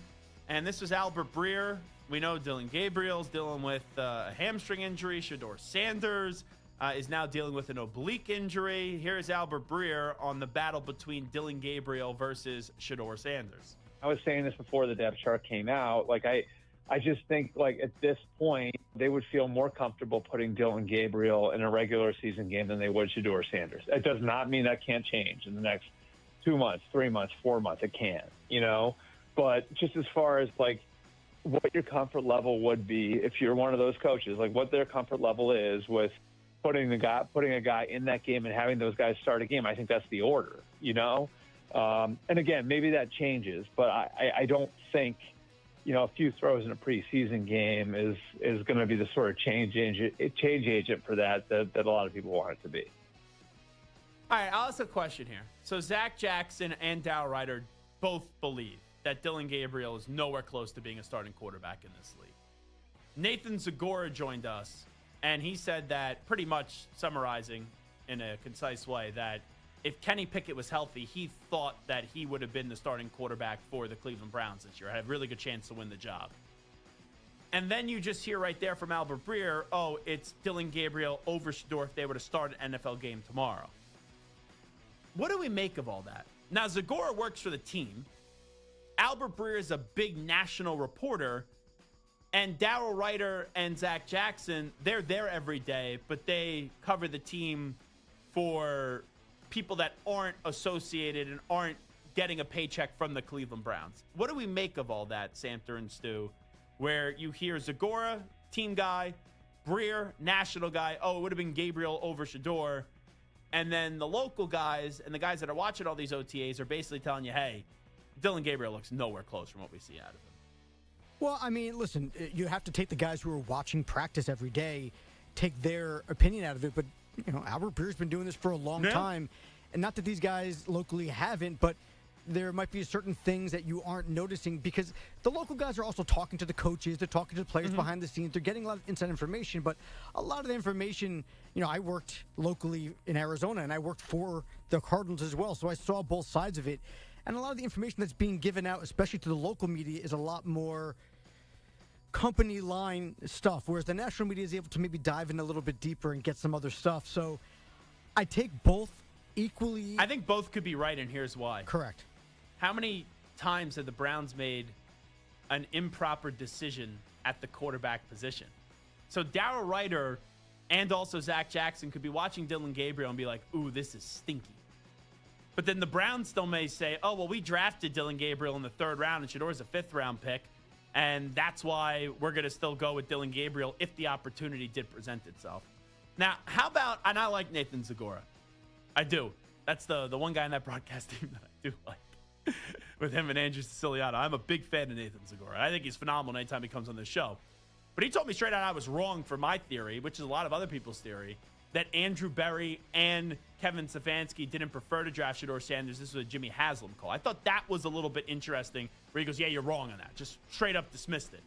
And this was Albert Breer. We know Dylan Gabriel's dealing with a hamstring injury. Shedeur Sanders is now dealing with an oblique injury. Here's Albert Breer on the battle between Dylan Gabriel versus Shedeur Sanders. I was saying this before the depth chart came out. I just think, at this point, they would feel more comfortable putting Dylan Gabriel in a regular season game than they would Shedeur Sanders. It does not mean that can't change in the next 2 months, 3 months, 4 months. It can, But just as far as, what your comfort level would be if you're one of those coaches, what their comfort level is with putting a guy in that game and having those guys start a game, I think that's the order, And again, maybe that changes, but I don't think – a few throws in a preseason game is going to be the sort of change agent for that a lot of people want it to be. All right, I'll ask a question here. So Zach Jackson and Dow Ryder both believe that Dylan Gabriel is nowhere close to being a starting quarterback in this league. Nathan Zegura joined us, and he said that, pretty much summarizing in a concise way, that if Kenny Pickett was healthy, he thought that he would have been the starting quarterback for the Cleveland Browns this year. Had a really good chance to win the job. And then you just hear right there from Albert Breer, it's Dylan Gabriel over Shedeur if they were to start an NFL game tomorrow. What do we make of all that? Now, Zegura works for the team. Albert Breer is a big national reporter. And Darryl Ryder and Zach Jackson, they're there every day, but they cover the team for people that aren't associated and aren't getting a paycheck from the Cleveland Browns. What do we make of all that, Samter and Stu, where you hear Zegura, team guy, Breer, national guy, it would have been Gabriel over Shedeur, and then the local guys and the guys that are watching all these OTAs are basically telling you, hey, Dylan Gabriel looks nowhere close from what we see out of him. Well, I mean, listen, you have to take the guys who are watching practice every day, take their opinion out of it, but Albert Breer's been doing this for a long time. And not that these guys locally haven't, but there might be certain things that you aren't noticing because the local guys are also talking to the coaches. They're talking to the players behind the scenes. They're getting a lot of inside information. But a lot of the information, I worked locally in Arizona, and I worked for the Cardinals as well. So I saw both sides of it. And a lot of the information that's being given out, especially to the local media, is a lot more company line stuff, whereas the national media is able to maybe dive in a little bit deeper and get some other stuff. So I take both equally. I think both could be right, and here's why. Correct. How many times have the Browns made an improper decision at the quarterback position? So Darryl Ryder and also Zach Jackson could be watching Dillon Gabriel and be like, ooh, this is stinky. But then the Browns still may say, oh, well, we drafted Dillon Gabriel in the 3rd round, and Shedeur's a 5th-round pick, and that's why we're going to still go with Dillon Gabriel if the opportunity did present itself. Now, how about, and I like Nathan Zegura. I do. That's the one guy in that broadcast team that I do like. With him and Andrew Siciliano. I'm a big fan of Nathan Zegura. I think he's phenomenal anytime he comes on this show. But he told me straight out I was wrong for my theory, which is a lot of other people's theory, that Andrew Berry and Kevin Stefanski didn't prefer to draft Shedeur Sanders. This was a Jimmy Haslam call. I thought that was a little bit interesting, where he goes, yeah, you're wrong on that. Just straight up dismissed it.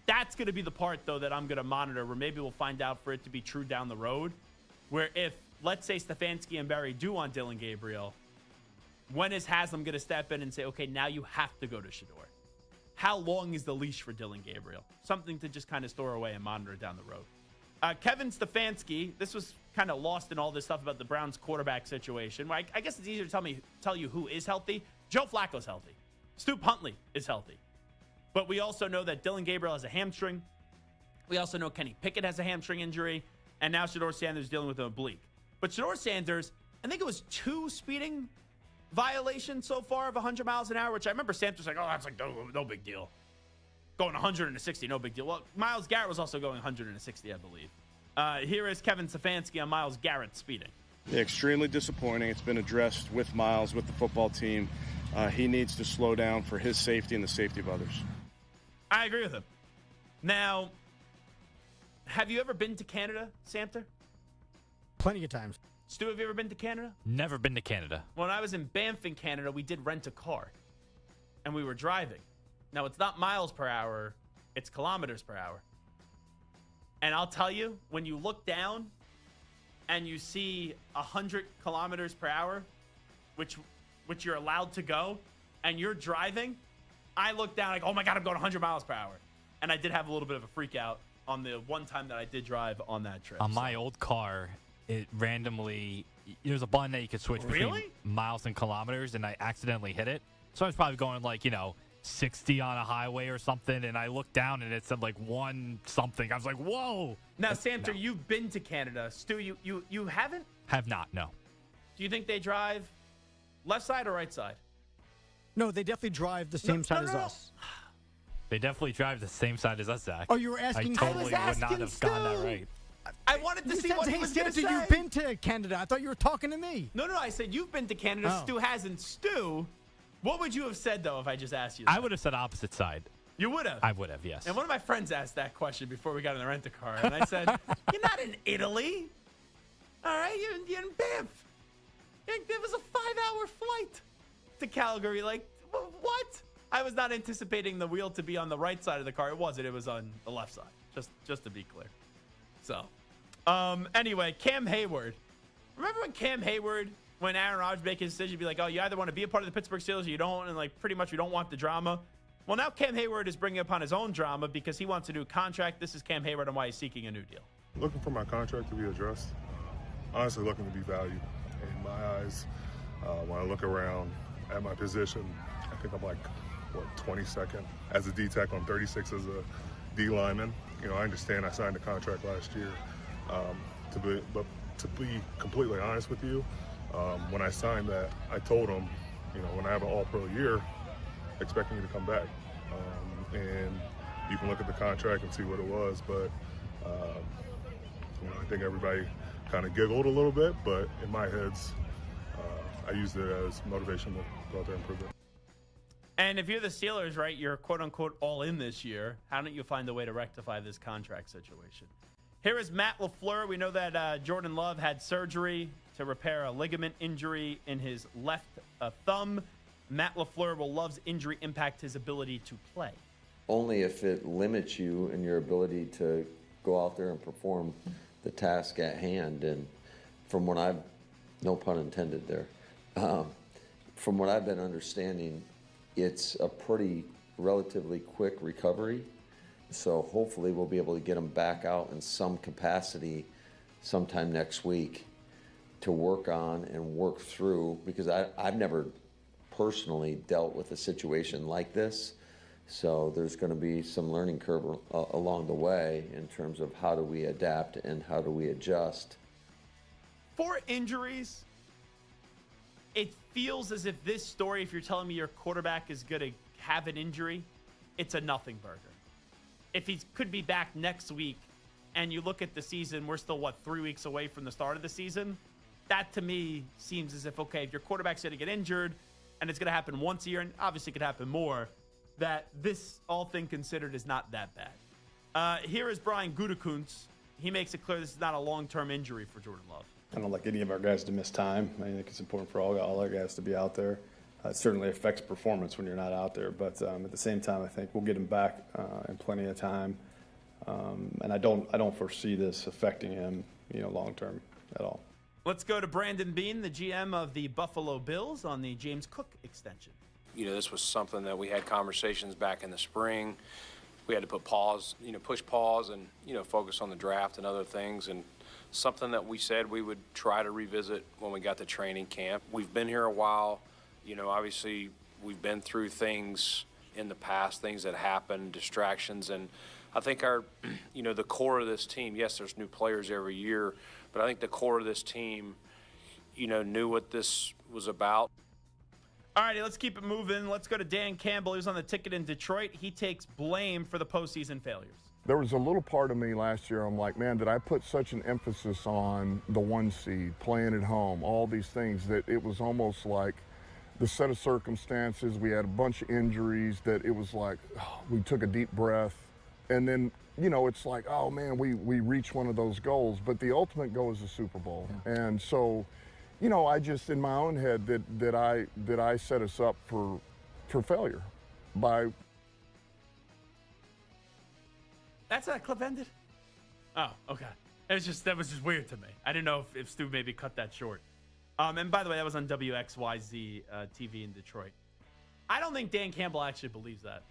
That's going to be the part, though, that I'm going to monitor, where maybe we'll find out for it to be true down the road, where if, let's say, Stefanski and Berry do want Dillon Gabriel, when is Haslam going to step in and say, okay, now you have to go to Shedeur? How long is the leash for Dillon Gabriel? Something to just kind of store away and monitor down the road. Kevin Stefanski, this was kind of lost in all this stuff about the Browns quarterback situation. I guess it's easier to tell you who is healthy. Joe Flacco's healthy. Stu Huntley is healthy. But we also know that Dillon Gabriel has a hamstring. We also know Kenny Pickett has a hamstring injury. And now Shedeur Sanders is dealing with an oblique. But Shedeur Sanders, I think it was 2 speeding violations so far of 100 miles an hour, which I remember Sanders was like, oh, that's like no big deal. Going 160, no big deal. Well, Myles Garrett was also going 160, I believe. Here is Kevin Stefanski on Myles Garrett speeding. Yeah, extremely disappointing. It's been addressed with Myles, with the football team. He needs to slow down for his safety and the safety of others. I agree with him. Now, have you ever been to Canada, Samter? Plenty of times. Stu, have you ever been to Canada? Never been to Canada. When I was in Banff in Canada, we did rent a car, and we were driving. Now, it's not miles per hour, it's kilometers per hour. And I'll tell you, when you look down and you see 100 kilometers per hour, which you're allowed to go, and you're driving, I look down like, oh my God, I'm going 100 miles per hour. And I did have a little bit of a freak out on the one time that I did drive on that trip. On my old car, it randomly, there's a button that you could switch between miles and kilometers, and I accidentally hit it. So I was probably going 60 on a highway or something, and I looked down and it said 1 something. I was like, whoa. Now, Samter, you've been to Canada. Stu, you haven't? Have not, no. Do you think they drive left side or right side? No, they definitely drive the same side as us. They definitely drive the same side as us, Zach. Oh, you were asking? I totally would not have gotten that right. I wanted to see what he was going to say. You've been to Canada. I thought you were talking to me. No, I said you've been to Canada. Oh. Stu hasn't. Stu, what would you have said, though, if I just asked you that? that? I would have said opposite side. You would have? I would have, yes. And one of my friends asked that question before we got in the rent-a-car, and I said, you're not in Italy. All right? You're in Banff. It was a 5-hour flight to Calgary. Like, what? I was not anticipating the wheel to be on the right side of the car. It wasn't. It was on the left side, just to be clear. So, anyway, Cam Hayward. Remember when Cam Hayward, when Aaron Rodgers made his decision, be like, oh, you either want to be a part of the Pittsburgh Steelers or you don't, and pretty much you don't want the drama. Well, now Cam Hayward is bringing upon his own drama because he wants a new contract. This is Cam Hayward and why he's seeking a new deal. Looking for my contract to be addressed. Honestly, looking to be valued in my eyes. When I look around at my position, I think I'm 22nd as a D-Tech on 36 as a D-Lineman. I understand I signed a contract last year. But to be completely honest with you, when I signed that, I told them, when I have an all-pro year, expecting me to come back. And you can look at the contract and see what it was, but I think everybody kind of giggled a little bit, but in my heads, I used it as motivation to go out there and prove it. And if you're the Steelers, right, you're quote-unquote all in this year, how don't you find a way to rectify this contract situation? Here is Matt LaFleur. We know that Jordan Love had surgery to repair a ligament injury in his left thumb. Matt LaFleur, will Love's injury impact his ability to play? Only if it limits you in your ability to go out there and perform the task at hand. And from what I've, no pun intended there, from what I've been understanding, it's a pretty relatively quick recovery. So hopefully we'll be able to get him back out in some capacity sometime next week to work on and work through, because I've never personally dealt with a situation like this. So there's going to be some learning curve along the way in terms of how do we adapt and how do we adjust. For injuries, it feels as if this story, if you're telling me your quarterback is going to have an injury, it's a nothing burger. If he could be back next week and you look at the season, we're still, 3 weeks away from the start of the season? That to me seems as if, okay, if your quarterback's going to get injured and it's going to happen once a year, and obviously it could happen more, that this, all thing considered, is not that bad. Here is Brian Gutekunst. He makes it clear this is not a long-term injury for Jordan Love. I don't like any of our guys to miss time. I think it's important for all our guys to be out there. It certainly affects performance when you're not out there, but at the same time, I think we'll get him back in plenty of time. And I don't foresee this affecting him, long term at all. Let's go to Brandon Beane, the GM of the Buffalo Bills, on the James Cook extension. This was something that we had conversations back in the spring. We had to put pause, push pause and, focus on the draft and other things. And something that we said we would try to revisit when we got to training camp. We've been here a while. Obviously we've been through things in the past, things that happened, distractions. And I think our, the core of this team, yes, there's new players every year, but I think the core of this team, knew what this was about. All righty, let's keep it moving. Let's go to Dan Campbell. He was on the ticket in Detroit. He takes blame for the postseason failures. There was a little part of me last year, I'm like, man, did I put such an emphasis on the 1 seed, playing at home, all these things, that it was almost like the set of circumstances, we had a bunch of injuries, that it was like, we took a deep breath. And then, it's like, oh man, we reached one of those goals, but the ultimate goal is the Super Bowl. Yeah. And so, I just, in my own head, that I set us up for failure by. That's how that clip ended? Oh, okay. That was just weird to me. I didn't know if Stu maybe cut that short. And by the way, that was on WXYZ TV in Detroit. I don't think Dan Campbell actually believes that.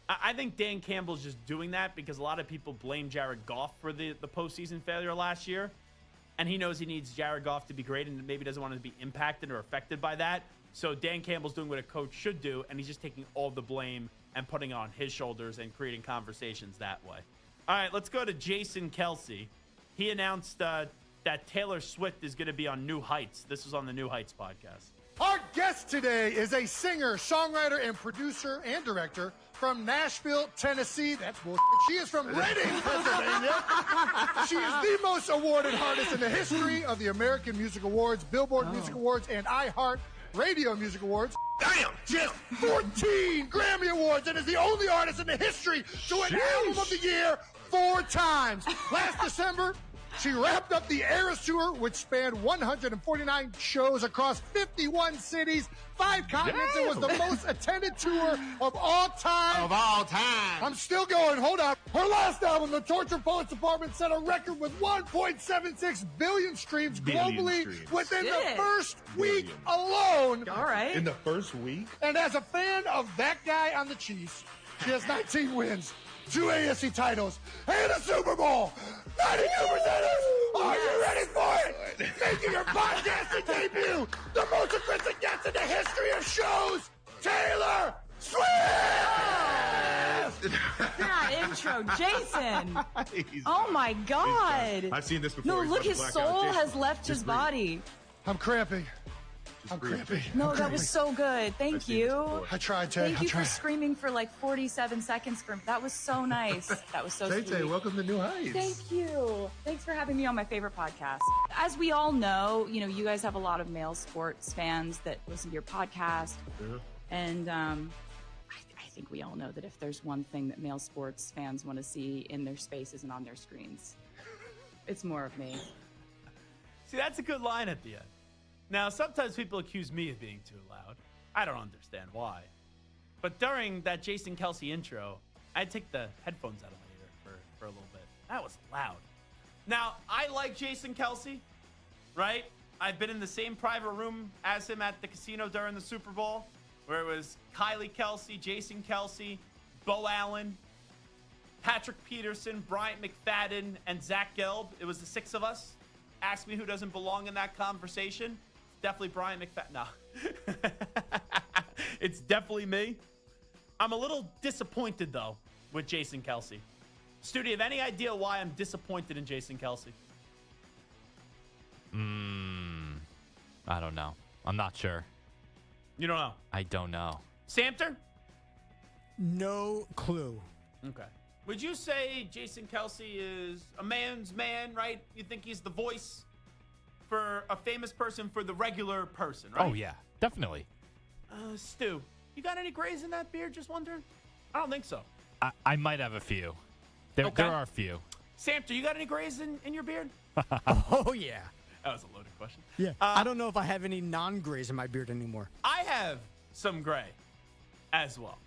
I think Dan Campbell's just doing that because a lot of people blame Jared Goff for the postseason failure last year. And he knows he needs Jared Goff to be great and maybe doesn't want to be impacted or affected by that. So Dan Campbell's doing what a coach should do, and he's just taking all the blame and putting it on his shoulders and creating conversations that way. All right, let's go to Jason Kelce. He announced that Taylor Swift is going to be on New Heights. This was on the New Heights podcast. Our guest today is a singer, songwriter, and producer and director from Nashville, Tennessee. That's bullshit. She is from Reading, Pennsylvania. She is the most awarded artist in the history of the American Music Awards, Billboard Music Awards, and iHeart Radio Music Awards. Damn! She has 14 Grammy Awards and is the only artist in the history to win Album of the Year 4 times. Last December, she wrapped up the Eras Tour, which spanned 149 shows across 51 cities, 5 continents, and was the most attended tour of all time. Of all time. I'm still going. Hold up. Her last album, The Torture Poets Department, set a record with 1.76 billion streams globally within the first week alone. All right. In the first week? And as a fan of that guy on the Chiefs, she has 19 wins, 2 AFC titles, and a Super Bowl. 92%ers! Are you ready for it? Making her podcasting debut, the most aggressive guest in the history of shows, Taylor Swift! That intro, Jason. Oh my God. I've seen this before. No, look, his soul has left his body. I'm cramping. I'm cramping. No, that was so good. Thank you. I tried, Tay. Thank you for screaming for like 47 seconds. That was so nice. That was so sweet. Tay, welcome to New Heights. Thank you. Thanks for having me on my favorite podcast. As we all know, you guys have a lot of male sports fans that listen to your podcast. Yeah. And I think we all know that if there's one thing that male sports fans want to see in their spaces and on their screens, it's more of me. See, that's a good line at the end. Now, sometimes people accuse me of being too loud. I don't understand why. But during that Jason Kelce intro, I'd take the headphones out of my ear for a little bit. That was loud. Now, I like Jason Kelce, right? I've been in the same private room as him at the casino during the Super Bowl, where it was Kylie Kelce, Jason Kelce, Bo Allen. Patrick Peterson, Bryant McFadden, and Zach Gelb. It was the 6 of us. Ask me who doesn't belong in that conversation. It's definitely Bryant McFadden. No. It's definitely me. I'm a little disappointed, though, with Jason Kelce. Stu, do you have any idea why I'm disappointed in Jason Kelce? I don't know. I'm not sure. You don't know? I don't know. Samter? No clue. Okay. Would you say Jason Kelce is a man's man, right? You think he's the voice for a famous person for the regular person, right? Oh, yeah. Definitely. Stu, you got any grays in that beard? Just wondering? I don't think so. I might have a few. There are a few. Samter, you got any grays in your beard? Oh, yeah. That was a loaded question. Yeah. I don't know if I have any non-grays in my beard anymore. I have some gray as well.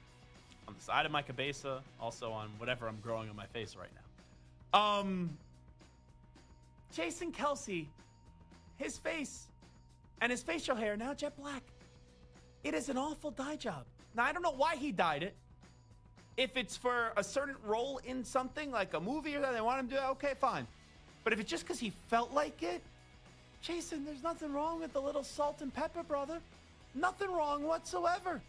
On the side of my cabeza, also on whatever I'm growing on my face right now. Jason Kelce, his face and his facial hair now jet black. It is an awful dye job. Now, I don't know why he dyed it. If it's for a certain role in something, like a movie or that they want him to do, okay, fine. But if it's just because he felt like it, Jason, there's nothing wrong with a little salt and pepper, brother. Nothing wrong whatsoever.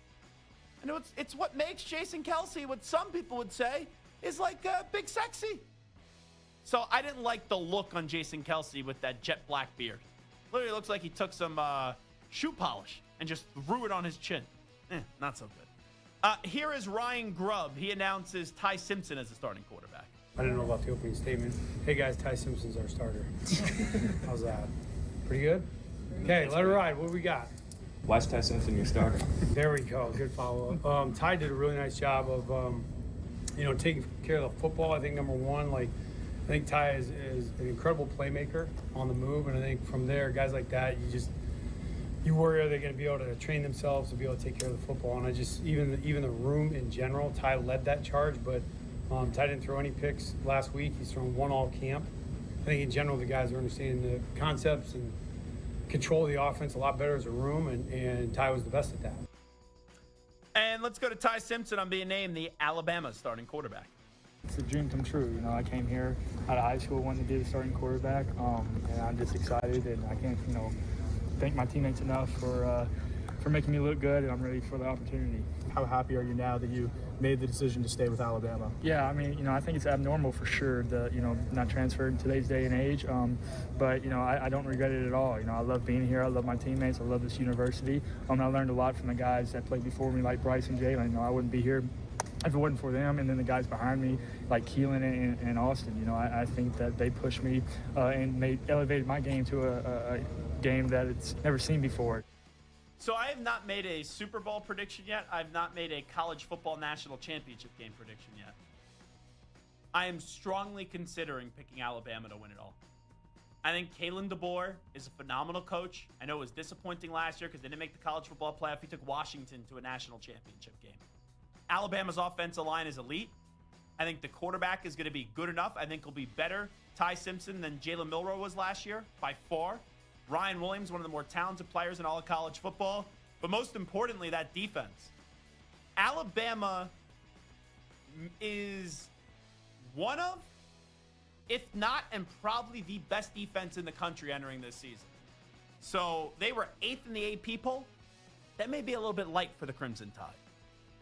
And it's what makes Jason Kelce, what some people would say, is like big sexy. So I didn't like the look on Jason Kelce with that jet black beard. Literally looks like he took some shoe polish and just threw it on his chin. Not so good. Here is Ryan Grubb. He announces Ty Simpson as the starting quarterback. I didn't know about the opening statement. Hey, guys, Ty Simpson's our starter. How's that? Pretty good? Okay, let it ride. What we got? Why is Ty Simpson your starter? There we go. Good follow-up. Ty did a really nice job of, taking care of the football. I think, number one, I think Ty is an incredible playmaker on the move. And I think from there, guys like that, you worry, are they going to be able to train themselves to be able to take care of the football? And even the room in general, Ty led that charge, but Ty didn't throw any picks last week. He's thrown one all camp. I think in general, the guys are understanding the concepts and control the offense a lot better as a room, and Ty was the best at that. And let's go to Ty Simpson on being named the Alabama starting quarterback. It's a dream come true. I came here out of high school wanting to be the starting quarterback, and I'm just excited, and I can't, thank my teammates enough for making me look good, and I'm ready for the opportunity. How happy are you now that you made the decision to stay with Alabama? Yeah, I think it's abnormal for sure that, not transferred in today's day and age. But, I don't regret it at all. I love being here. I love my teammates. I love this university. I learned a lot from the guys that played before me, like Bryce and Jalen. I wouldn't be here if it wasn't for them. And then the guys behind me, like Keelan and Austin. I think that they pushed me and elevated my game to a game that it's never seen before. So I have not made a Super Bowl prediction yet. I've not made a college football national championship game prediction yet. I am strongly considering picking Alabama to win it all. I think Kalen DeBoer is a phenomenal coach. I know it was disappointing last year because they didn't make the college football playoff. He took Washington to a national championship game. Alabama's offensive line is elite. I think the quarterback is going to be good enough. I think he'll be better, Ty Simpson, than Jalen Milroe was last year by far. Ryan Williams, one of the more talented players in all of college football. But most importantly, that defense. Alabama is one of, if not, and probably the best defense in the country entering this season. So they were 8th in the AP poll. That may be a little bit light for the Crimson Tide.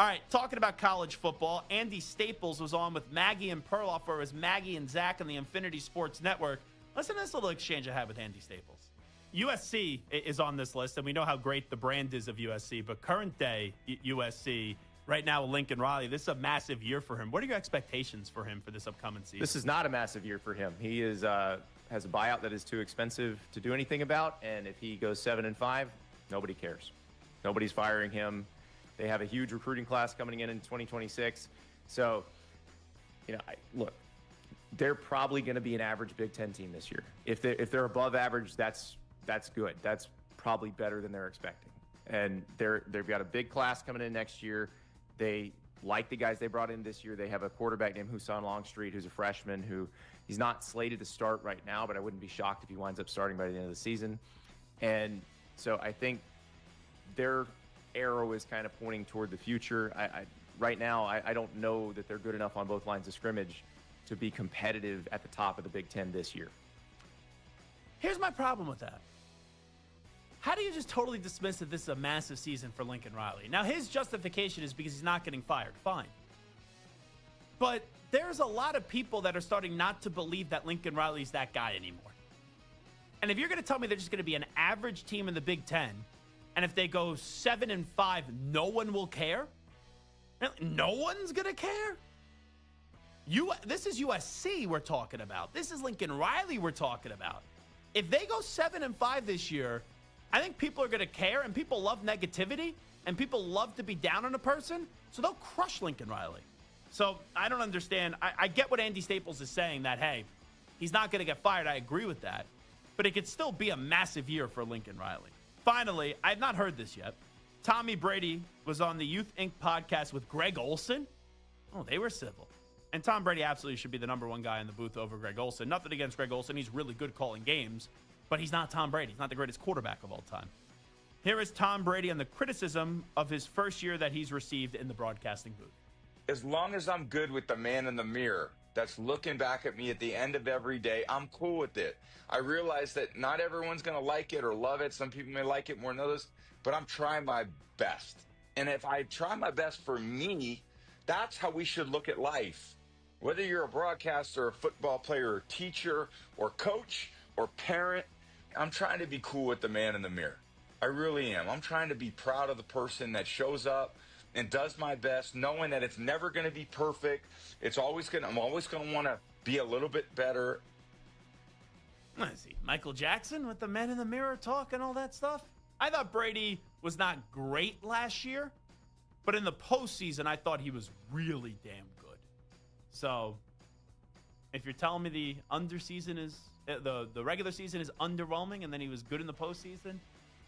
All right, talking about college football, Andy Staples was on with Maggie and Perloff, or it was Maggie and Zach on the Infinity Sports Network. Listen to this little exchange I had with Andy Staples. USC is on this list, and we know how great the brand is of USC, but current day USC, right now with Lincoln Riley, this is a massive year for him. What are your expectations for him for this upcoming season? This is not a massive year for him. He has a buyout that is too expensive to do anything about, and if he goes 7-5, nobody cares. Nobody's firing him. They have a huge recruiting class coming in 2026. So, look, they're probably going to be an average Big Ten team this year. If they're above average, that's good. That's probably better than they're expecting. And they've got a big class coming in next year. They like the guys they brought in this year. They have a quarterback named Husan Longstreet, who's a freshman, who he's not slated to start right now, but I wouldn't be shocked if he winds up starting by the end of the season. And so I think their arrow is kind of pointing toward the future. right now, I don't know that they're good enough on both lines of scrimmage to be competitive at the top of the Big Ten this year. Here's my problem with that. How do you just totally dismiss that this is a massive season for Lincoln Riley? Now, his justification is because he's not getting fired. Fine. But there's a lot of people that are starting not to believe that Lincoln Riley's that guy anymore. And if you're going to tell me they're just going to be an average team in the Big Ten, and if they go 7-5, no one will care? No one's going to care? This is USC we're talking about. This is Lincoln Riley we're talking about. If they go 7-5 this year, I think people are going to care, and people love negativity, and people love to be down on a person, so they'll crush Lincoln Riley. So I don't understand. I get what Andy Staples is saying, that, hey, he's not going to get fired. I agree with that. But it could still be a massive year for Lincoln Riley. Finally, I have not heard this yet. Tommy Brady was on the Youth Inc. podcast with Greg Olsen. Oh, they were civil. And Tom Brady absolutely should be the number one guy in the booth over Greg Olsen. Nothing against Greg Olsen. He's really good calling games. But he's not Tom Brady. He's not the greatest quarterback of all time. Here is Tom Brady on the criticism of his first year that he's received in the broadcasting booth. As long as I'm good with the man in the mirror that's looking back at me at the end of every day, I'm cool with it. I realize that not everyone's going to like it or love it. Some people may like it more than others, but I'm trying my best. And if I try my best for me, that's how we should look at life. Whether you're a broadcaster, a football player, or teacher, or coach, or parent, I'm trying to be cool with the man in the mirror. I really am. I'm trying to be proud of the person that shows up and does my best, knowing that it's never going to be perfect. I'm always going to want to be a little bit better. I see. Michael Jackson with the men in the mirror talk and all that stuff. I thought Brady was not great last year, but in the postseason, I thought he was really damn good. So if you're telling me the regular season is underwhelming and then he was good in the postseason,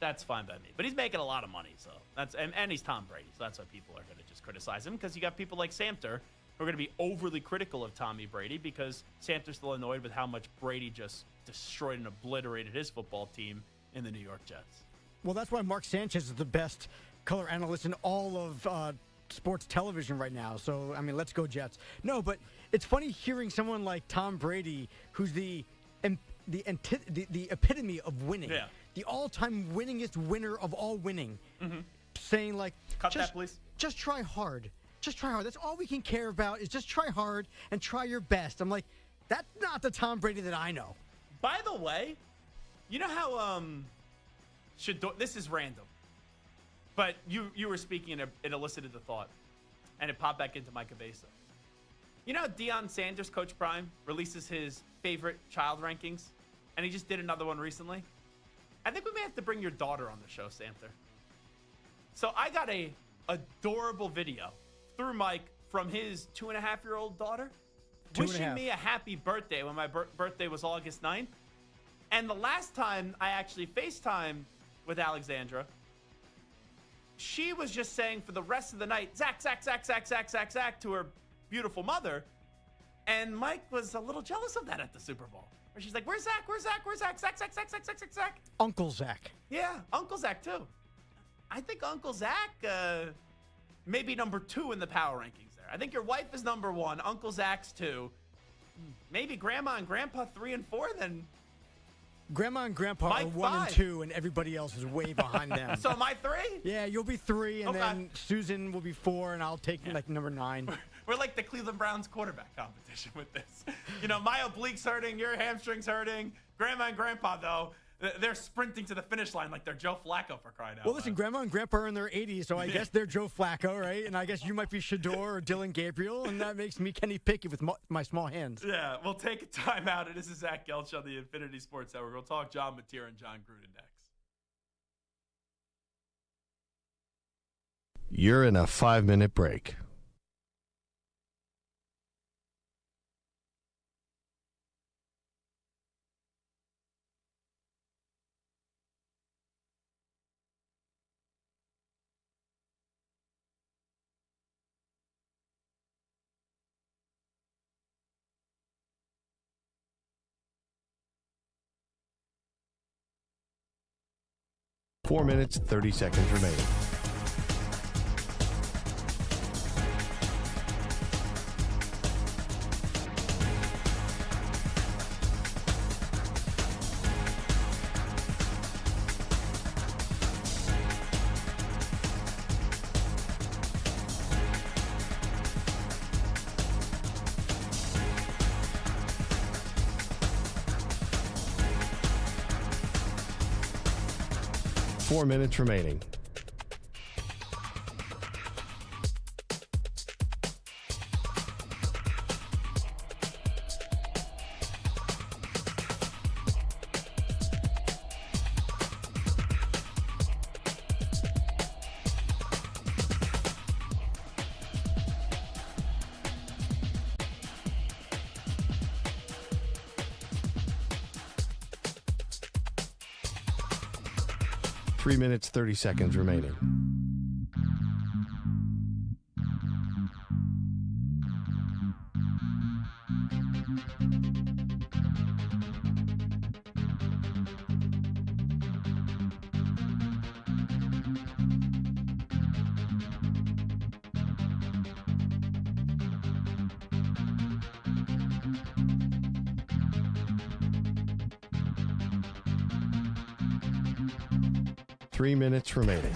that's fine by me. But he's making a lot of money, so and he's Tom Brady, so that's why people are going to just criticize him, because you got people like Samter who are going to be overly critical of Tommy Brady because Samter's still annoyed with how much Brady just destroyed and obliterated his football team in the New York Jets. Well, that's why Mark Sanchez is the best color analyst in all of sports television right now. So, I mean, let's go Jets. No, but it's funny hearing someone like Tom Brady, who's the epitome of winning. Yeah. The all-time winningest winner of all winning. Mm-hmm. Saying, like, cut that, please. Just try hard. Just try hard. That's all we can care about is just try hard and try your best. I'm like, that's not the Tom Brady that I know. By the way, you know how Shedeur, this is random, but you were speaking and it elicited the thought, and it popped back into my cabeza. You know how Deion Sanders, Coach Prime, releases his favorite child rankings, and he just did another one recently? I think we may have to bring your daughter on the show, Samter. So I got a adorable video through Mike from his 2.5-year-old daughter wishing me a happy birthday when my birthday was August 9th. And the last time I actually FaceTimed with Alexandra, she was just saying for the rest of the night, Zach, Zach, Zach, Zach, Zach, Zach, Zach, to her beautiful mother. And Mike was a little jealous of that at the Super Bowl. Where she's like, where's Zach? Where's Zach? Where's Zach? Zach, Zach, Zach, Zach, Zach, Zach, Zach. Uncle Zach. Yeah, Uncle Zach, too. I think Uncle Zach may be number 2 in the power rankings there. I think your wife is number 1. Uncle Zach's 2. Maybe Grandma and Grandpa 3 and 4, then Grandma and Grandpa Mike are 1 5. and 2, and everybody else is way behind them. So am I 3? Yeah, you'll be 3, and then Susan will be 4, and I'll take like number 9. We're like the Cleveland Browns quarterback competition with this. You know, my oblique's hurting, your hamstring's hurting. Grandma and Grandpa, though, they're sprinting to the finish line like they're Joe Flacco, for crying out loud. Well, listen, Grandma and Grandpa are in their 80s, so I guess they're Joe Flacco, right? And I guess you might be Shedeur or Dylan Gabriel, and that makes me Kenny Pickett with my small hands. Yeah, we'll take a timeout. This is Zach Gelb on the Infinity Sports Network. We'll talk John Mateer and John Gruden next. You're in a 5-minute break. Four minutes, 30 seconds remaining. 4 minutes remaining. Three minutes, 30 seconds remaining. Three minutes remaining.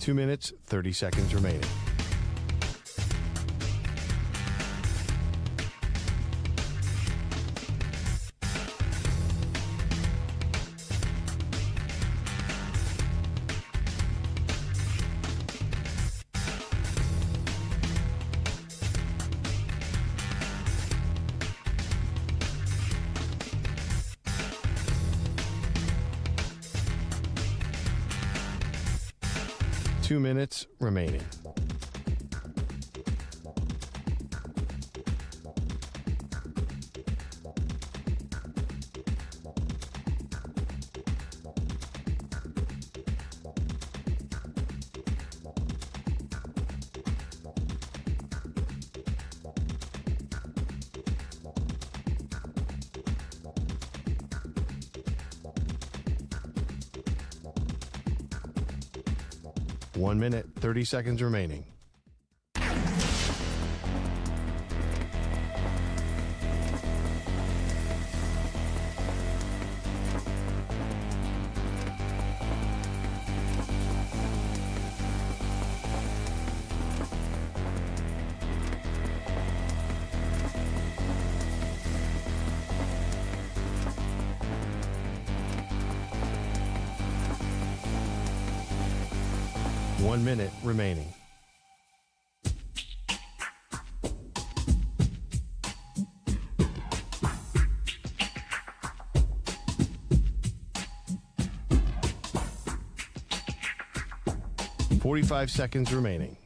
Two minutes, 30 seconds remaining. Two minutes remaining. One minute, 30 seconds remaining. One minute remaining. .45 seconds remaining.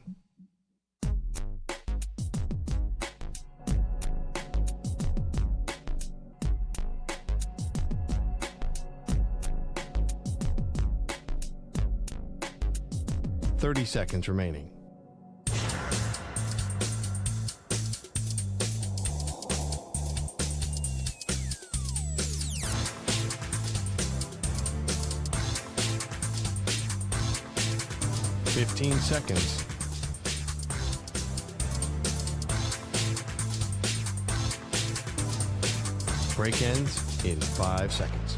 .30 seconds remaining. .15 seconds. Break ends in 5 seconds.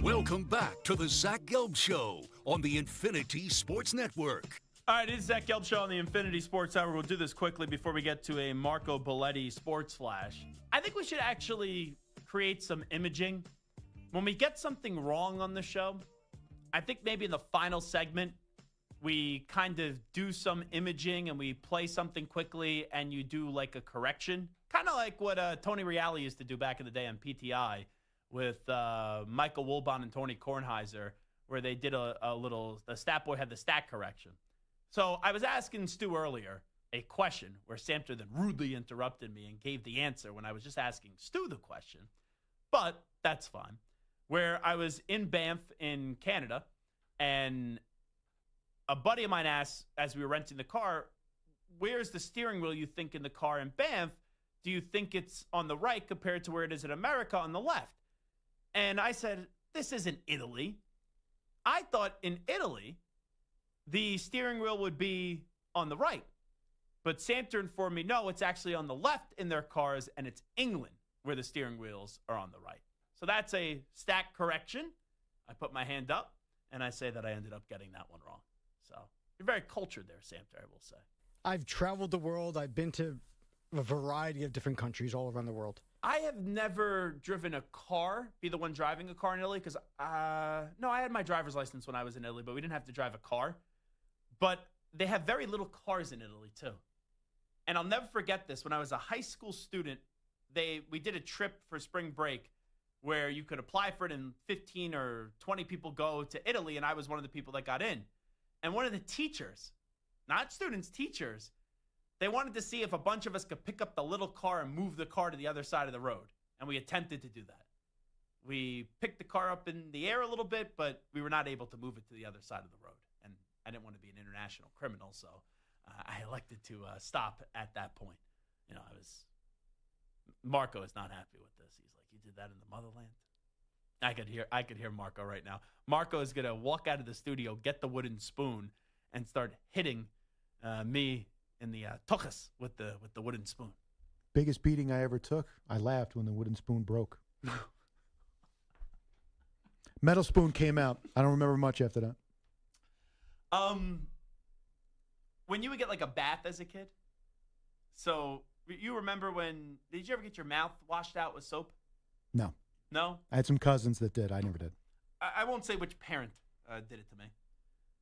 Welcome back to the Zach Gelb Show on the Infinity Sports Network. All right, it's Zach Gelb Show on the Infinity Sports Hour. We'll do this quickly before we get to a Marco Belletti Sports Flash. I think we should actually create some imaging. When we get something wrong on the show, I think maybe in the final segment, we kind of do some imaging and we play something quickly and you do like a correction. Kind of like what Tony Reale used to do back in the day on PTI with Michael Wilbon and Tony Kornheiser, where they did the Stat Boy had the stat correction. So I was asking Stu earlier, a question where Samter then rudely interrupted me and gave the answer when I was just asking Stu the question. But that's fine. Where I was in Banff in Canada, and a buddy of mine asked, as we were renting the car, where's the steering wheel you think in the car in Banff? Do you think it's on the right compared to where it is in America on the left? And I said, this isn't Italy. I thought in Italy, the steering wheel would be on the right. But Samter informed me, no, it's actually on the left in their cars, and it's England where the steering wheels are on the right. So that's a stat correction. I put my hand up, and I say that I ended up getting that one wrong. So you're very cultured there, Samter, I will say. I've traveled the world. I've been to a variety of different countries all around the world. I have never driven a car, be the one driving a car in Italy, because, no, I had my driver's license when I was in Italy, but we didn't have to drive a car. But they have very little cars in Italy, too. And I'll never forget this. When I was a high school student, we did a trip for spring break where you could apply for it and 15 or 20 people go to Italy, and I was one of the people that got in. And one of the teachers, not students, teachers, they wanted to see if a bunch of us could pick up the little car and move the car to the other side of the road. And we attempted to do that. We picked the car up in the air a little bit, but we were not able to move it to the other side of the road. And I didn't want to be an international criminal, so I elected to stop at that point. You know, Marco is not happy with this. He's like, you did that in the motherland? I could hear Marco right now. Marco is going to walk out of the studio, get the wooden spoon, and start hitting me in the tuchus with the wooden spoon. Biggest beating I ever took. I laughed when the wooden spoon broke. Metal spoon came out. I don't remember much after that. When you would get like a bath as a kid, so you remember did you ever get your mouth washed out with soap? No. No? I had some cousins that did. I never did. I won't say which parent did it to me,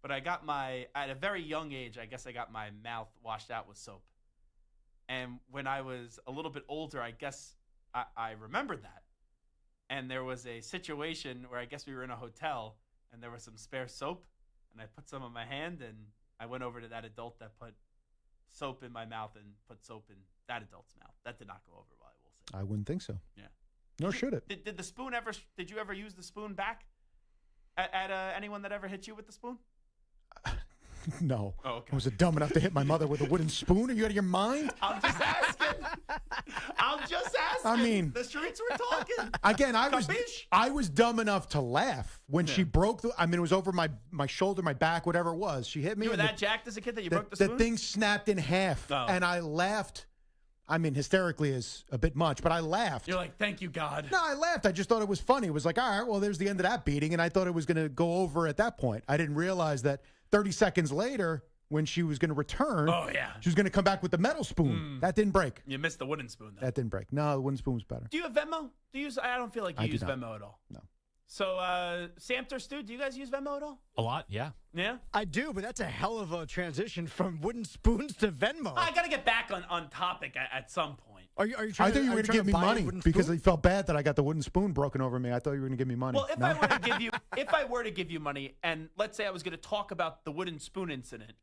but at a very young age, I guess I got my mouth washed out with soap. And when I was a little bit older, I guess I remembered that. And there was a situation where I guess we were in a hotel and there was some spare soap, and I put some on my hand, and I went over to that adult that put soap in my mouth and put soap in that adult's mouth. That did not go over well, I will say. I wouldn't think so. Yeah. Nor should it. Did the spoon ever? Did you ever use the spoon back at anyone that ever hit you with the spoon? No. Oh, okay. Was it dumb enough to hit my mother with a wooden spoon? Are you out of your mind? I'm just asking. I mean, the streets were talking. Again, I was dumb enough to laugh when she broke it was over my shoulder, my back, whatever it was. She hit me. You were that jacked as a kid that you broke the spoon? The thing snapped in half, and I laughed. I mean, hysterically is a bit much, but I laughed. You're like, thank you, God. No, I laughed. I just thought it was funny. It was like, all right, well, there's the end of that beating, and I thought it was going to go over at that point. I didn't realize that 30 seconds later, when she was going to return, she was going to come back with the metal spoon. That didn't break. You missed the wooden spoon, though. That didn't break. No, the wooden spoon was better. Do you have Venmo? I don't feel like you use Venmo at all. No. So, Samter, Stu, do you guys use Venmo at all? A lot, yeah. Yeah? I do, but that's a hell of a transition from wooden spoons to Venmo. I got to get back on topic at some point. Are you trying I thought you were going to give me money because he felt bad that I got the wooden spoon broken over me. I thought you were going to give me money. Well, if I were to give you money, and let's say I was going to talk about the wooden spoon incident,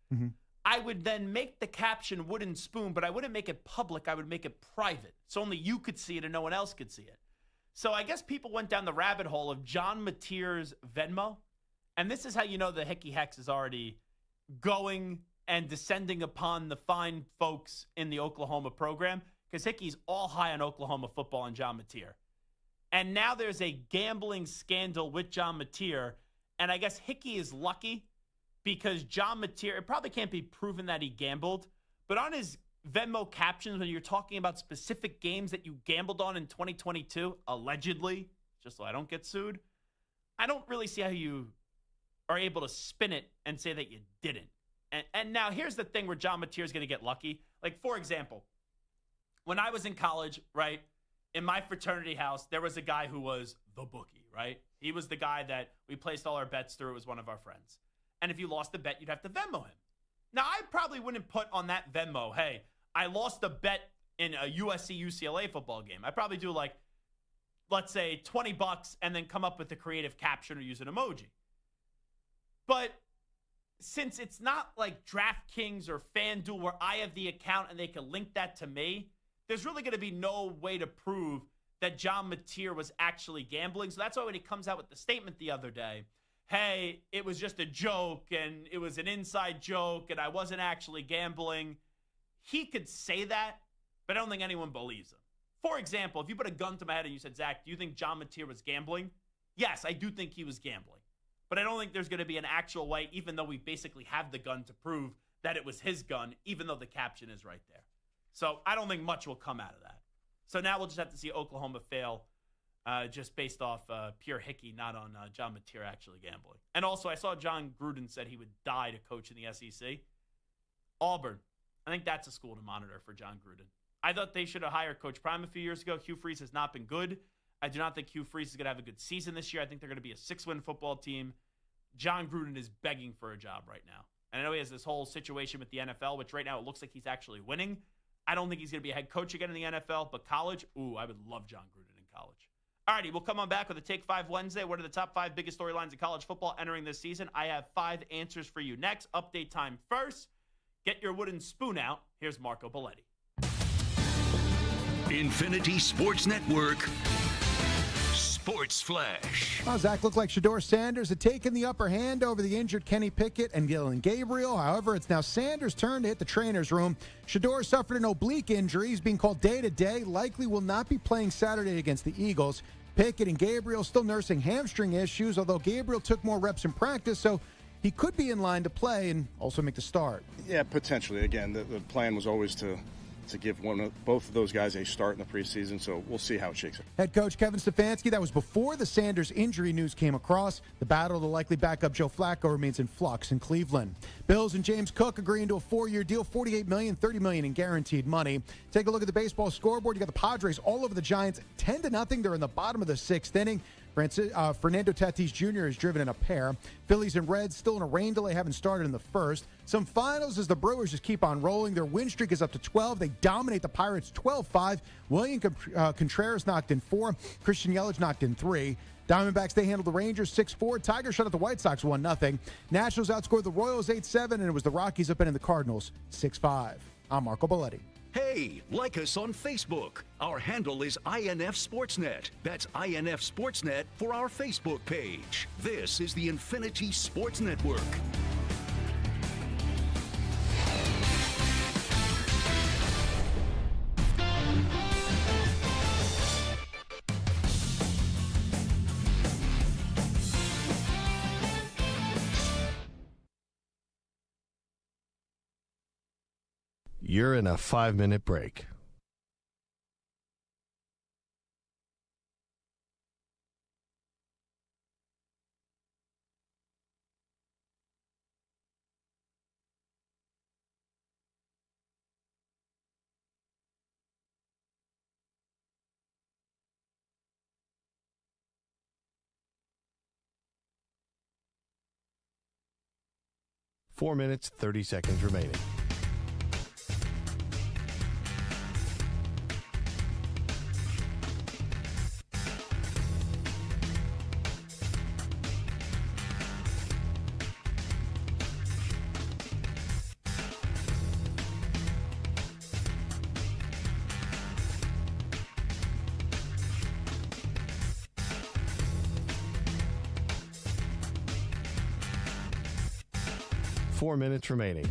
I would then make the caption wooden spoon, but I wouldn't make it public. I would make it private, so only you could see it and no one else could see it. So I guess people went down the rabbit hole of John Mateer's Venmo, and this is how you know the Hickey Hex is already going and descending upon the fine folks in the Oklahoma program, because Hickey's all high on Oklahoma football and John Mateer. And now there's a gambling scandal with John Mateer, and I guess Hickey is lucky because John Mateer, it probably can't be proven that he gambled, but on his Venmo captions, when you're talking about specific games that you gambled on in 2022, allegedly, just so I don't get sued, I don't really see how you are able to spin it and say that you didn't. And now here's the thing where John Mateer is going to get lucky. Like, for example, when I was in college, right, in my fraternity house, there was a guy who was the bookie, right? He was the guy that we placed all our bets through. It was one of our friends. And if you lost the bet, you'd have to Venmo him. Now, I probably wouldn't put on that Venmo, hey, I lost a bet in a USC-UCLA football game. I'd probably do like, let's say, $20 and then come up with a creative caption or use an emoji. But since it's not like DraftKings or FanDuel where I have the account and they can link that to me, there's really going to be no way to prove that John Mateer was actually gambling. So that's why when he comes out with the statement the other day, hey, it was just a joke and it was an inside joke and I wasn't actually gambling, he could say that, but I don't think anyone believes him. For example, if you put a gun to my head and you said, Zach, do you think John Mateer was gambling? Yes, I do think he was gambling. But I don't think there's going to be an actual way, even though we basically have the gun to prove that it was his gun, even though the caption is right there. So I don't think much will come out of that. So now we'll just have to see Oklahoma fail just based off pure hickey, not on John Mateer actually gambling. And also, I saw John Gruden said he would die to coach in the SEC. Auburn, I think that's a school to monitor for John Gruden. I thought they should have hired Coach Prime a few years ago. Hugh Freeze has not been good. I do not think Hugh Freeze is going to have a good season this year. I think they're going to be a 6-win football team. John Gruden is begging for a job right now. And I know he has this whole situation with the NFL, which right now it looks like he's actually winning. I don't think he's going to be a head coach again in the NFL, but college, I would love John Gruden in college. All righty, we'll come on back with a Take 5 Wednesday. What are the top 5 biggest storylines in college football entering this season? I have 5 answers for you next. Update time first. Get your wooden spoon out. Here's Marco Belletti. Infinity Sports Network Sports Flash. Well, Zach looked like Shedeur Sanders had taken the upper hand over the injured Kenny Pickett and Dylan Gabriel. However, it's now Sanders' turn to hit the trainer's room. Shedeur suffered an oblique injury. He's being called day-to-day. Likely will not be playing Saturday against the Eagles. Pickett and Gabriel still nursing hamstring issues, although Gabriel took more reps in practice, so he could be in line to play and also make the start. Yeah, potentially. Again, the plan was always to give both of those guys a start in the preseason, so we'll see how it shakes out. Head coach Kevin Stefanski, that was before the Sanders injury news came across. The battle to likely backup Joe Flacco remains in flux in Cleveland. Bills and James Cook agreeing to a 4-year deal, $48 million, $30 million in guaranteed money. Take a look at the baseball scoreboard. You got the Padres all over the Giants, 10-0. They're in the bottom of the 6th inning. Fernando Tatis Jr. is driven in a pair. Phillies and Reds still in a rain delay, haven't started in the first. Some finals as the Brewers just keep on rolling. Their win streak is up to 12. They dominate the Pirates 12-5. William Contreras knocked in 4. Christian Yelich knocked in 3. Diamondbacks, they handled the Rangers 6-4. Tigers shut out the White Sox 1-0. Nationals outscored the Royals 8-7, and it was the Rockies up in the Cardinals 6-5. I'm Marco Belletti. Hey, like us on Facebook. Our handle is INF Sportsnet. That's INF Sportsnet for our Facebook page. This is the Infinity Sports Network. You're in a 5-minute break. Four minutes, 30 seconds remaining. Four minutes remaining.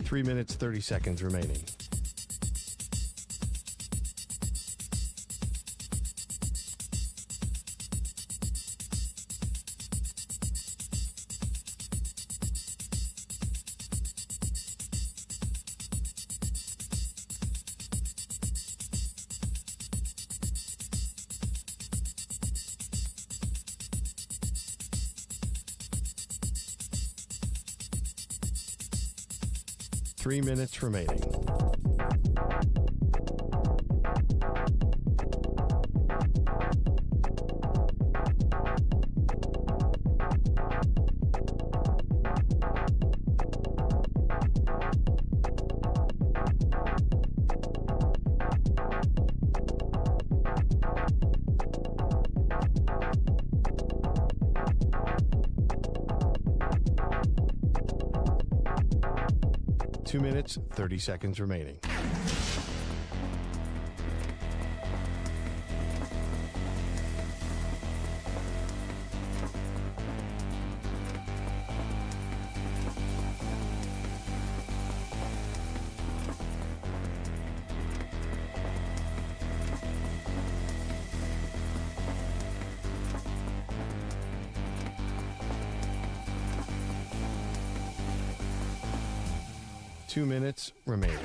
Three minutes, 30 seconds remaining. 3 minutes remaining. Two minutes, 30 seconds remaining. Two minutes remaining.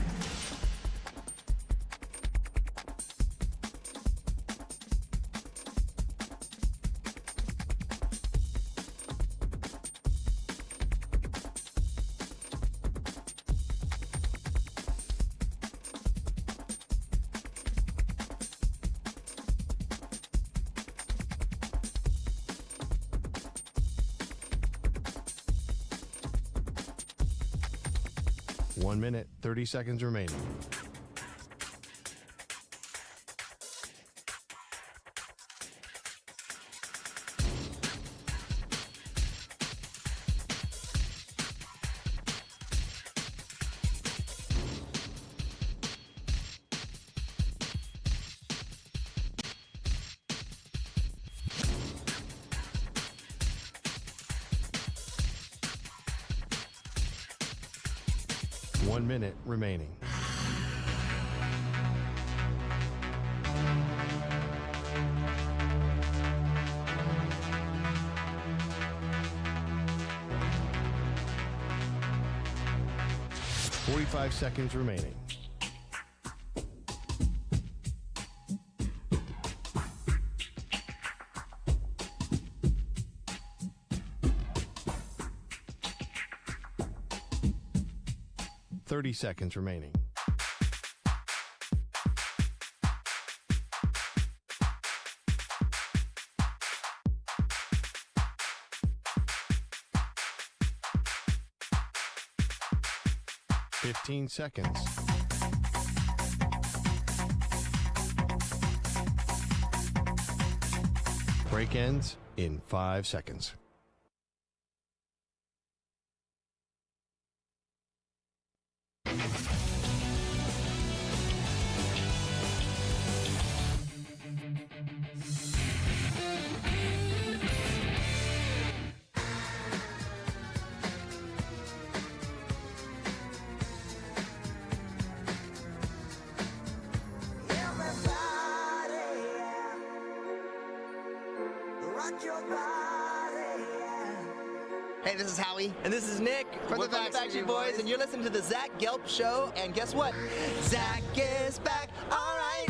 One minute, 30 seconds remaining. One minute remaining. Forty-five seconds remaining. Seconds remaining. Fifteen seconds. Break ends in 5 seconds. Hey, this is Howie. And this is Nick. From the Backstreet Boys. And you're listening to the Zach Gelb Show. And guess what? Zach is back. All right.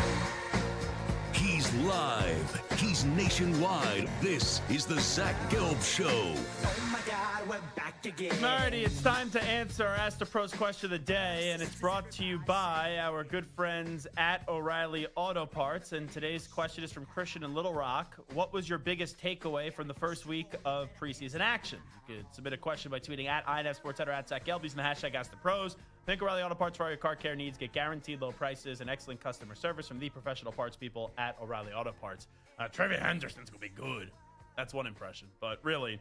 He's live. He's nationwide. This is the Zach Gelb Show. Oh, my God, we're back again. Alrighty, it's time to answer our Ask the Pros question of the day, and it's brought to you by our good friends at O'Reilly Auto Parts. And today's question is from Christian in Little Rock. What was your biggest takeaway from the first week of preseason action? You could submit a question by tweeting at INFSportsCenter or at Zach Gelb using the hashtag Ask the Pros. Think O'Reilly Auto Parts for all your car care needs. Get guaranteed low prices and excellent customer service from the professional parts people at O'Reilly Auto Parts. Trevor Henderson's going to be good. That's one impression. But really,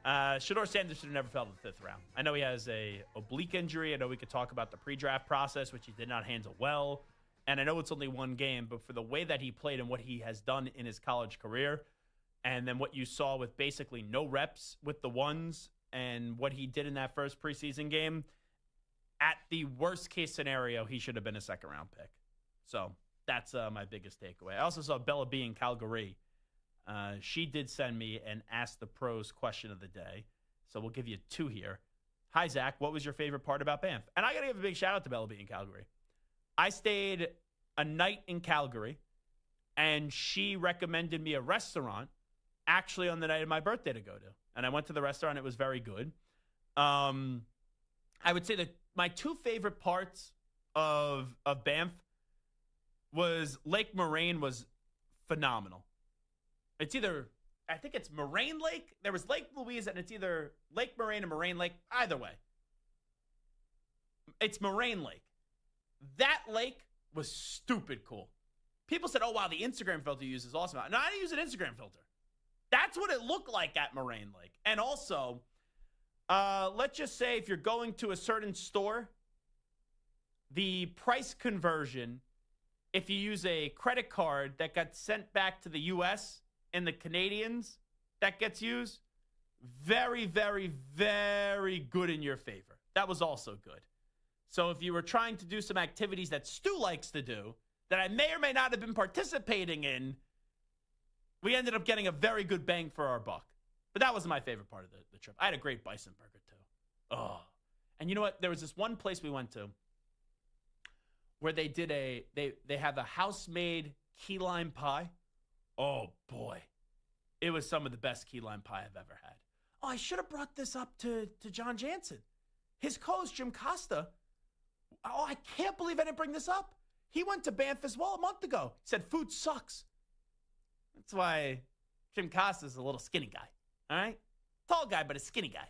Shedeur Sanders should have never fell to the 5th round. I know he has a oblique injury. I know we could talk about the pre-draft process, which he did not handle well. And I know it's only one game, but for the way that he played and what he has done in his college career, and then what you saw with basically no reps with the ones and what he did in that first preseason game, at the worst case scenario, he should have been a second-round pick. So that's my biggest takeaway. I also saw Bella B in Calgary. She did send me an Ask the Pros question of the day. So we'll give you 2 here. Hi, Zach. What was your favorite part about Banff? And I got to give a big shout out to Bella B in Calgary. I stayed a night in Calgary, and she recommended me a restaurant actually on the night of my birthday to go to. And I went to the restaurant. It was very good. I would say the my two favorite parts of Banff was Lake Moraine was phenomenal. It's either, I think it's Moraine Lake. There was Lake Louise, and it's either Lake Moraine or Moraine Lake. Either way. It's Moraine Lake. That lake was stupid cool. People said, oh, wow, the Instagram filter you use is awesome. No, I didn't use an Instagram filter. That's what it looked like at Moraine Lake. And also, let's just say if you're going to a certain store, the price conversion, if you use a credit card that got sent back to the U.S. and the Canadians that gets used, very, very, very good in your favor. That was also good. So if you were trying to do some activities that Stu likes to do that I may or may not have been participating in, we ended up getting a very good bang for our buck. But that wasn't my favorite part of the trip. I had a great bison burger, too. Oh. And you know what? There was this one place we went to where they did they have a house-made key lime pie. Oh, boy. It was some of the best key lime pie I've ever had. Oh, I should have brought this up to John Jansen. His co-host, Jim Costa. Oh, I can't believe I didn't bring this up. He went to Banff as well a month ago. He said food sucks. That's why Jim Costa's a little skinny guy. All right? Tall guy, but a skinny guy.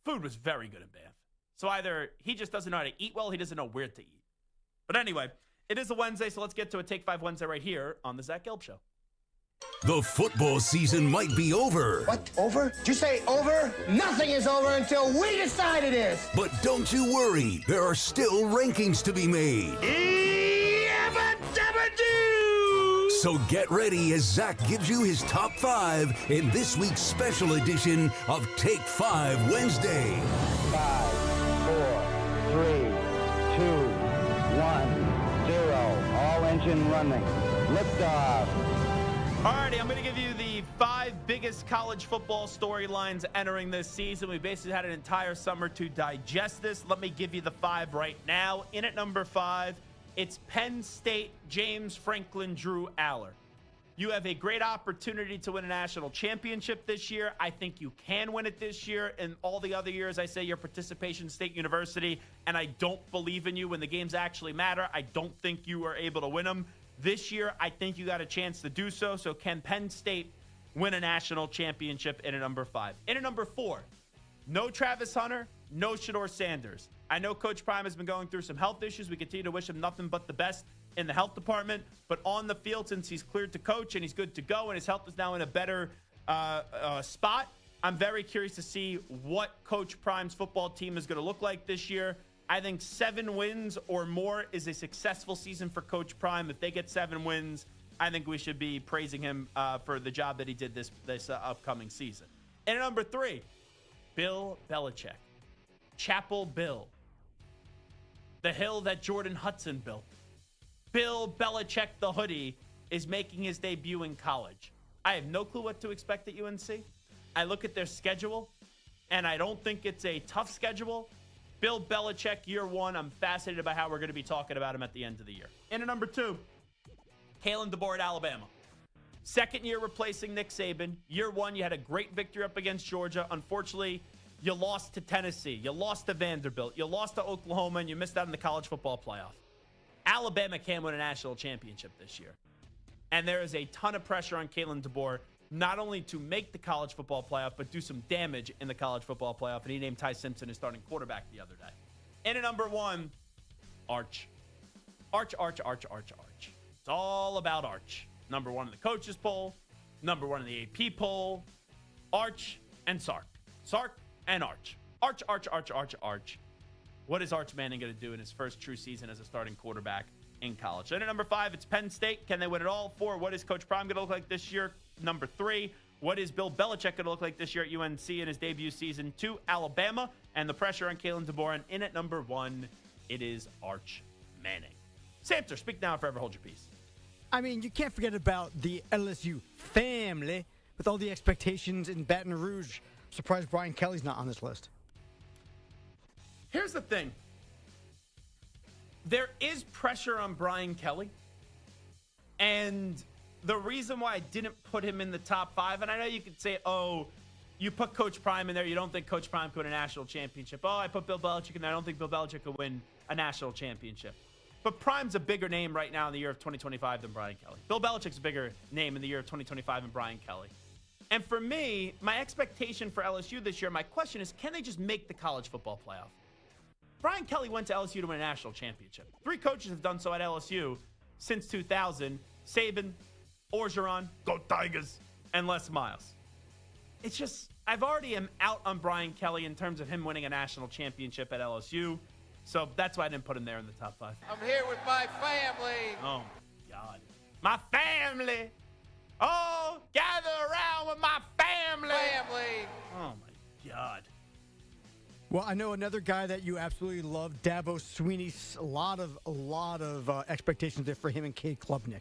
Food was very good in Banff. So either he just doesn't know how to eat well, he doesn't know where to eat. But anyway, it is a Wednesday, so let's get to a Take 5 Wednesday right here on the Zach Gelb Show. The football season might be over. What? Over? Did you say over? Nothing is over until we decide it is. But don't you worry. There are still rankings to be made. So get ready as Zach gives you his top 5 in this week's special edition of Take 5 Wednesday. 5, 4, 3, 2, 1, 0. All engine running. Liftoff. Alrighty, I'm going to give you the 5 biggest college football storylines entering this season. We basically had an entire summer to digest this. Let me give you the 5 right now. In at number 5, it's Penn State, James Franklin, Drew Aller. You have a great opportunity to win a national championship this year. I think you can win it this year. And all the other years, I say your participation State University, and I don't believe in you when the games actually matter. I don't think you are able to win them. This year, I think you got a chance to do so. So can Penn State win a national championship in a number 5? In a number 4, no Travis Hunter, no Shedeur Sanders. I know Coach Prime has been going through some health issues. We continue to wish him nothing but the best in the health department. But on the field, since he's cleared to coach and he's good to go and his health is now in a better spot, I'm very curious to see what Coach Prime's football team is going to look like this year. I think 7 wins or more is a successful season for Coach Prime. If they get 7 wins, I think we should be praising him for the job that he did this upcoming season. And at number 3, Bill Belichick. Chapel Bill. The hill that Jordan Hudson built. Bill Belichick, the hoodie, is making his debut in college. I have no clue what to expect at UNC. I look at their schedule, and I don't think it's a tough schedule. Bill Belichick, year 1, I'm fascinated by how we're going to be talking about him at the end of the year. And at number 2, Kalen DeBoer at Alabama. Second year replacing Nick Saban. Year 1, you had a great victory up against Georgia. Unfortunately, you lost to Tennessee. You lost to Vanderbilt. You lost to Oklahoma, and you missed out on the college football playoff. Alabama can win a national championship this year. And there is a ton of pressure on Kalen DeBoer, not only to make the college football playoff, but do some damage in the college football playoff. And he named Ty Simpson his starting quarterback the other day. And at number 1, Arch. Arch. It's all about Arch. Number 1 in the coaches poll. Number 1 in the AP poll. Arch and Sark. Sark and Arch. Arch. What is Arch Manning going to do in his first true season as a starting quarterback in college? And at number 5, it's Penn State. Can they win it all? 4, what is Coach Prime going to look like this year? Number 3, what is Bill Belichick going to look like this year at UNC in his debut season? 2, Alabama, and the pressure on Kalen DeBoer. And in at number 1, it is Arch Manning. Samter, speak now, forever hold your peace. I mean, you can't forget about the LSU family with all the expectations in Baton Rouge. Surprised Brian Kelly's not on this list. Here's the thing. There is pressure on Brian Kelly. And the reason why I didn't put him in the top 5, and I know you could say, oh, you put Coach Prime in there. You don't think Coach Prime could win a national championship. Oh, I put Bill Belichick in there. I don't think Bill Belichick could win a national championship. But Prime's a bigger name right now in the year of 2025 than Brian Kelly. Bill Belichick's a bigger name in the year of 2025 than Brian Kelly. And for me, my expectation for LSU this year, my question is, can they just make the college football playoff? Brian Kelly went to LSU to win a national championship. 3 coaches have done so at LSU since 2000. Saban, Orgeron, go Tigers, and Les Miles. It's just, I've already am out on Brian Kelly in terms of him winning a national championship at LSU. So that's why I didn't put him there in the top 5. I'm here with my family. Oh, my God. My family. Oh, gather around with my family. Oh, my God. Well, I know another guy that you absolutely love, Dabo Swinney. A lot of expectations there for him and Cade Klubnik.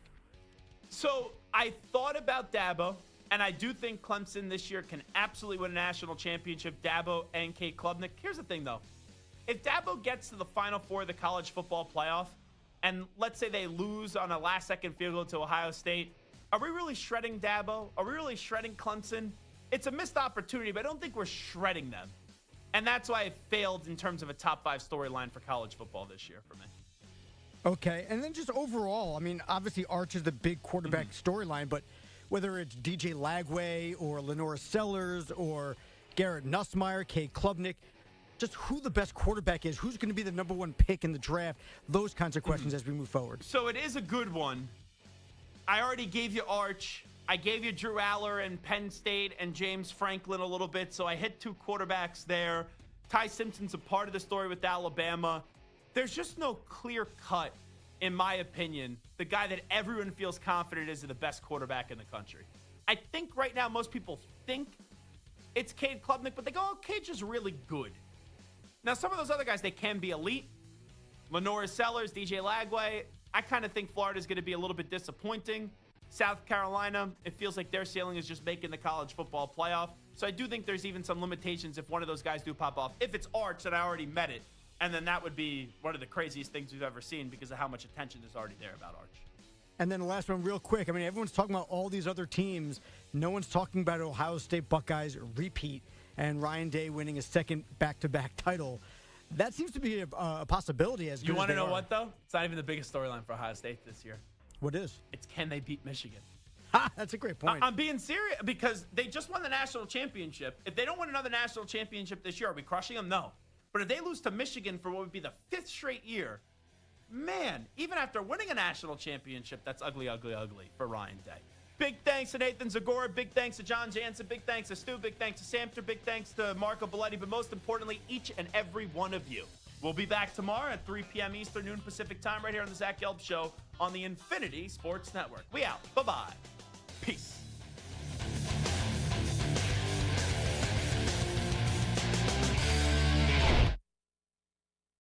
So I thought about Dabo, and I do think Clemson this year can absolutely win a national championship, Dabo and Cade Klubnik. Here's the thing, though. If Dabo gets to the Final Four of the college football playoff, and let's say they lose on a last-second field goal to Ohio State, are we really shredding Dabo? Are we really shredding Clemson? It's a missed opportunity, but I don't think we're shredding them. And that's why it failed in terms of a top 5 storyline for college football this year for me. Okay, and then just overall, I mean, obviously Arch is the big quarterback storyline, but whether it's DJ Lagway or Lenora Sellers or Garrett Nussmeier, Cade Klubnik, just who the best quarterback is, who's going to be the number 1 pick in the draft, those kinds of questions as we move forward. So it is a good one. I already gave you Arch. I gave you Drew Aller and Penn State and James Franklin a little bit, so I hit 2 quarterbacks there. Ty Simpson's a part of the story with Alabama. There's just no clear cut, in my opinion, the guy that everyone feels confident is the best quarterback in the country. I think right now most people think it's Cade Klubnik, but they go, oh, Cade's just really good. Now, some of those other guys, they can be elite. Lenora Sellers, DJ Lagway. I kind of think Florida's going to be a little bit disappointing. South Carolina, it feels like their ceiling is just making the college football playoff. So I do think there's even some limitations if one of those guys do pop off. If it's Arch, then I already met it. And then that would be one of the craziest things we've ever seen because of how much attention is already there about Arch. And then the last one real quick. I mean, everyone's talking about all these other teams. No one's talking about Ohio State Buckeyes repeat and Ryan Day winning a second back-to-back title. That seems to be a possibility. As you want to know what, though? It's not even the biggest storyline for Ohio State this year. What is? It's can they beat Michigan? That's a great point. I'm being serious because they just won the national championship. If they don't win another national championship this year, are we crushing them? No. But if they lose to Michigan for what would be the 5th straight year, man, even after winning a national championship, that's ugly, ugly, ugly for Ryan Day. Big thanks to Nathan Zegura. Big thanks to John Jansen. Big thanks to Stu. Big thanks to Samter. Big thanks to Marco Belletti. But most importantly, each and every one of you. We'll be back tomorrow at 3 p.m. Eastern, noon Pacific time right here on the Zach Gelb Show on the Infinity Sports Network. We out. Bye-bye. Peace.